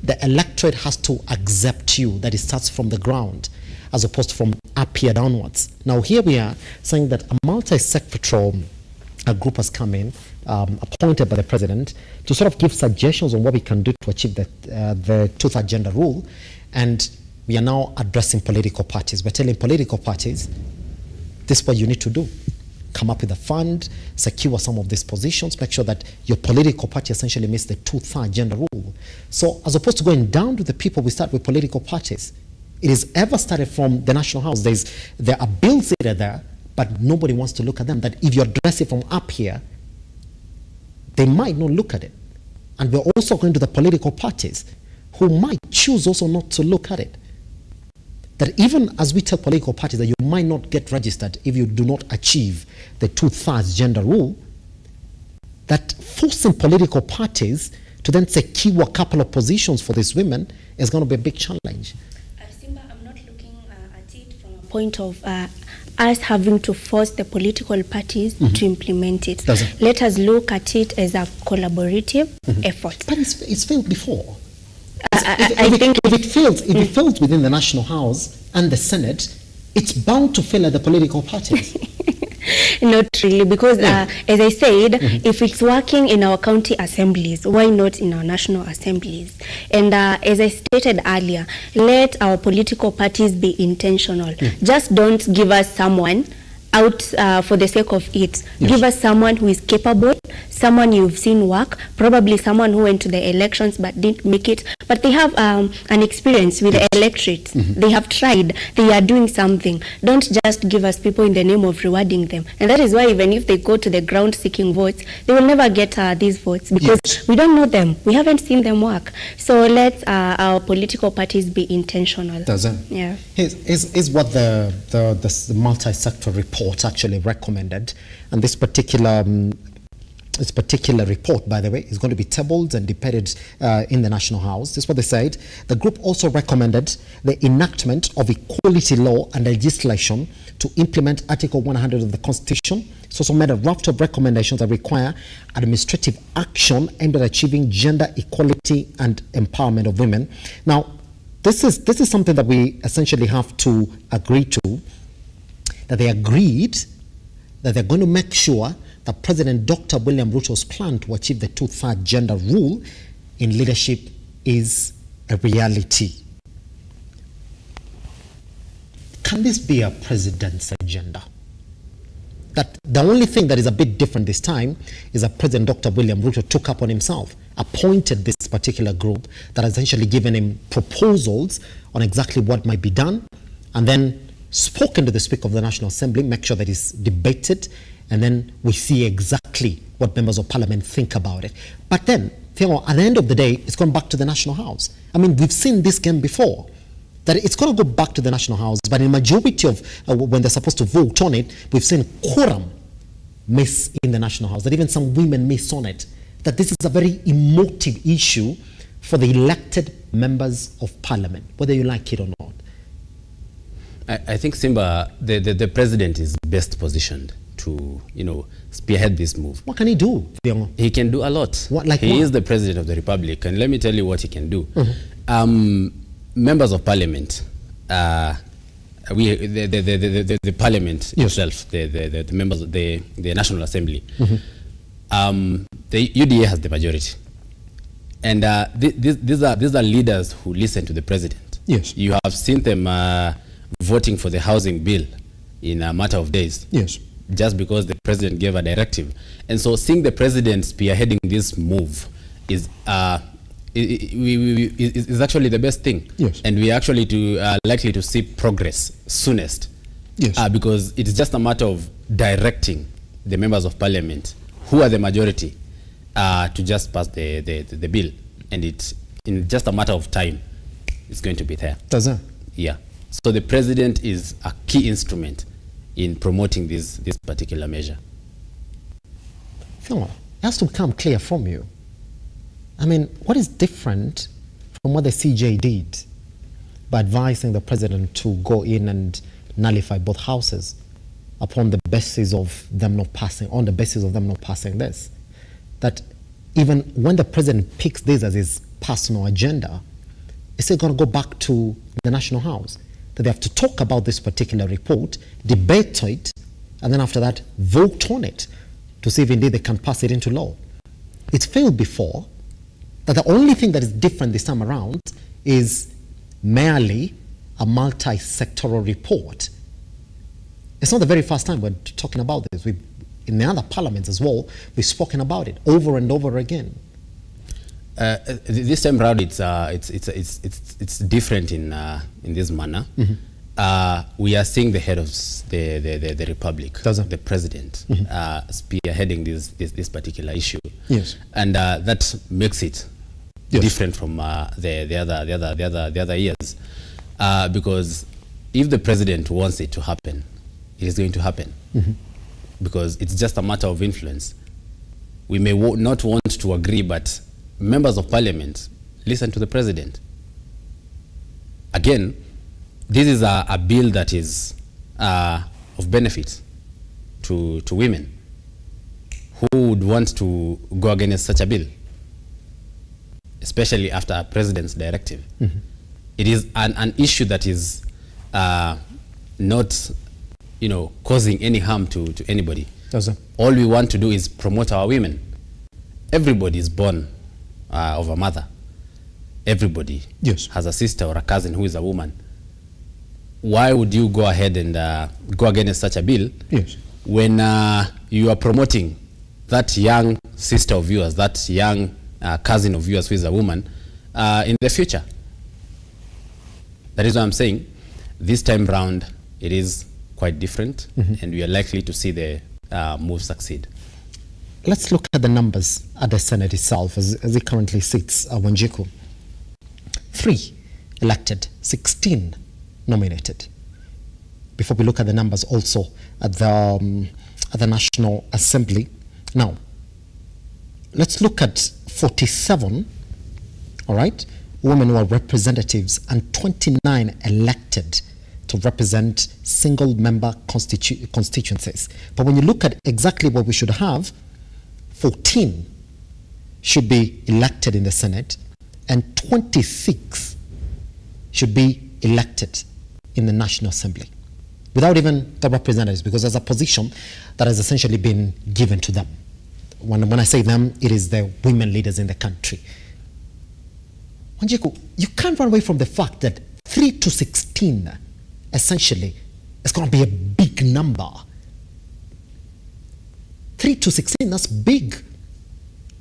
the electorate has to accept you, that it starts from the ground as opposed to from up here downwards? Now here we are saying that a multi-sectoral group has come in, appointed by the president, to sort of give suggestions on what we can do to achieve the 2/3 gender rule. And we are now addressing political parties. We're telling political parties, this is what you need to do. Come up with a fund, secure some of these positions, make sure that your political party essentially meets the 2/3 gender rule. So as opposed to going down to the people, we start with political parties. It is ever started from the National House. There are bills that are there, but nobody wants to look at them. That if you address it from up here, they might not look at it. And we're also going to the political parties who might choose also not to look at it. That even as we tell political parties that you might not get registered if you do not achieve the 2/3 gender rule, that forcing political parties to then secure a couple of positions for these women is going to be a big challenge. Simba, I'm not looking at it from a point of us having to force the political parties to implement it. Let us look at it as a collaborative effort. But it's failed before. If it fails within the National House and the Senate, it's bound to fail at the political parties. Not really, because as I said, if it's working in our county assemblies, why not in our national assemblies? And as I stated earlier, let our political parties be intentional. Just don't give us someone out for the sake of it. Yes. Give us someone who is capable, someone you've seen work, probably someone who went to the elections but didn't make it, but they have an experience with the electorate. They have tried, they are doing something. Don't just give us people in the name of rewarding them. And that is why even if they go to the ground seeking votes, they will never get these votes because we don't know them. We haven't seen them work. So let our political parties be intentional. Doesn't. Yeah. Is what the multi-sector report actually recommended, and this particular report, by the way, is going to be tabled and debated in the National House. This is what they said. The group also recommended the enactment of equality law and legislation to implement Article 100 of the Constitution. It's also made a raft of recommendations that require administrative action aimed at achieving gender equality and empowerment of women. Now, this is something that we essentially have to agree to, that they agreed that they're going to make sure that President Dr. William Ruto's plan to achieve the 2/3 gender rule in leadership is a reality. Can this be a president's agenda? That the only thing that is a bit different this time is that President Dr. William Ruto took up on himself, appointed this particular group that has essentially given him proposals on exactly what might be done, and then spoken to the Speaker of the National Assembly, make sure that it's debated, and then we see exactly what members of Parliament think about it. But then, at the end of the day, it's gone back to the National House. I mean, we've seen this game before, that it's going to go back to the National House, but in majority of when they're supposed to vote on it, we've seen quorum miss in the National House, that even some women miss on it, that this is a very emotive issue for the elected members of Parliament, whether you like it or not. I think, Simba, the president is best positioned to, spearhead this move. What can he do? He can do a lot. He is the president of the republic, and let me tell you what he can do. Members of Parliament, the Parliament itself, the members of the National Assembly, the UDA has the majority, and these are leaders who listen to the president. Yes, you have seen them voting for the housing bill in a matter of days. Yes, just because the president gave a directive. And so seeing the president spearheading this move is actually the best thing. Yes. And we are actually likely to see progress soonest. Yes. Because it is just a matter of directing the members of Parliament, who are the majority, to just pass the bill. And it, in just a matter of time, it's going to be there. Does it? Yeah. So the president is a key instrument in promoting this particular measure. Phil, it has to become clear from you. I mean, what is different from what the CJ did by advising the president to go in and nullify both houses upon the basis of them not passing, this? That even when the president picks this as his personal agenda, it's still going to go back to the National House. That they have to talk about this particular report, debate it, and then after that, vote on it to see if indeed they can pass it into law. It's failed before, that the only thing that is different this time around is merely a multi-sectoral report. It's not the very first time we're talking about this. In the other parliaments as well, we've spoken about it over and over again. This time around, it's different in this manner. We are seeing the head of the republic, the president, spearheading this particular issue. Yes, and that makes it different from the other years, because if the president wants it to happen, it is going to happen, because it's just a matter of influence. We may not want to agree, but members of Parliament listen to the president. Again, this is a bill that is of benefit to women. Who would want to go against such a bill, especially after a president's directive? It is an issue that is not, causing any harm to anybody. All we want to do is promote our women. Everybody is born of a mother. Everybody has a sister or a cousin who is a woman. why would you go ahead and go against such a bill when you are promoting that young sister of yours, that young cousin of yours who is a woman in the future? That is what I'm saying. This time round, it is quite different, and we are likely to see the move succeed. Let's look at the numbers at the Senate itself as it currently sits, Wanjiku. 3 elected, 16 nominated. Before we look at the numbers also at the National Assembly. Now, let's look at 47, all right, women who are representatives and 29 elected to represent single-member constituencies. But when you look at exactly what we should have, 14 should be elected in the Senate and 26 should be elected in the National Assembly without even the representatives, because there's a position that has essentially been given to them. When I say them, it is the women leaders in the country. Wanjiku, you can't run away from the fact that 3 to 16 essentially is going to be a big number. 3 to 16, that's big.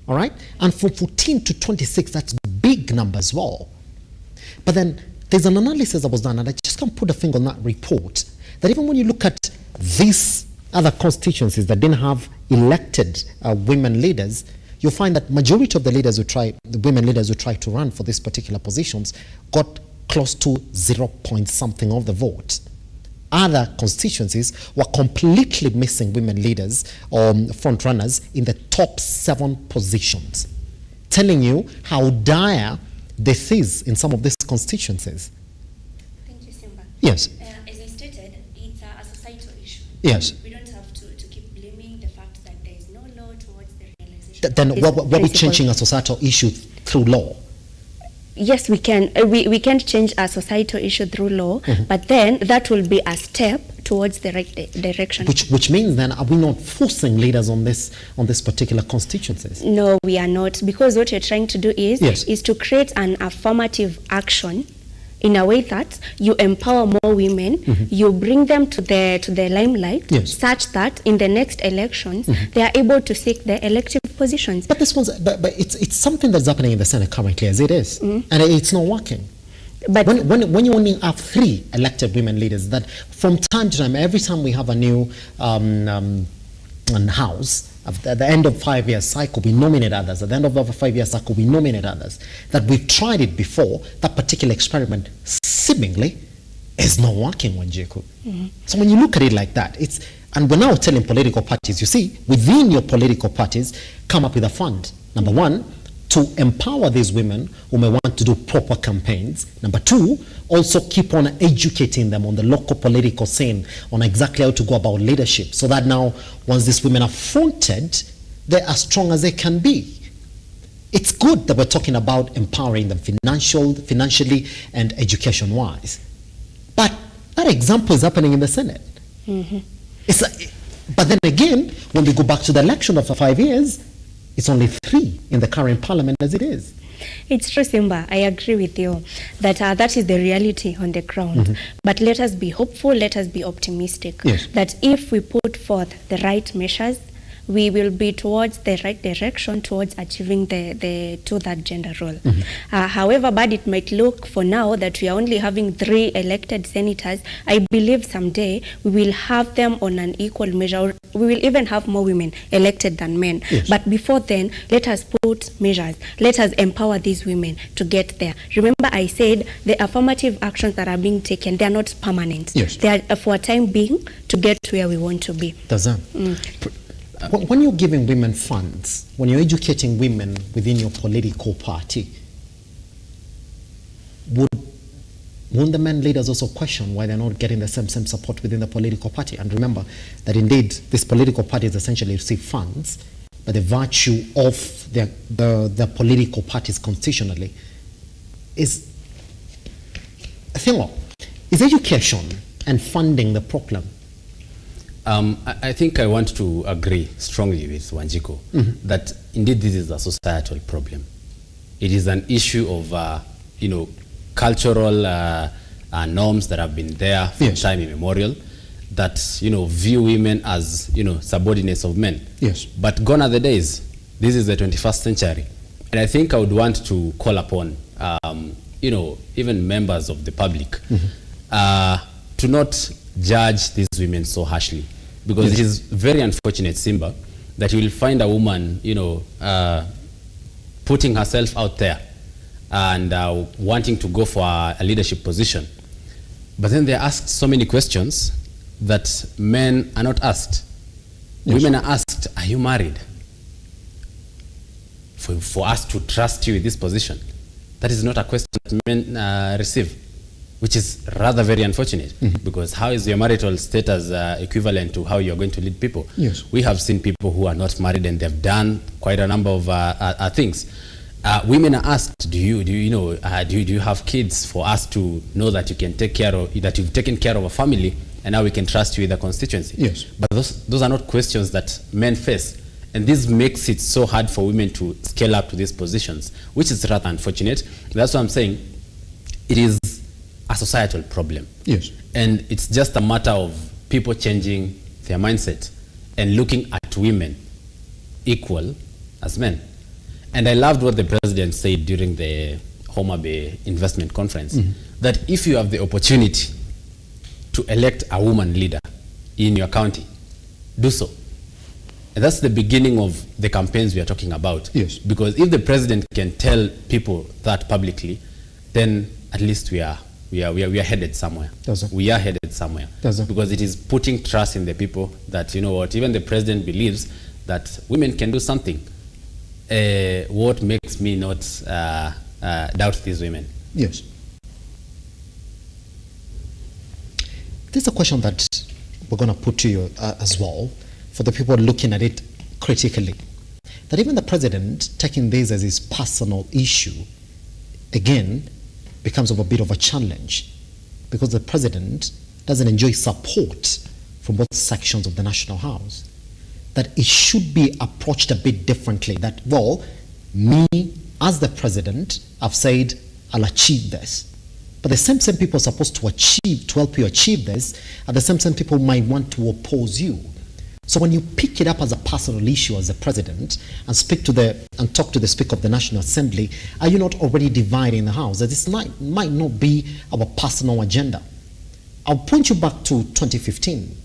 All right? And from 14 to 26, that's big number as well. But then there's an analysis that was done, and I just can't put a finger on that report, that even when you look at these other constituencies that didn't have elected women leaders, you'll find that majority of the women leaders who tried to run for these particular positions got close to 0 point something of the vote. Other constituencies were completely missing women leaders or front runners in the top 7 positions, telling you how dire this is in some of these constituencies. Thank you, Simba. Yes. As I stated, it's a societal issue. Yes. We don't have to keep blaming the fact that there is no law towards the realization. Then what are we changing a societal issue through law? Yes, we can. We can't change a societal issue through law, but then that will be a step towards the right direction. Which means then, are we not forcing leaders on this particular constituencies? No, we are not, because what you're trying to do is Yes. is to create an affirmative action in a way that you empower more women, you bring them to the limelight, Yes. such that in the next elections they are able to seek the elective positions. But it's something that's happening in the Senate currently as it is, and it's not working. But when you only have 3 elected women leaders, that from time to time, every time we have a new house, at the end of 5-year cycle, we nominate others. At the end of a 5-year cycle, we nominate others. That we've tried it before, that particular experiment seemingly is not working, Wanjiku. So when you look at it like that, and we're now telling political parties, you see, within your political parties, come up with a fund. Number 1, to empower these women who may want to do proper campaigns. Number 2, also keep on educating them on the local political scene, on exactly how to go about leadership, so that now, once these women are fronted, they're as strong as they can be. It's good that we're talking about empowering them financially and education-wise. But that example is happening in the Senate. But then again, when we go back to the election after 5 years, it's only 3 in the current parliament as it is. It's true, Simba. I agree with you that that is the reality on the ground. But let us be hopeful, let us be optimistic, that if we put forth the right measures, we will be towards the right direction towards achieving the 2/3 gender role. However bad it might look for now that we are only having 3 elected senators, I believe someday we will have them on an equal measure. We will even have more women elected than men. But before then, let us put measures. Let us empower these women to get there. Remember, I said the affirmative actions that are being taken, they are not permanent. They are for a time being to get to where we want to be. When you're giving women funds, when you're educating women within your political party, won't the men leaders also question why they're not getting the same support within the political party? And remember that indeed these political parties essentially receive funds by the virtue of the political parties constitutionally. Is education and funding the problem? I think I want to agree strongly with Wanjiku that indeed this is a societal problem. It is an issue of, cultural norms that have been there from time immemorial that, view women as, subordinates of men. Yes. But gone are the days. This is the 21st century. And I think I would want to call upon, even members of the public to not judge these women so harshly. Because it is very unfortunate, Simba, that you will find a woman, putting herself out there and wanting to go for a leadership position. But then they're asked so many questions that men are not asked. Women are asked, are you married? For us to trust you in this position. That is not a question that men receive, which is rather very unfortunate, because how is your marital status equivalent to how you're going to lead people? Yes. We have seen people who are not married and they've done quite a number of things. Women are asked, do you have kids for us to know that you can take care of, that you've taken care of a family and now we can trust you with a constituency? Yes. But those are not questions that men face. And this makes it so hard for women to scale up to these positions, which is rather unfortunate. That's what I'm saying. It is a societal problem. Yes. And it's just a matter of people changing their mindset and looking at women equal as men. And I loved what the president said during the Homa Bay Investment Conference, that if you have the opportunity to elect a woman leader in your county, do so. And that's the beginning of the campaigns we are talking about. Yes. Because if the president can tell people that publicly, then at least we are headed somewhere. We are headed somewhere. Because it is putting trust in the people that, even the president believes that women can do something. What makes me not doubt these women? Yes. This is a question that we're going to put to you as well, for the people looking at it critically. That even the president taking this as his personal issue, again, becomes of a bit of a challenge, because the president doesn't enjoy support from both sections of the National House. That it should be approached a bit differently. That, well, me as the president, I've said I'll achieve this. But the same people are supposed to help you achieve this, and the same people might want to oppose you. So when you pick it up as a personal issue as the president and talk to the Speaker of the National Assembly, are you not already dividing the House? That this might not be our personal agenda. I'll point you back to 2015.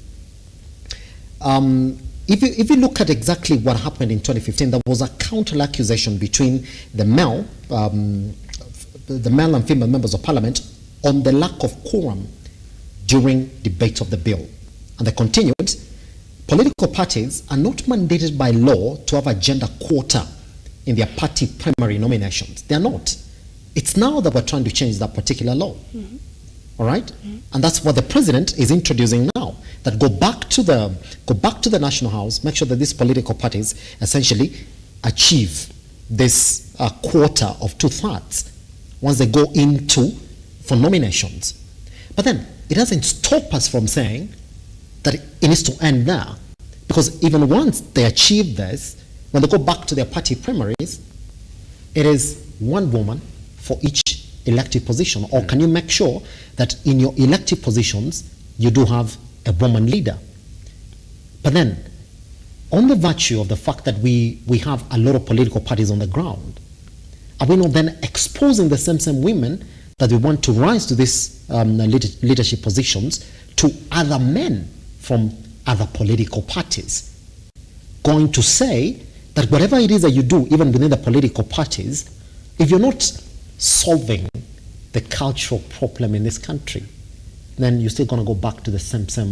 If you look at exactly what happened in 2015, there was a counter accusation between the male and female members of parliament on the lack of quorum during debate of the bill. And they continued, political parties are not mandated by law to have a gender quota in their party primary nominations. They are not. It's now that we're trying to change that particular law. All right? And that's what the president is introducing now. That go back to the National House, make sure that these political parties essentially achieve this quota of 2/3 once they go for nominations. But then it doesn't stop us from saying that it needs to end there, because even once they achieve this, when they go back to their party primaries, it is one woman for each elective position. Or can you make sure that in your elective positions you do have a woman leader? But then, on the virtue of the fact that we have a lot of political parties on the ground, are we not then exposing the same women that we want to rise to these leadership positions to other men from other political parties? Going to say that whatever it is that you do, even within the political parties, if you're not solving the cultural problem in this country, then you're still going to go back to the same thing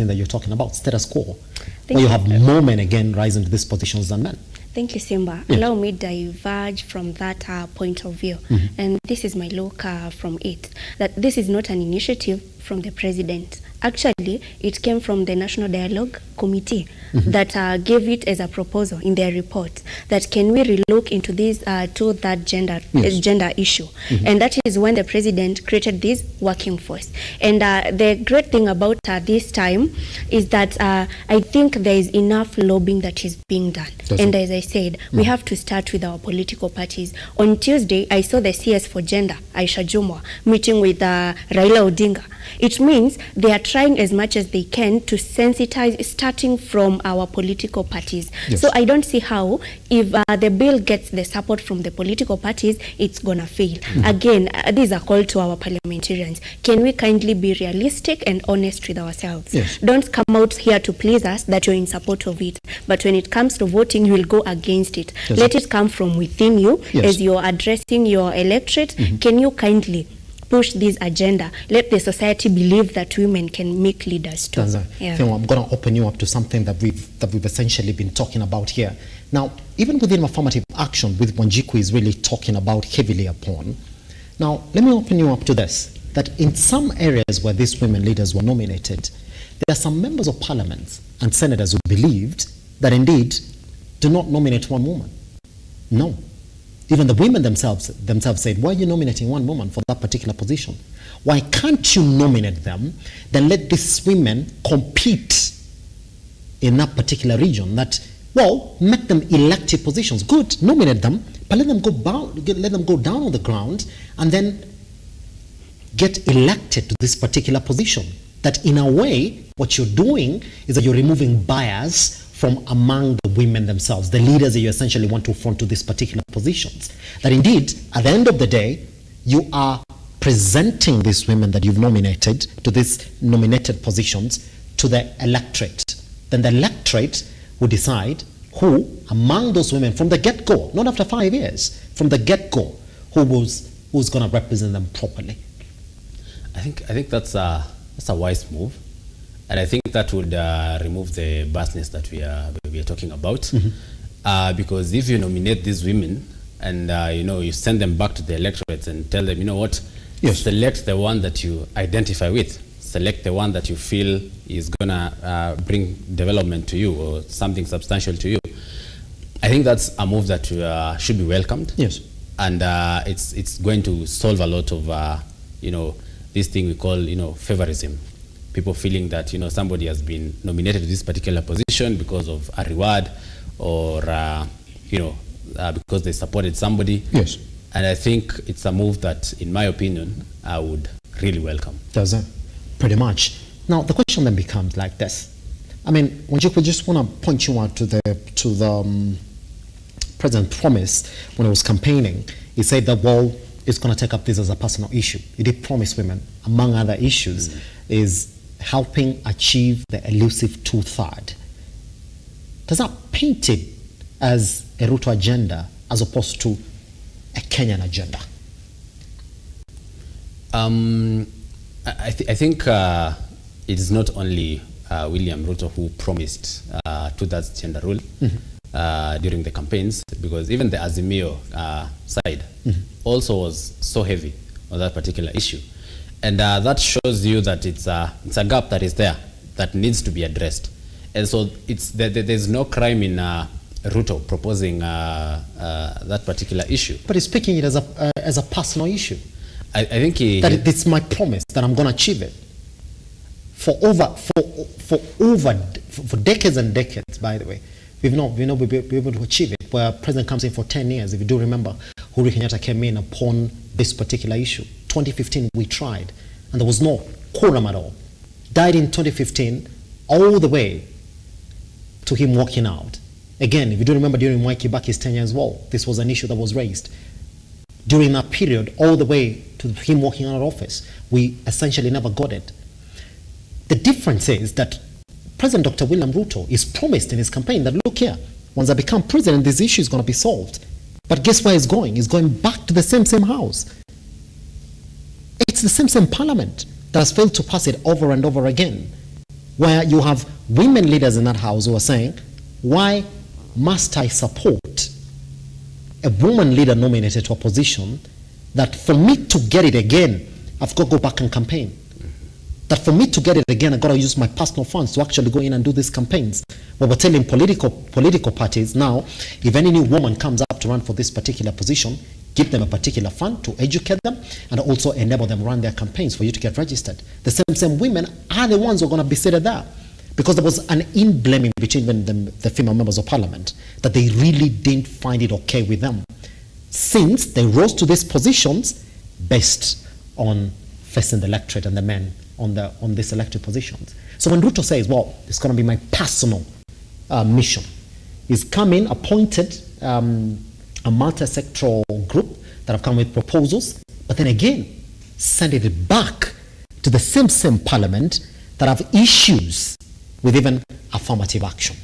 that you're talking about, status quo, where you have more men again rising to these positions than men. Thank you, Simba. Yes. Allow me diverge from that point of view. And this is my look from it, that this is not an initiative from the president Actually, it came from the National Dialogue Committee that gave it as a proposal in their report that can we relook into this two-third gender issue. And that is when the president created this working force. And the great thing about this time is that I think there is enough lobbying that is being done. And as I said, we have to start with our political parties. On Tuesday, I saw the CS for Gender, Aisha Jumwa, meeting with Raila Odinga. It means they are trying as much as they can to sensitize, starting from our political parties. So I don't see how, if the bill gets the support from the political parties, it's gonna fail. Again, this is a call to our parliamentarians. Can we kindly be realistic and honest with ourselves? Don't come out here to please us that you're in support of it, but when it comes to voting, you will go against it. Let it come from within you as you're addressing your electorate. Can you kindly push this agenda? Let the society believe that women can make leaders too. I'm going to open you up to something that we've essentially been talking about here. Now, even within affirmative action, with Wanjiku is really talking about heavily upon. Now, let me open you up to this, that in some areas where these women leaders were nominated, there are some members of parliament and senators who believed that indeed do not nominate one woman. No. Even the women themselves said, why are you nominating one woman for that particular position? Why can't you nominate them? Then let these women compete in that particular region. That, well, make them elective positions. Good, nominate them, but let them go down on the ground and then get elected to this particular position. That in a way, what you're doing is that you're removing bias from among the women themselves, the leaders that you essentially want to front to these particular positions. That indeed, at the end of the day, you are presenting these women that you've nominated to these nominated positions to the electorate. Then the electorate will decide who among those women from the get-go, not after 5 years, from the get-go, who's going to represent them properly. I think that's a wise move. And I think that would remove the biasness that we are talking about, because if you nominate these women and you send them back to the electorates and tell them, you know what, select the one that you identify with, select the one that you feel is gonna bring development to you or something substantial to you. I think that's a move that should be welcomed. And it's going to solve a lot of this thing we call favorism. People feeling that somebody has been nominated to this particular position because of a reward or because they supported somebody. And I think it's a move that, in my opinion, I would really welcome. Does it? Pretty much. Now the question then becomes like this. I mean, Wanjiku, just want to point you out to the president's promise when he was campaigning. He said that, well, it's going to take up this as a personal issue. He did promise women, among other issues, is helping achieve the Elusivetwo-Third. Does that paint it as a RUTO agenda as opposed to a Kenyan agenda? I think it is not only William Ruto who promised two-thirds gender rule during the campaigns, because even the azimio side also was so heavy on that particular issue. And that shows you that it's a gap that is there that needs to be addressed. And so there's no crime in Ruto proposing that particular issue. But he's speaking it as a personal issue. I think it's my promise that I'm going to achieve it. For decades and decades, by the way, we've not been able to achieve it. Where president comes in for 10 years, if you do remember, Uhuru Kenyatta came in upon this particular issue. 2015 we tried, and there was no quorum at all. Died in 2015, all the way to him walking out. Again, if you do remember, during Mwai Kibaki's tenure as well, this was an issue that was raised. During that period, all the way to him walking out of office, we essentially never got it. The difference is that President Dr. William Ruto is promised in his campaign that, look here, once I become president, this issue is going to be solved. But guess where he's going? He's going back to the same house. It's the same parliament that has failed to pass it over and over again, where you have women leaders in that house who are saying, why must I support a woman leader nominated to a position that for me to get it again, I've got to go back and campaign? that for me to get it again, I got to use my personal funds to actually go in and do these campaigns. Well, we're telling political parties now, if any new woman comes up to run for this particular position, give them a particular fund to educate them and also enable them run their campaigns for you to get registered. The same women are the ones who are going to be seated there. Because there was an in-blaming between the female members of parliament that they really didn't find it okay with them, since they rose to these positions based on facing the electorate and the men on these elected positions. So when Ruto says, well, it's going to be my personal mission, he's come in, appointed a multi-sectoral group that have come with proposals, but then again, sending it back to the same parliament that have issues with even affirmative action.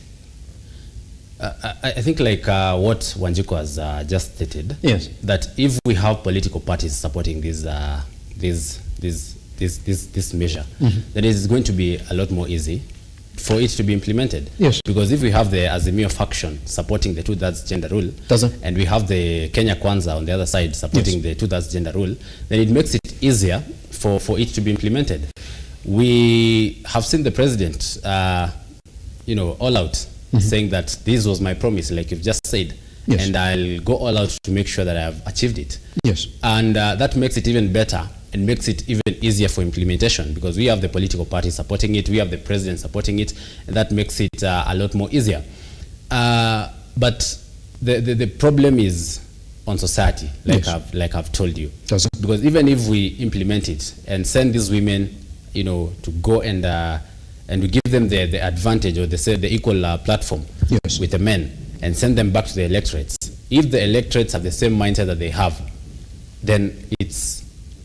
I think like what Wanjiku has just stated, yes, that if we have political parties supporting this measure, then it is going to be a lot more easy for it to be implemented. Yes. Because if we have the Azimio faction supporting the 2/3 gender rule, and we have the Kenya Kwanza on the other side supporting the 2/3 gender rule, then it makes it easier for it to be implemented. We have seen the president, all out, saying that this was my promise, like you've just said, and I'll go all out to make sure that I have achieved it. Yes. And that makes it even better and makes it even easier for implementation, because we have the political parties supporting it, we have the president supporting it, and that makes it a lot more easier. But the problem is on society, like I've told you. Because even if we implement it and send these women, to go and we give them the advantage, or the equal platform with the men, and send them back to the electorates. If the electorates have the same mindset that they have, then it's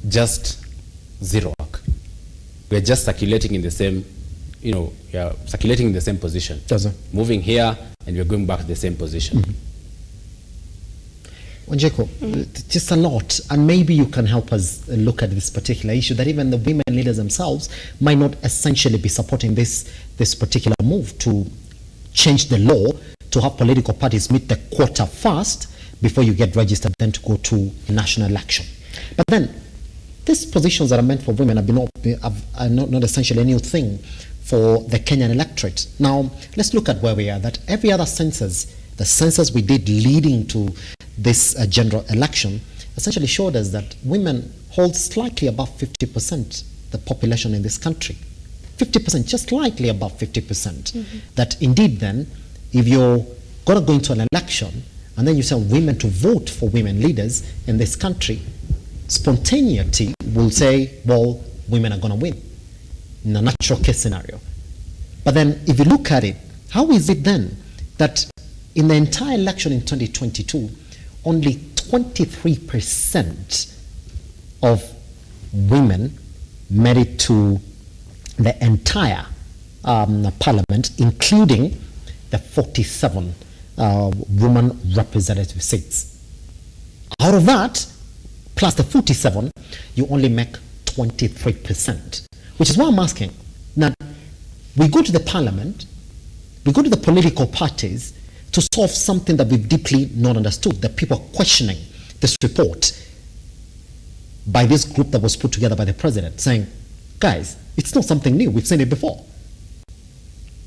just zero work. We're just circulating in the same, circulating in the same position. Moving here, and we're going back to the same position. Wanjiku, just a lot, and maybe you can help us look at this particular issue, that even the women leaders themselves might not essentially be supporting this particular move to change the law to have political parties meet the quota first before you get registered, then to go to a national election. But then, these positions that are meant for women are not essentially a new thing for the Kenyan electorate. Now, let's look at where we are, that every other census, the census we did leading to this general election, essentially showed us that women hold slightly above 50% the population in this country. 50%, just slightly above 50%. That indeed then, if you're going to go into an election and then you tell women to vote for women leaders in this country, spontaneity will say, well, women are going to win in a natural case scenario. But then if you look at it, how is it then that in the entire election in 2022, only 23% of women made it to the entire parliament, including the 47 woman representative seats? Out of that, plus the 47, you only make 23%, which is why I'm asking. Now, we go to the parliament, we go to the political parties to solve something that we've deeply not understood, that people are questioning this report by this group that was put together by the president, saying, guys, it's not something new, we've seen it before.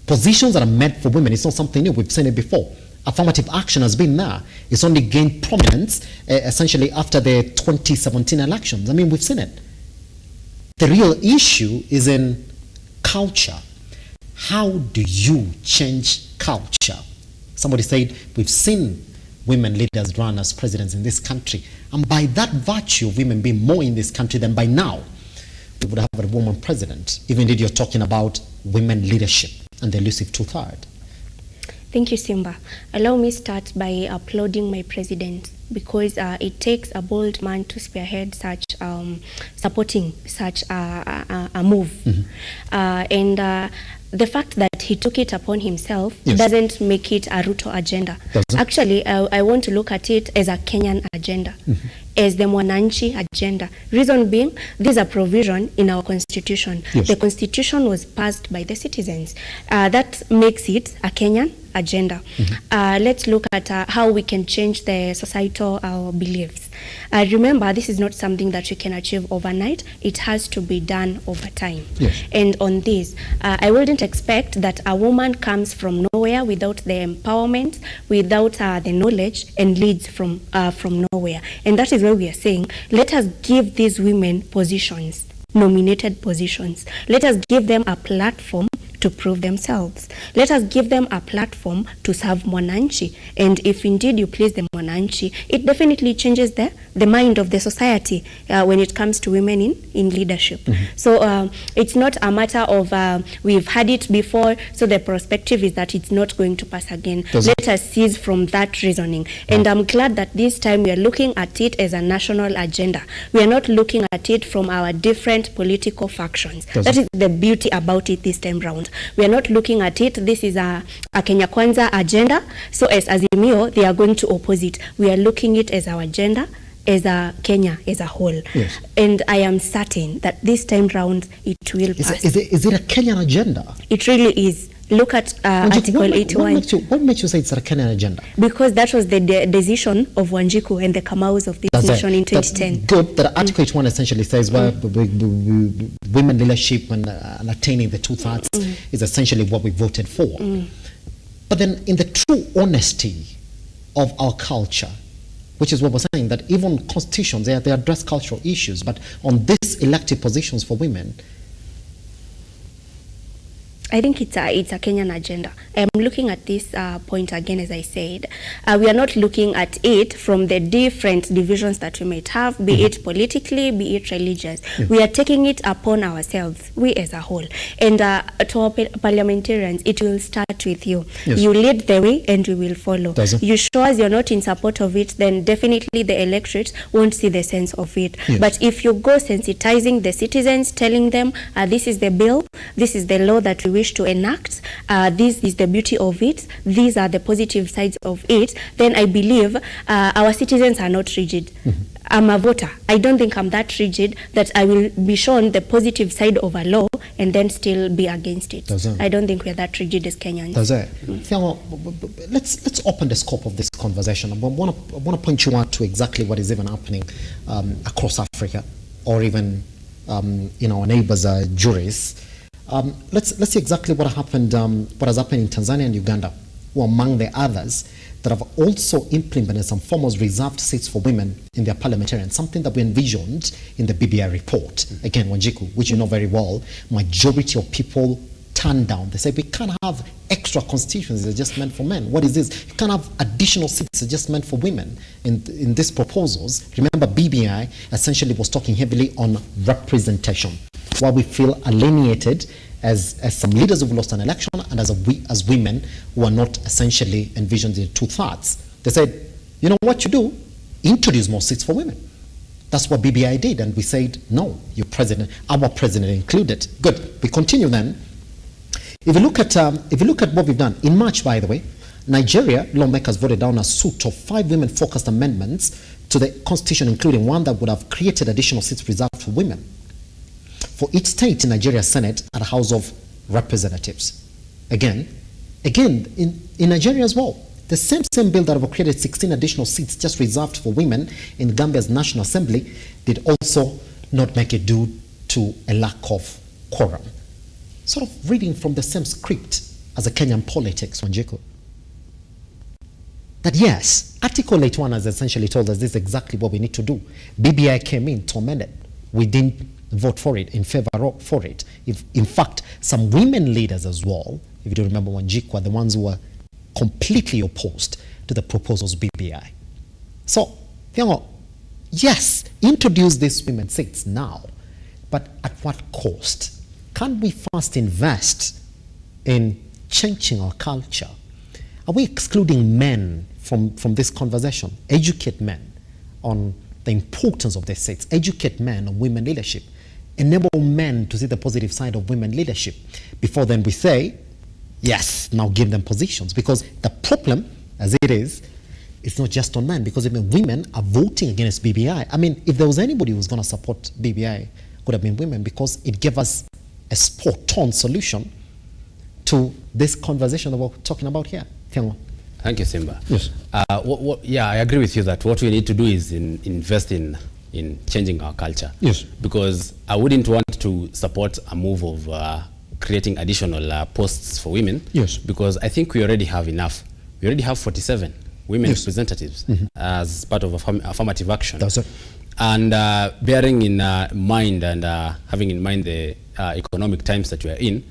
Positions that are meant for women, it's not something new, we've seen it before. Affirmative action has been there. It's only gained prominence essentially after the 2017 elections. I mean, we've seen it. The real issue is in culture. How do you change culture? Somebody said, we've seen women leaders run as presidents in this country. And by that virtue of women being more in this country than by now, we would have a woman president. Even indeed, you're talking about women leadership and the Elusivetwo-Third. Thank you, Simba. Allow me start by applauding my president, because it takes a bold man to spearhead such, supporting such a move. And the fact that he took it upon himself doesn't make it a RUTO agenda. Actually, I want to look at it as a Kenyan agenda, as the Mwananchi agenda. Reason being, there's a provision in our constitution. The constitution was passed by the citizens. That makes it a Kenyan agenda. Let's look at how we can change the societal beliefs. Remember, this is not something that you can achieve overnight. It has to be done over time. Yes. And on this, I wouldn't expect that a woman comes from nowhere without the empowerment, without the knowledge, and leads from nowhere. And that is why we are saying, let us give these women positions, nominated positions. Let us give them a platform to prove themselves. Let us give them a platform to serve Mwananchi. And if indeed you please the Mwananchi, it definitely changes the mind of the society when it comes to women in leadership. So it's not a matter of we've had it before, so the perspective is that it's not going to pass again. Let us cease from that reasoning. And I'm glad that this time we are looking at it as a national agenda. We are not looking at it from our different political factions. That is the beauty about it this time round. We are not looking at it, this is a Kenya Kwanza agenda, so as Azimio, they are going to oppose it. We are looking at it as our agenda, as a Kenya as a whole. Yes. And I am certain that this time round it will pass. Is it a Kenyan agenda? It really is. Look at Article 81. What makes you say it's a Kenyan agenda? Because that was the decision of Wanjiku and the Kamaus of this nation in 2010. Good. That Article 81 essentially says women leadership and attaining the 2/3 is essentially what we voted for. But then in the true honesty of our culture, which is what we're saying, that even constitutions, they address cultural issues, but on these elective positions for women, I think it's a Kenyan agenda. I'm looking at this point again, as I said. We are not looking at it from the different divisions that we might have, be it politically, be it religious. We are taking it upon ourselves, we as a whole. And to our parliamentarians, it will start with you. Yes. You lead the way and we will follow. You show us you're not in support of it, then definitely the electorate won't see the sense of it. Yes. But if you go sensitizing the citizens, telling them this is the bill, this is the law that we wish to enact, this is the beauty of it, these are the positive sides of it, then I believe our citizens are not rigid. I'm a voter. I don't think I'm that rigid that I will be shown the positive side of a law and then still be against it. I don't think we're that rigid as Kenyans. Let's open the scope of this conversation. I want to point you out to exactly what is even happening across Africa, or even in our neighbors' juries. Let's see exactly what happened. What has happened in Tanzania and Uganda, who are among the others that have also implemented some form of reserved seats for women in their parliamentarians, something that we envisioned in the BBI report. Again, Wanjiku, which you know very well, majority of people turned down. They say we can't have extra constituencies that are just meant for men. What is this? You can't have additional seats that are just meant for women in these proposals. Remember, BBI essentially was talking heavily on representation, why we feel alienated as some leaders who've lost an election, and as women who are not essentially envisioned in 2/3. They said, you know what you do? Introduce more seats for women. That's what BBI did, and we said, no, your president, our president included. Good. We continue then. If you look at what we've done in March, by the way, Nigeria lawmakers voted down a suite of 5 women-focused amendments to the constitution, including one that would have created additional seats reserved for women for each state in Nigeria's Senate and House of Representatives. Again, in Nigeria as well, the same bill that have created 16 additional seats just reserved for women in Gambia's National Assembly did also not make it due to a lack of quorum. Sort of reading from the same script as the Kenyan politics, Wanjiku. That yes, Article 81 has essentially told us this is exactly what we need to do. BBI came in to amend it. We didn't vote for it, in favor for it. If, in fact, some women leaders as well, if you do remember, Wanjiku, are the ones who were completely opposed to the proposals of BBI. So, yes, introduce these women seats now, but at what cost? Can we first invest in changing our culture? Are we excluding men from this conversation? Educate men on the importance of their seats. Educate men on women leadership. Enable men to see the positive side of women leadership. Before then we say, yes, now give them positions. Because the problem, as it is, it's not just on men. Because even women are voting against BBI. I mean, if there was anybody who was going to support BBI, it would have been women, because it gave us a spot-on solution to this conversation that we're talking about here. Thank you, Simba. Yes. Yeah, I agree with you that what we need to do is invest in changing our culture. Yes. Because I wouldn't want to support a move of creating additional posts for women. Yes. Because I think we already have enough. We already have 47 women Yes. representatives as part of affirmative action. That's it. And bearing in mind and having in mind the economic times that we are in,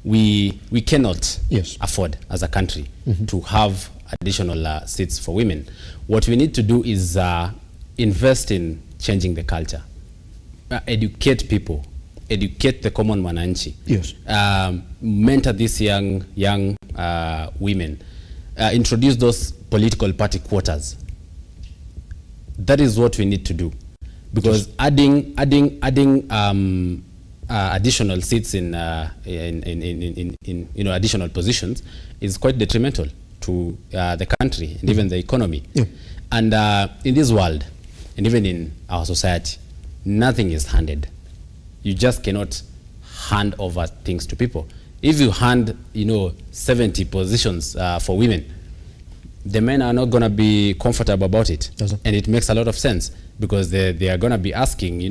we cannot afford as a country to have additional seats for women. What we need to do is invest in changing the culture, educate people, educate the common mananchi, Yes. mentor these young women, introduce those political party quotas. That is what we need to do, because adding additional seats in additional positions is quite detrimental to the country and even the economy. Yeah. And in this world, and even in our society, nothing is handed. You just cannot hand over things to people. If you hand, 70 positions for women, the men are not going to be comfortable about it. And it makes a lot of sense, because they are going to be asking,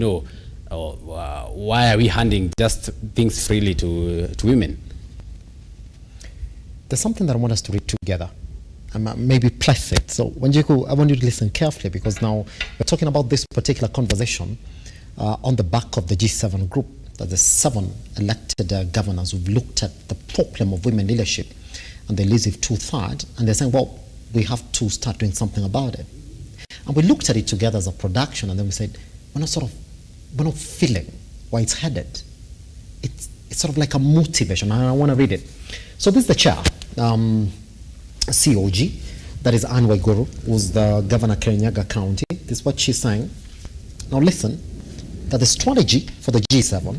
why are we handing just things freely to women? There's something that I want us to read together. Maybe place it. So, Wanjiku, I want you to listen carefully, because now we're talking about this particular conversation on the back of the G7 group. That the 7 elected governors who've looked at the problem of women leadership and the Elusivetwo-Third, and they're saying, well, we have to start doing something about it. And we looked at it together as a production, and then we said, we're not feeling where it's headed. It's sort of like a motivation, and I want to read it. So this is the chair, COG, that is Anne Waiguru, who's the governor of Kirinyaga County. This is what she's saying. Now listen, that the strategy for the G7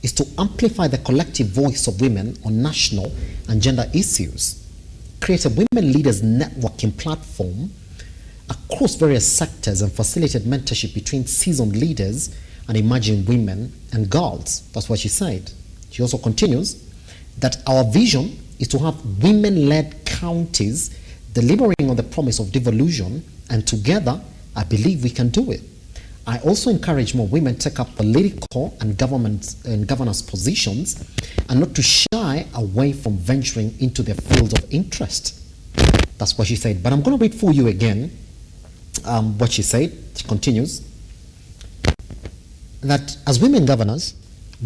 is to amplify the collective voice of women on national and gender issues, create a women leaders networking platform across various sectors, and facilitate mentorship between seasoned leaders and emerging women and girls. That's what she said. She also continues that our vision is to have women-led counties delivering on the promise of devolution, and together I believe we can do it. I also encourage more women to take up political and governance positions, and not to shy away from venturing into their fields of interest. That's what she said. But I'm going to read for you again what she said. She continues that as women governors,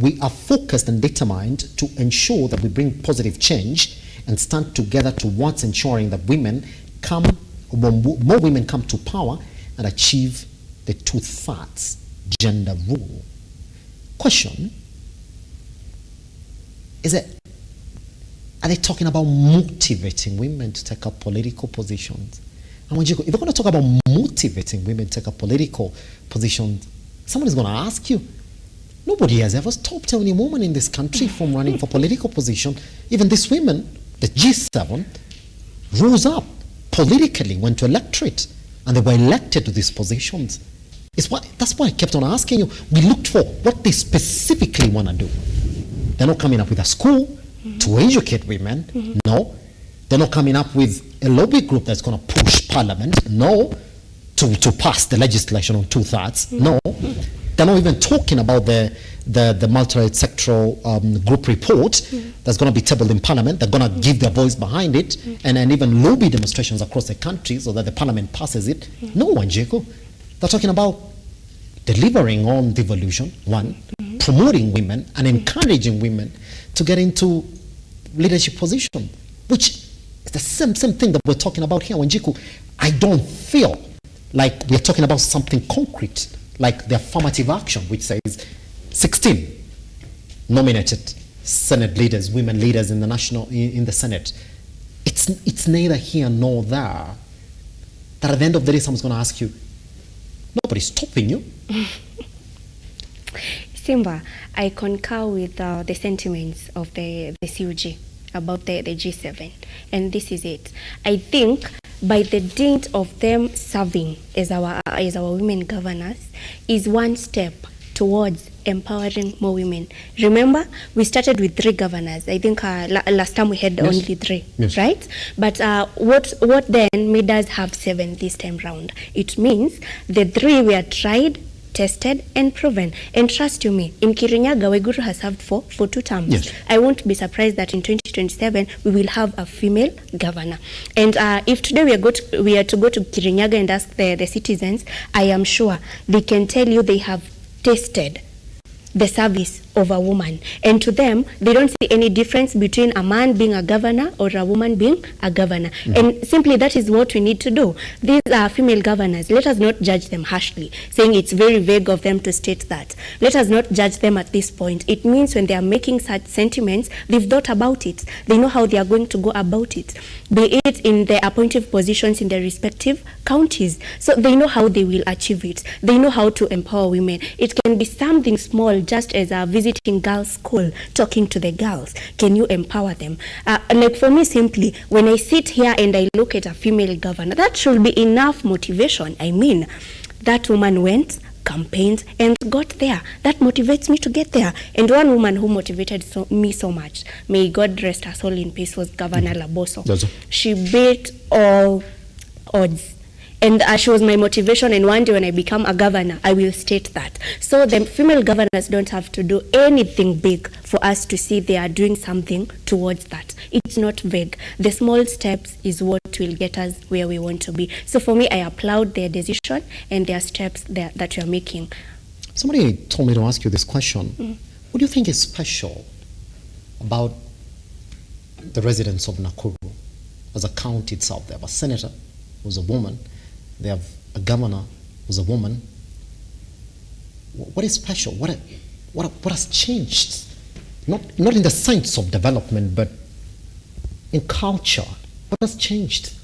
we are focused and determined to ensure that we bring positive change and stand together towards ensuring that more women come to power and achieve the 2/3 gender rule. Question: are they talking about motivating women to take up political positions? And if they're going to talk about motivating women to take up political positions, somebody's going to ask you. Nobody has ever stopped any woman in this country from running for political position. Even these women, the G7, rose up politically, went to electorate, and they were elected to these positions. That's why I kept on asking you. We looked for what they specifically want to do. They're not coming up with a school to educate women. No. They're not coming up with a lobby group that's going to push parliament. No. To pass the legislation on 2/3. No. They're not even talking about the multi-sectoral group report that's going to be tabled in parliament. They're going to give their voice behind it and even lobby demonstrations across the country so that the parliament passes it. No, Wanjiku. They're talking about delivering on devolution, one, promoting women and encouraging women to get into leadership position, which is the same thing that we're talking about here, Wanjiku. I don't feel like we're talking about something concrete, like the affirmative action, which says 16 nominated Senate leaders, women leaders in the Senate. It's neither here nor there. That at the end of the day, someone's going to ask you, nobody's stopping you. Simba, I concur with the sentiments of the CUG about the G7, and this is it. I think by the dint of them serving as our women governors is one step towards empowering more women. Remember, we started with 3 governors. I think last time we had only 3, right? But what then made us have 7 this time round? It means the 3 were tried, tested and proven. And trust you me, in Kirinyaga, Waiguru has served for 2 terms. I won't be surprised that in 2027 we will have a female governor. And if today we are to go to Kirinyaga and ask the citizens, I am sure they can tell you they have tasted the service of a woman, and to them they don't see any difference between a man being a governor or a woman being a governor. And simply that is what we need to do. These are female governors. Let us not judge them harshly, saying it's very vague of them to state that. Let us not judge them at this point. It means when they are making such sentiments, they've thought about it. They know how they are going to go about it, be it in their appointive positions in their respective counties. So they know how they will achieve it. They know how to empower women. It can be something small, just as a visiting girls' school, talking to the girls. Can you empower them? Like for me, simply, when I sit here and I look at a female governor, that should be enough motivation. I mean, that woman went, campaigned, and got there. That motivates me to get there. And one woman who motivated me so much, may God rest her soul in peace, was Governor Laboso. She beat all odds. And she was my motivation, and one day when I become a governor, I will state that. So the female governors don't have to do anything big for us to see they are doing something towards that. It's not vague. The small steps is what will get us where we want to be. So for me, I applaud their decision and their steps that you're making. Somebody told me to ask you this question. What do you think is special about the residents of Nakuru as a county itself? They have a senator who's a woman. They have a governor who's a woman. What is special? What has changed? Not in the sense of development, but in culture. What has changed?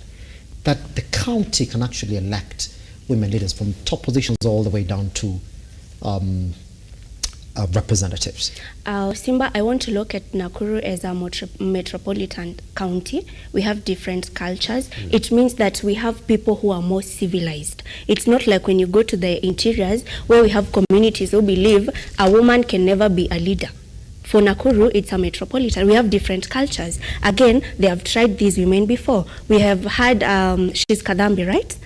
That the county can actually elect women leaders from top positions all the way down to representatives. Simba, I want to look at Nakuru as a metropolitan county. We have different cultures. It means that we have people who are more civilized. It's not like when you go to the interiors where we have communities who believe a woman can never be a leader. For Nakuru, it's a metropolitan. We have different cultures. Again, they have tried these women before. We have had, she's Kadambi, right?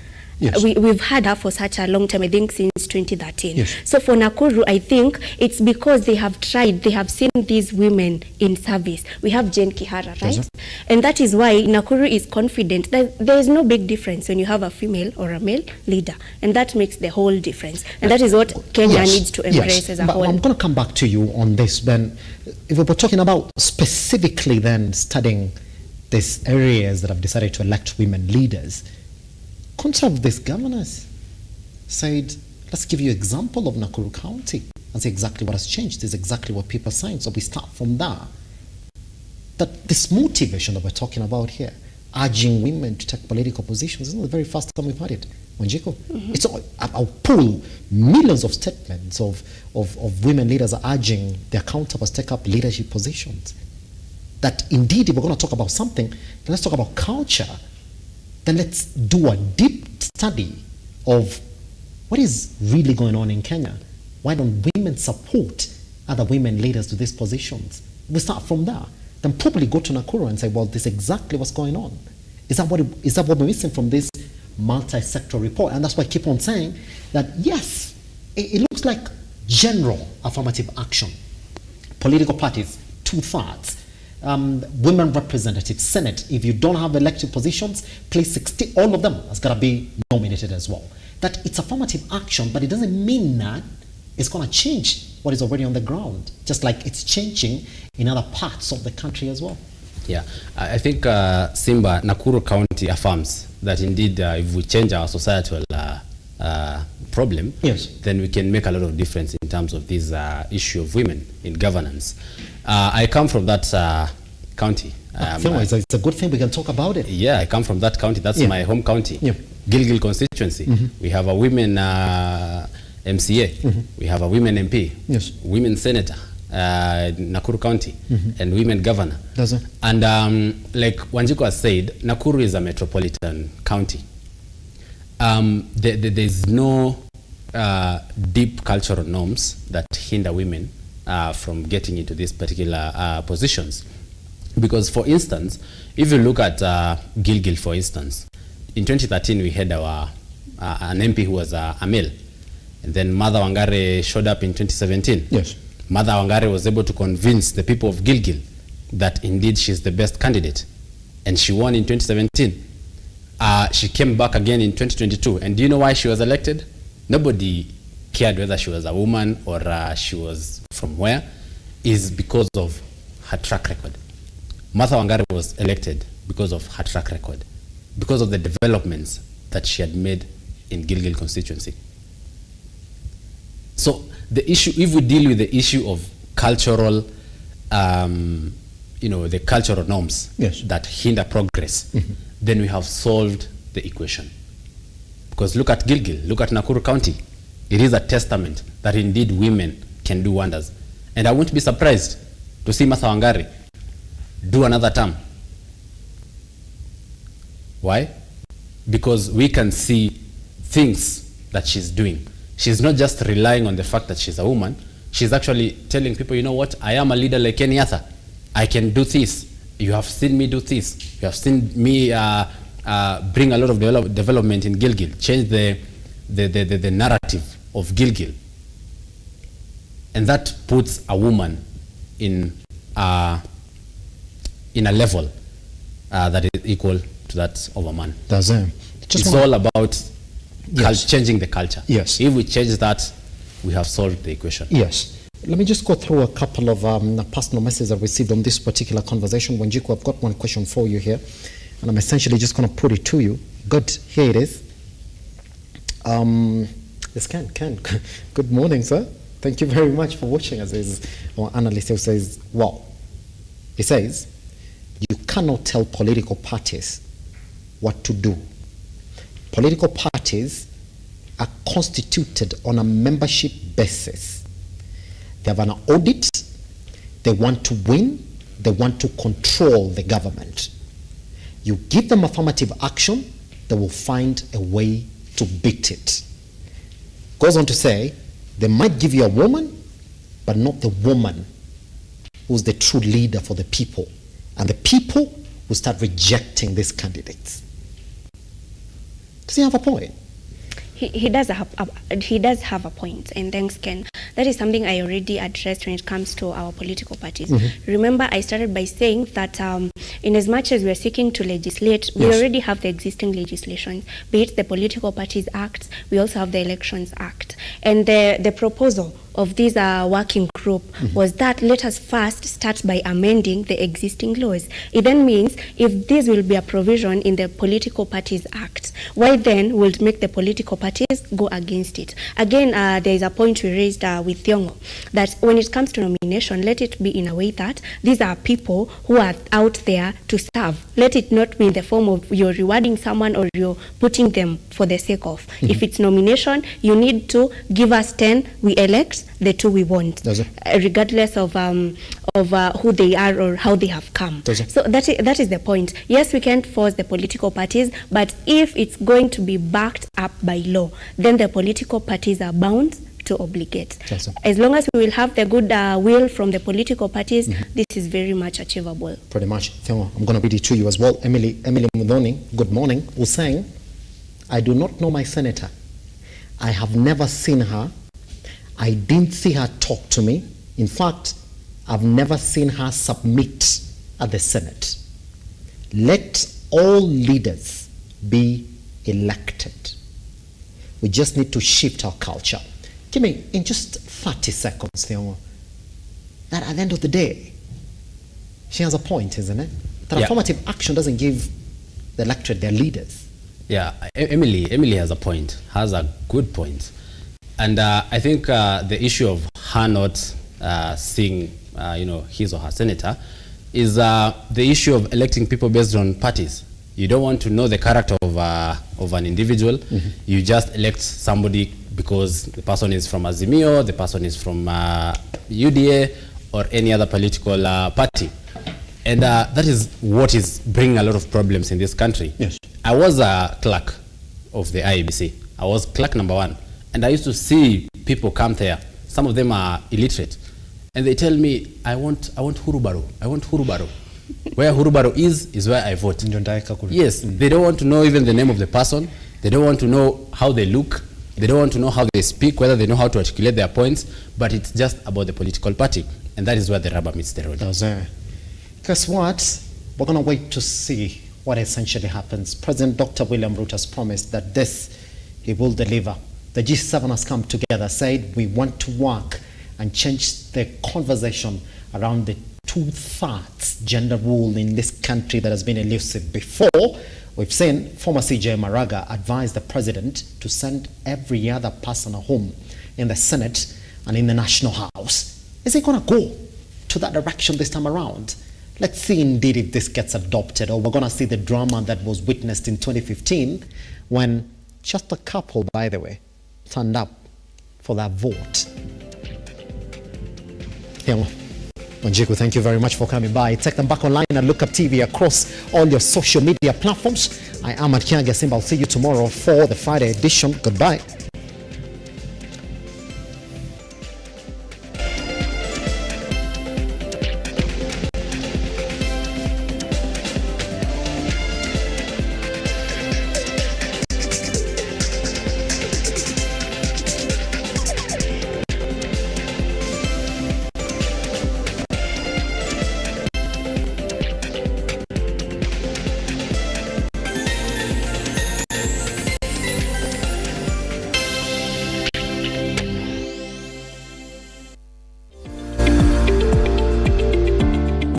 Yes. We've had her for such a long time, I think since 2013. Yes. So for Nakuru, I think it's because they have tried, they have seen these women in service. We have Jane Kihara, right? And that is why Nakuru is confident that there is no big difference when you have a female or a male leader. And that makes the whole difference. And that is what Kenya needs to embrace as a whole. I'm going to come back to you on this, Ben. If we're talking about specifically then studying these areas that have decided to elect women leaders, some of these governors said, let's give you an example of Nakuru County and see exactly what has changed. This is exactly what people are saying. So we start from there. That this motivation that we're talking about here, urging women to take political positions, is not the very first time we've had it. Wanjiko, it's I'll pull millions of statements of women leaders are urging their counterparts to take up leadership positions. That indeed, if we're going to talk about something, then let's talk about culture. Then let's do a deep study of what is really going on in Kenya. Why don't women support other women leaders to these positions? We start from there. Then probably go to Nakuru and say, well, this is exactly what's going on. Is that what we're missing from this multi-sector report? And that's why I keep on saying that, yes, it looks like general affirmative action. Political parties, 2/3. Women representatives, Senate, if you don't have elected positions, please 60, all of them has got to be nominated as well. That it's affirmative action, but it doesn't mean that it's going to change what is already on the ground, just like it's changing in other parts of the country as well. Yeah, I think Simba, Nakuru County affirms that indeed if we change our societal problem, then we can make a lot of difference in terms of this issue of women in governance. I come from that county. It's a good thing we can talk about it. Yeah, I come from that county. That's my home county, Gilgil constituency. We have a women MCA. We have a women MP, women senator, Nakuru County, and women governor. And like Wanjiko has said, Nakuru is a metropolitan county. There's no deep cultural norms that hinder women from getting into these particular positions. Because, for instance, if you look at Gilgil, for instance, in 2013 we had our an MP who was a male, and then Martha Wangare showed up in 2017. Yes. Martha Wangare was able to convince the people of Gilgil that indeed she's the best candidate, and she won in 2017. She came back again in 2022, and do you know why she was elected? Nobody cared whether she was a woman or she was from where. Is because of her track record. Martha Wangare was elected because of her track record, because of the developments that she had made in Gilgil constituency. So the issue, if we deal with the issue of cultural, the cultural norms that hinder progress, then we have solved the equation. Because look at Gilgil, look at Nakuru County. It is a testament that indeed women can do wonders. And I won't be surprised to see Martha Wangare do another term. Why? Because we can see things that she's doing. She's not just relying on the fact that she's a woman. She's actually telling people, you know what, I am a leader like any other. I can do this. You have seen me do this. You have seen me bring a lot of development in Gilgil, change the narrative of Gilgil. And that puts a woman in a level that is equal to that of a man. That's it. It's all about changing the culture. Yes. If we change that, we have solved the equation. Yes. Let me just go through a couple of personal messages I received on this particular conversation. Wanjiku, I've got one question for you here, and I'm essentially just going to put it to you. Good. Here it is. Yes, Ken. Good morning, sir. Thank you very much for watching us. As our analyst who says, wow. He says, you cannot tell political parties what to do. Political parties are constituted on a membership basis. They have an audit, they want to win, they want to control the government. You give them affirmative action, they will find a way to beat it. Goes on to say, they might give you a woman, but not the woman who's the true leader for the people. And the people will start rejecting these candidates. Does he have a point? He does have a point, and thanks, Ken. That is something I already addressed when it comes to our political parties. Remember, I started by saying that in as much as we are seeking to legislate, we already have the existing legislation, be it the Political Parties Act, we also have the Elections Act. And the proposal of this working group was that let us first start by amending the existing laws. It then means if this will be a provision in the Political Parties Act, why then will it make the political parties go against it? Again, there is a point we raised with Thiongo, that when it comes to nomination, let it be in a way that these are people who are out there to serve. Let it not be in the form of you're rewarding someone or you're putting them for the sake of. If it's nomination, you need to give us 10, we elect the 2 we want, regardless of who they are or how they have come. So that is the point. Yes, we can't force the political parties, but if it's going to be backed up by law, then the political parties are bound to obligate. As long as we will have the good will from the political parties, this is very much achievable. Pretty much. I'm going to read it to you as well. Emily Mudhoni, good morning, was saying, I do not know my senator. I have never seen her. I didn't see her talk to me. In fact, I've never seen her submit at the Senate. Let all leaders be elected. We just need to shift our culture. Give me, in just 30 seconds, Theo, that at the end of the day, she has a point, isn't it? That affirmative action doesn't give the electorate their leaders. Yeah, Emily has a point, has a good point. And I think the issue of her not seeing, his or her senator is the issue of electing people based on parties. You don't want to know the character of an individual. You just elect somebody because the person is from Azimio, the person is from UDA, or any other political party. And that is what is bringing a lot of problems in this country. Yes. I was a clerk of the IEBC. I was clerk number 1. And I used to see people come there. Some of them are illiterate. And they tell me, I want Hurubaro. I want Hurubaro. Where Hurubaro is where I vote. Yes, they don't want to know even the name of the person. They don't want to know how they look. They don't want to know how they speak, whether they know how to articulate their points, but it's just about the political party. And that is where the rubber meets the road. Guess what? We're going to wait to see what essentially happens. President Dr. William Ruto has promised that this he will deliver. The G7 has come together, said we want to work and change the conversation around the 2/3 gender rule in this country that has been elusive before. We've seen former CJ Maraga advise the president to send every other person home in the Senate and in the National House. Is he going to go to that direction this time around? Let's see indeed if this gets adopted, or we're going to see the drama that was witnessed in 2015 when just a couple, by the way, turned up for that vote. Wanjiku, thank you very much for coming by. Take them back online at Lookuptv across all your social media platforms. I am at Kianga Simba. I'll see you tomorrow for the Friday edition. Goodbye.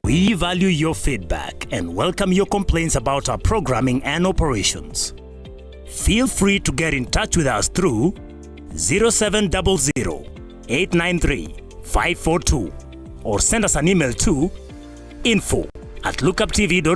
We value your feedback and welcome your complaints about our programming and operations. Feel free to get in touch with us through 0700 893 542 or send us an email to info@lookuptv.com.